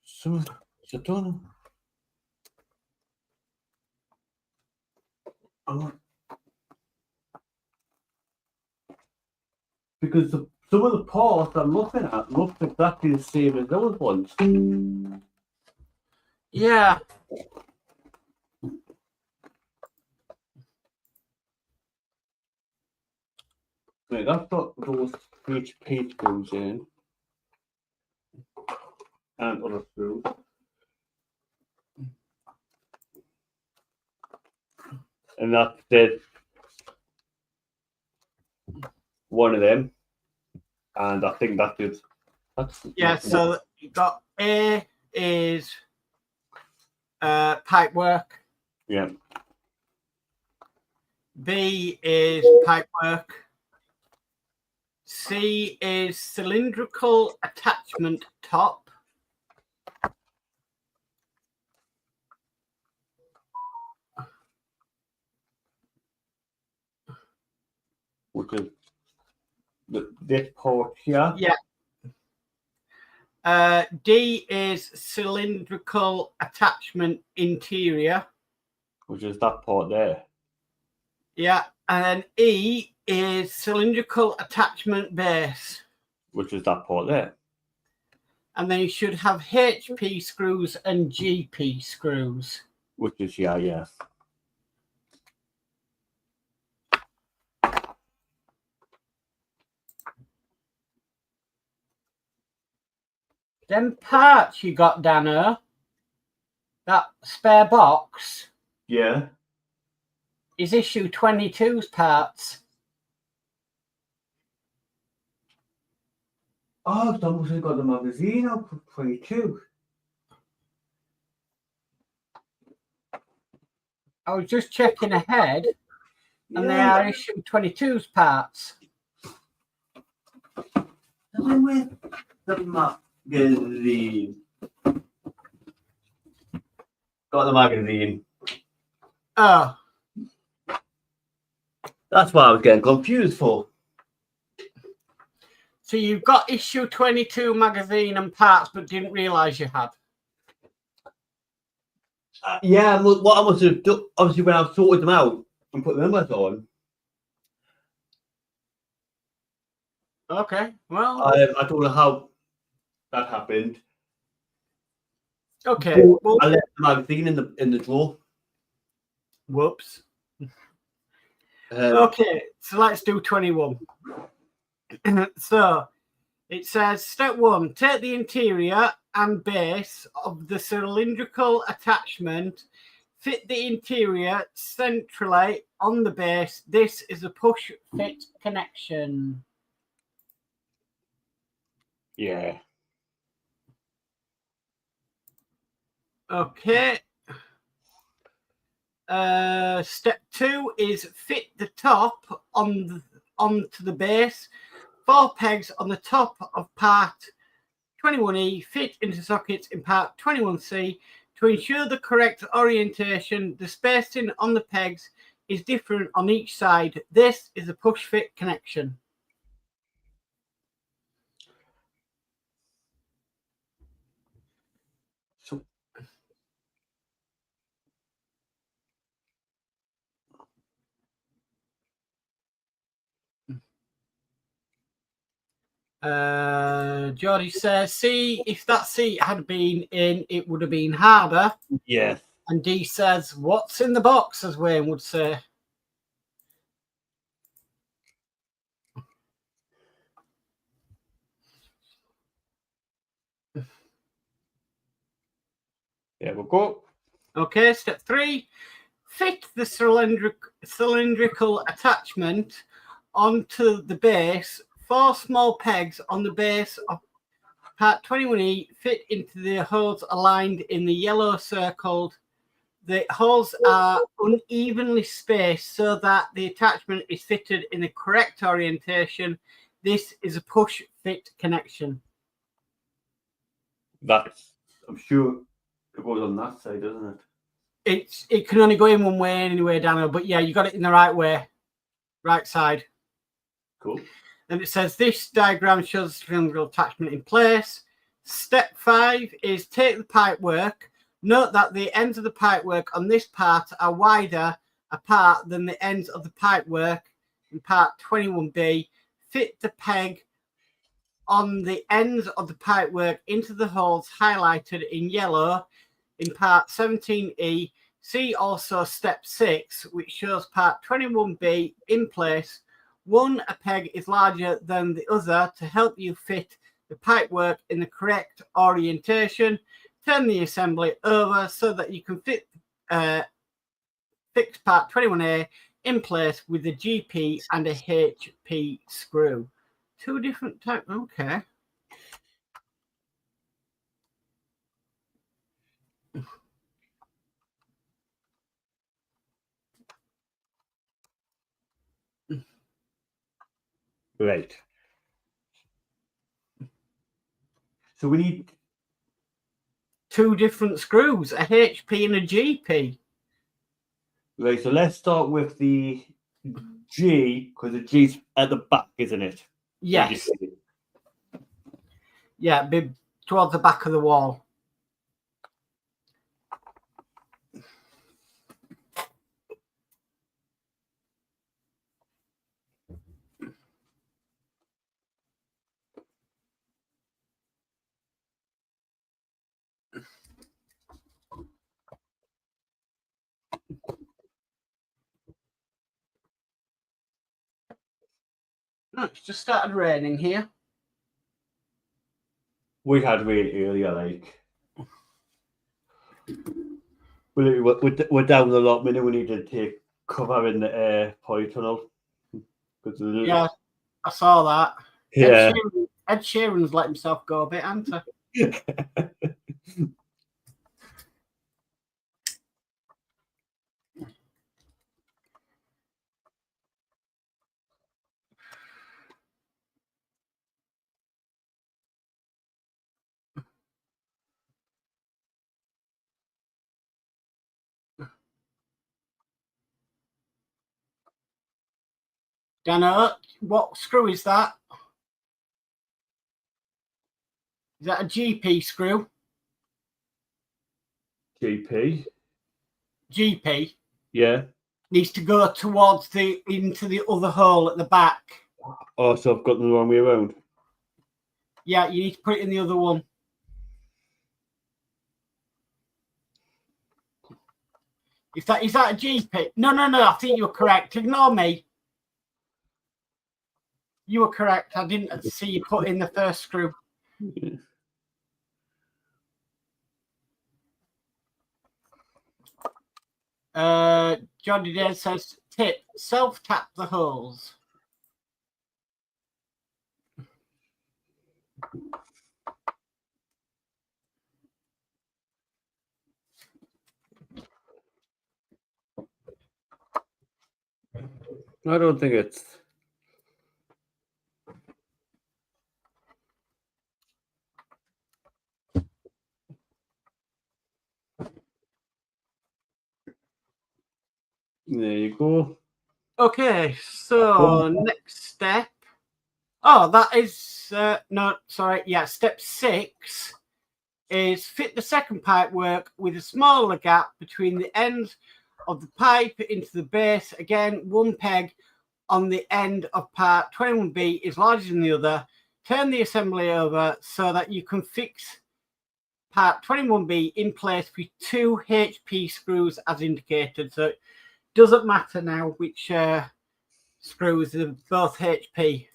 S3: So, I don't know. Because some of the parts I'm looking at look exactly the same as those ones.
S2: Yeah.
S3: Right, that's got those HP screws in. And other screws. And that's one of them. And I think that is.
S2: Yeah, so you got A is pipe work.
S3: Yeah.
S2: B is pipe work. C is cylindrical attachment top.
S3: Which is this part here.
S2: Yeah. D is cylindrical attachment interior.
S3: Which is that part there.
S2: Yeah. And then E is cylindrical attachment base.
S3: Which is that part there.
S2: And then you should have HP screws and GP screws.
S3: Which is yeah.
S2: Them parts you got, Danno, that spare box
S3: Yeah.
S2: is issue 22's parts.
S3: Oh, it's almost got the magazine out for 22.
S2: I was just checking ahead, and they are issue 22's parts.
S1: Nothing with the magazine. Got the magazine.
S2: Oh,
S1: That's what I was getting confused for.
S2: so you've got issue 22 magazine and parts, but didn't realise you had.
S1: Yeah, what I must have done, obviously, when I've sorted them out and put the numbers on,
S2: Okay, well,
S1: I don't know how that happened.
S2: okay. Well,
S1: I left the magazine in the drawer.
S2: whoops. Okay, so let's do 21. So it says, step 1, take the interior and base of the cylindrical attachment, fit the interior centrally on the base. This is a push fit connection.
S3: Yeah.
S2: Okay. Step 2 is fit the top onto the base. 4 pegs on the top of part 21E fit into sockets in part 21C. To ensure the correct orientation, the spacing on the pegs is different on each side. This is a push fit connection.
S3: So
S2: Geordie says, see, if that seat had been in, it would have been harder.
S3: yeah.
S2: And D says, what's in the box, as Wayne would say.
S3: There we go.
S2: Okay, step 3, fit the cylindrical attachment onto the base. 4 small pegs on the base of part 21E fit into the holes aligned in the yellow circled. The holes are unevenly spaced so that the attachment is fitted in the correct orientation. This is a push fit connection.
S3: That's, I'm sure it goes on that side, doesn't it?
S2: It can only go in one way anyway, Danno, but yeah, you got it in the right way, right side.
S3: Cool.
S2: And it says this diagram shows the cylindrical attachment in place. Step 5 is take the pipe work. Note that the ends of the pipe work on this part are wider apart than the ends of the pipe work in part 21B. Fit the peg on the ends of the pipe work into the holes highlighted in yellow in part 17E. See also step 6, which shows part 21B in place. A peg is larger than the other to help you fit the pipe work in the correct orientation. Turn the assembly over so that you can fix part 21A in place with a GP and a HP screw. 2 different types. Okay.
S3: Right. So we need
S2: 2 different screws, a HP and a GP.
S3: Right, so let's start with the G, because the G's at the back, isn't it?
S2: Yes. Yeah, be towards the back of the wall. No, it's just started raining here.
S3: We had rain earlier, like. We're down a lot, minute we need to take cover in the polytunnel.
S2: Yeah, I saw that.
S3: Yeah.
S2: Ed Sheeran's let himself go a bit, hasn't he? Danno, what screw is that? Is that a GP screw?
S3: GP.
S2: GP.
S3: Yeah.
S2: Needs to go towards into the other hole at the back.
S3: Oh, so I've got them the wrong way around.
S2: Yeah, you need to put it in the other one. Is that a GP? No, I think you were correct. Ignore me. You were correct. I didn't see you put in the first screw.
S3: Yeah.
S2: Geordie Dave says, tip, self-tap the holes.
S3: I don't think it's. There you go.
S2: Okay, so next step. Oh, that is no, sorry. Yeah, step 6 is fit the second pipe work with a smaller gap between the end of the pipe into the base. Again, one peg on the end of part 21B is larger than the other. Turn the assembly over so that you can fix part 21B in place with 2 HP screws as indicated. So it doesn't matter now which screws are both HP.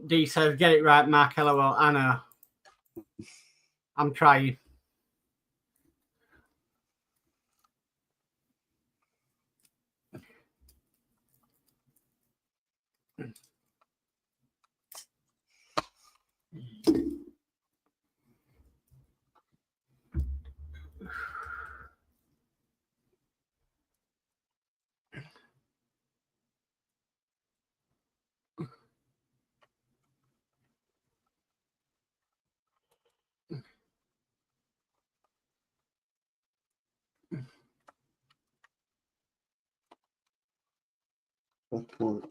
S2: D says, get it right, Mark. LOL. I know. I'm trying.
S3: That's one.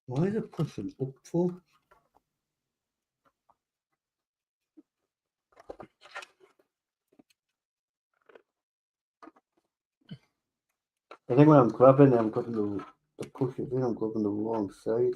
S3: Why is it pushing up for? I think when I'm grabbing it, I'm grabbing the push it in, I'm grabbing the wrong side.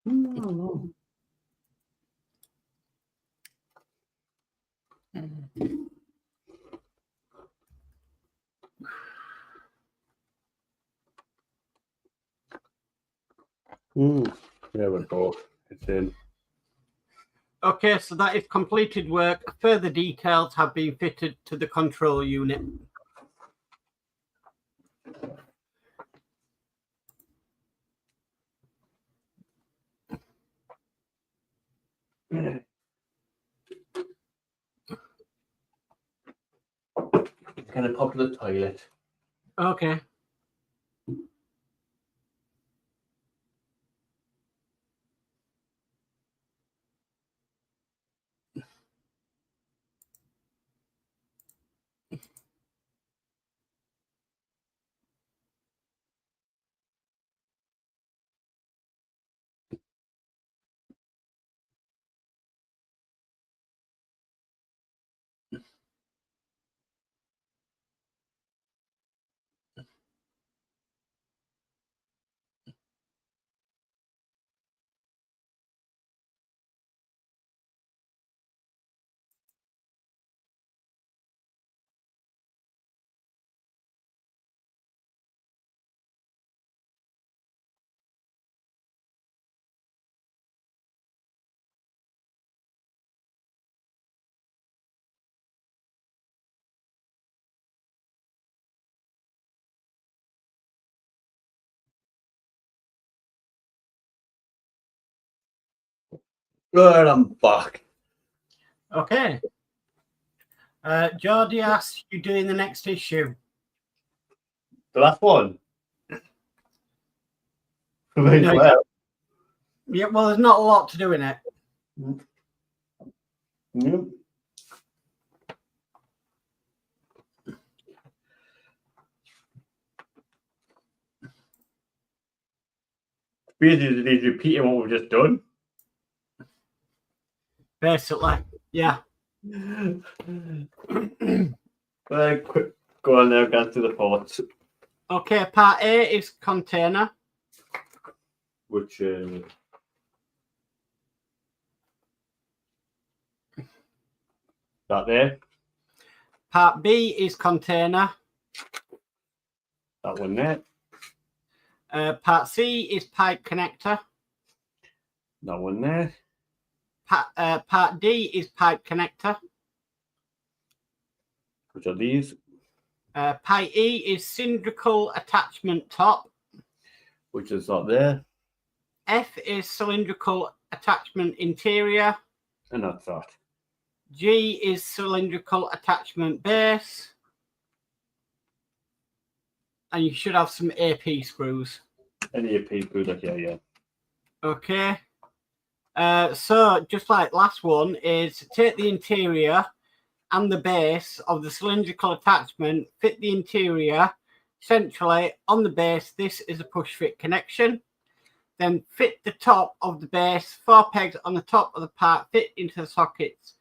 S3: No. There we go. It's in.
S2: Okay, so that is completed work. Further details have been fitted to the control unit.
S1: It's going to pop to the toilet.
S2: Okay.
S1: Right, I'm back.
S2: Okay. Geordie asks, you doing the next issue?
S1: The last one.
S2: No,
S1: Well.
S2: yeah, well, there's not a lot to do in it.
S1: Yep. Basically, repeating what we've just done.
S2: Basically, yeah.
S1: Quick, go on now, get to the thoughts.
S2: Okay, part A is container.
S1: Which that there.
S2: Part B is container.
S1: That one there.
S2: Part C is pipe connector.
S1: That one there.
S2: Part D is pipe connector.
S1: Which are these?
S2: Part E is cylindrical attachment top.
S1: Which is that there.
S2: F is cylindrical attachment interior.
S1: And that's that.
S2: G is cylindrical attachment base. And you should have some AP screws.
S1: Any AP screws, like, yeah.
S2: Okay. So just like last one is take the interior and the base of the cylindrical attachment, fit the interior centrally on the base. This is a push fit connection. Then fit the top of the base, 4 pegs on the top of the part, fit into the sockets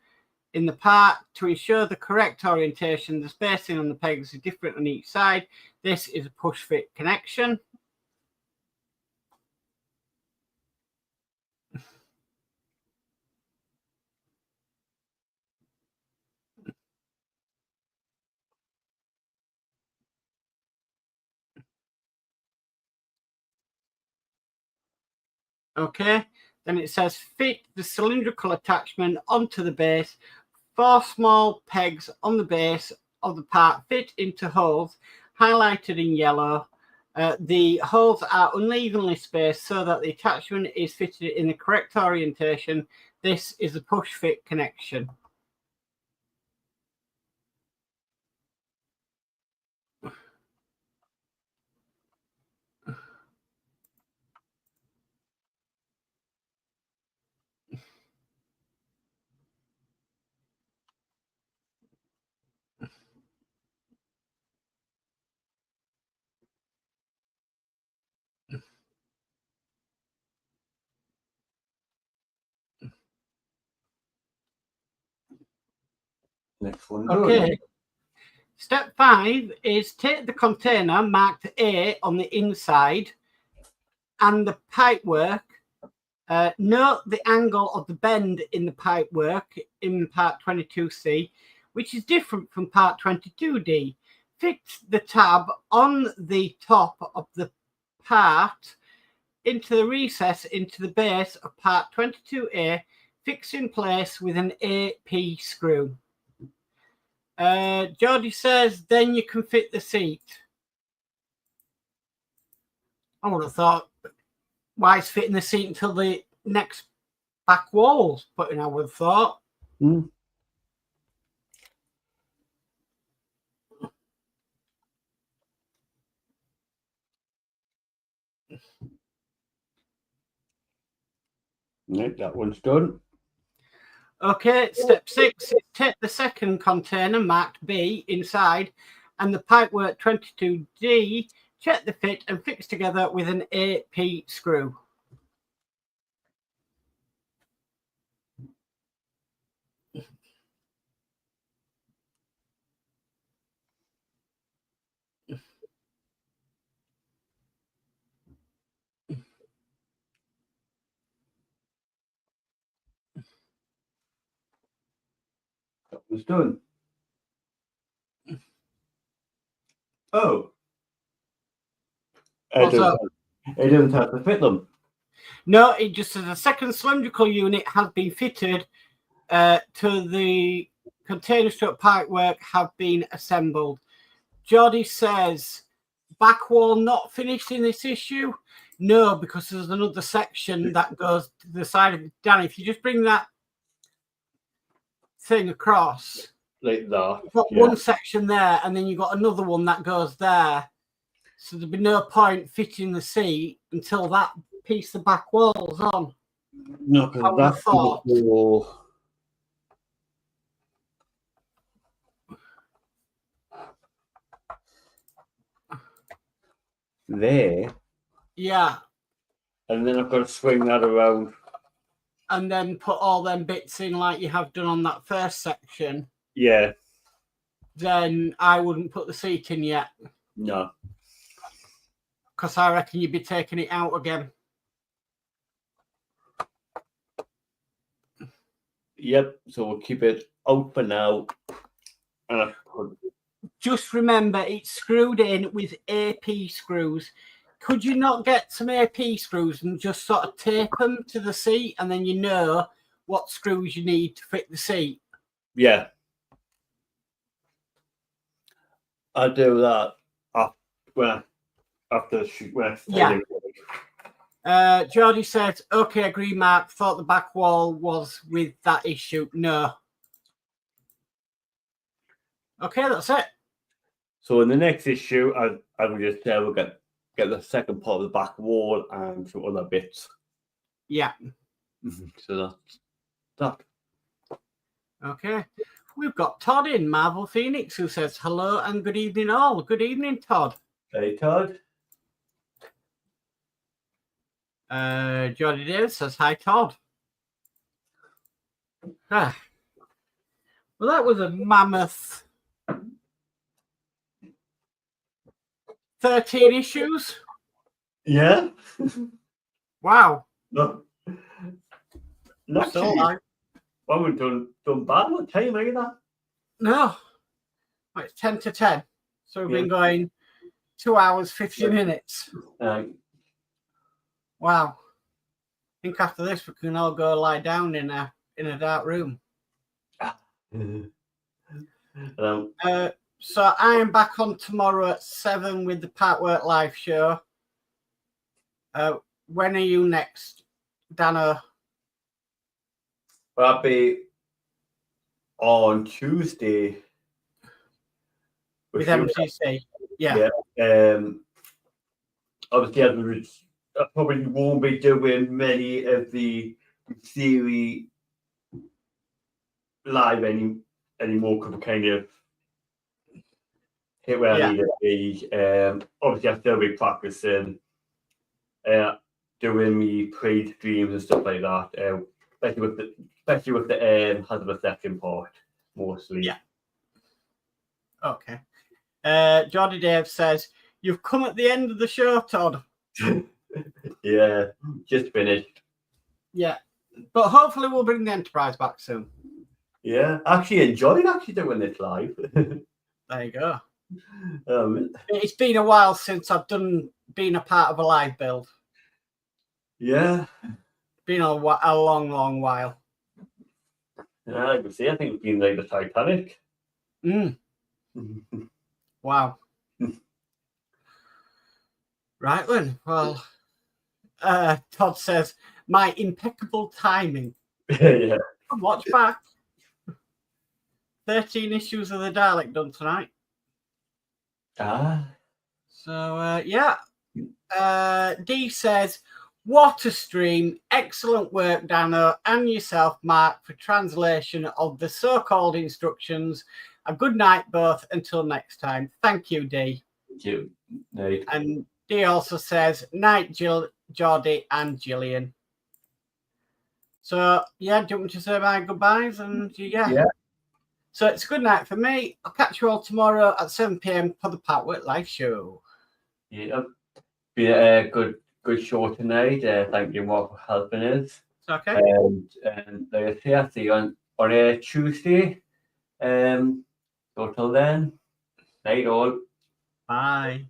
S2: in the part to ensure the correct orientation. The spacing on the pegs is different on each side. This is a push fit connection. Okay, then it says fit the cylindrical attachment onto the base. 4 small pegs on the base of the part fit into holes highlighted in yellow. The holes are unevenly spaced so that the attachment is fitted in the correct orientation. This is a push fit connection.
S3: Next one.
S2: Okay. Step 5 is take the container marked A on the inside and the pipework. Note the angle of the bend in the pipework in part 22C, which is different from part 22D. Fix the tab on the top of the part into the recess into the base of part 22A. Fix in place with an AP screw. Geordie says, then you can fit the seat. I would have thought, why is fitting the seat until the next back walls? But I would have thought.
S3: Mm. Right, that one's done.
S2: Okay, step 6 is take the second container marked B inside and the pipework 22D, check the fit and fix together with an AP screw.
S3: That was done.
S1: Oh,
S3: It doesn't have to fit them.
S2: No, it just says a second cylindrical unit has been fitted to the container strut pipework have been assembled. Geordie says, back wall not finished in this issue? No, because there's another section that goes to the side of it. Dan, if you just bring that thing across.
S3: Like that.
S2: You've got one section there, and then you've got another one that goes there. So there'd be no point fitting the seat until that piece of back wall's on.
S3: No, because that's
S2: thought.
S3: the wall. There.
S2: Yeah.
S3: And then I've got to swing that around.
S2: And then put all them bits in like you have done on that first section.
S3: Yeah.
S2: Then I wouldn't put the seat in yet.
S3: No.
S2: Because I reckon you'd be taking it out again.
S3: Yep. So we'll keep it out for now. And
S2: just remember, it's screwed in with AP screws. Could you not get some AP screws and just sort of tape them to the seat, and then you know what screws you need to fit the seat?
S3: Yeah. I'll do that after the shoot.
S2: Yeah. Geordie said, okay, agree, Mark. Thought the back wall was with that issue. No. Okay, that's it.
S3: So in the next issue, I will just say we'll get the second part of the back wall and some other bits.
S2: Yeah.
S3: So that's that.
S2: Okay. We've got Todd in Marvel Phoenix who says hello and good evening all. Good evening, Todd.
S1: Hey, Todd.
S2: Geordie Dave says hi, Todd. Well, that was a mammoth 13 issues.
S1: Yeah.
S2: Wow.
S1: No. Not
S2: So
S1: I haven't done bad with time either.
S2: no. Well, it's 10 to 10. So we've been going 2 hours, 50 minutes. Wow. I think after this we can all go lie down in a dark room. So I am back on tomorrow at 7 with the Partwork Live show. When are you next, Danno?
S1: Well, I'll be on Tuesday
S2: With
S1: you.
S2: MCC. Yeah.
S1: Obviously, I probably won't be doing many of the theory live anymore because I kind of hit where I need to be. Obviously, I still be practicing, doing me pre-streams and stuff like that. Especially with the hazard second part, mostly.
S2: Yeah. Okay. Geordie Dave says, you've come at the end of the show, Todd.
S1: Yeah, just finished.
S2: Yeah. But hopefully we'll bring the Enterprise back soon.
S1: Yeah, actually enjoyed doing this live.
S2: There you go.
S1: It's
S2: been a while since I've been a part of a live build.
S1: Yeah.
S2: Been a long, long while.
S1: Yeah, I can see. I think it's been like the Titanic.
S2: Wow. Right then. Well, Todd says, my impeccable timing.
S1: Yeah.
S2: Watch back. 13 issues of the Dalek done tonight. So, yeah. D says, what a stream. Excellent work, Danno, and yourself, Mark, for translation of the so-called instructions. A good night, both. Until next time. Thank you, D.
S1: Thank you. Night.
S2: And D also says, night, Geordie and Gillian. So, yeah, do you want me to say my goodbyes? And yeah. So it's a good night for me. I'll catch you all tomorrow at 7 p.m. for the Partwork Live show.
S1: Yeah. Been a good show tonight. Thank you for helping us.
S2: It's okay.
S1: And like I say, I'll see you on a Tuesday. So till then, night all.
S2: Bye.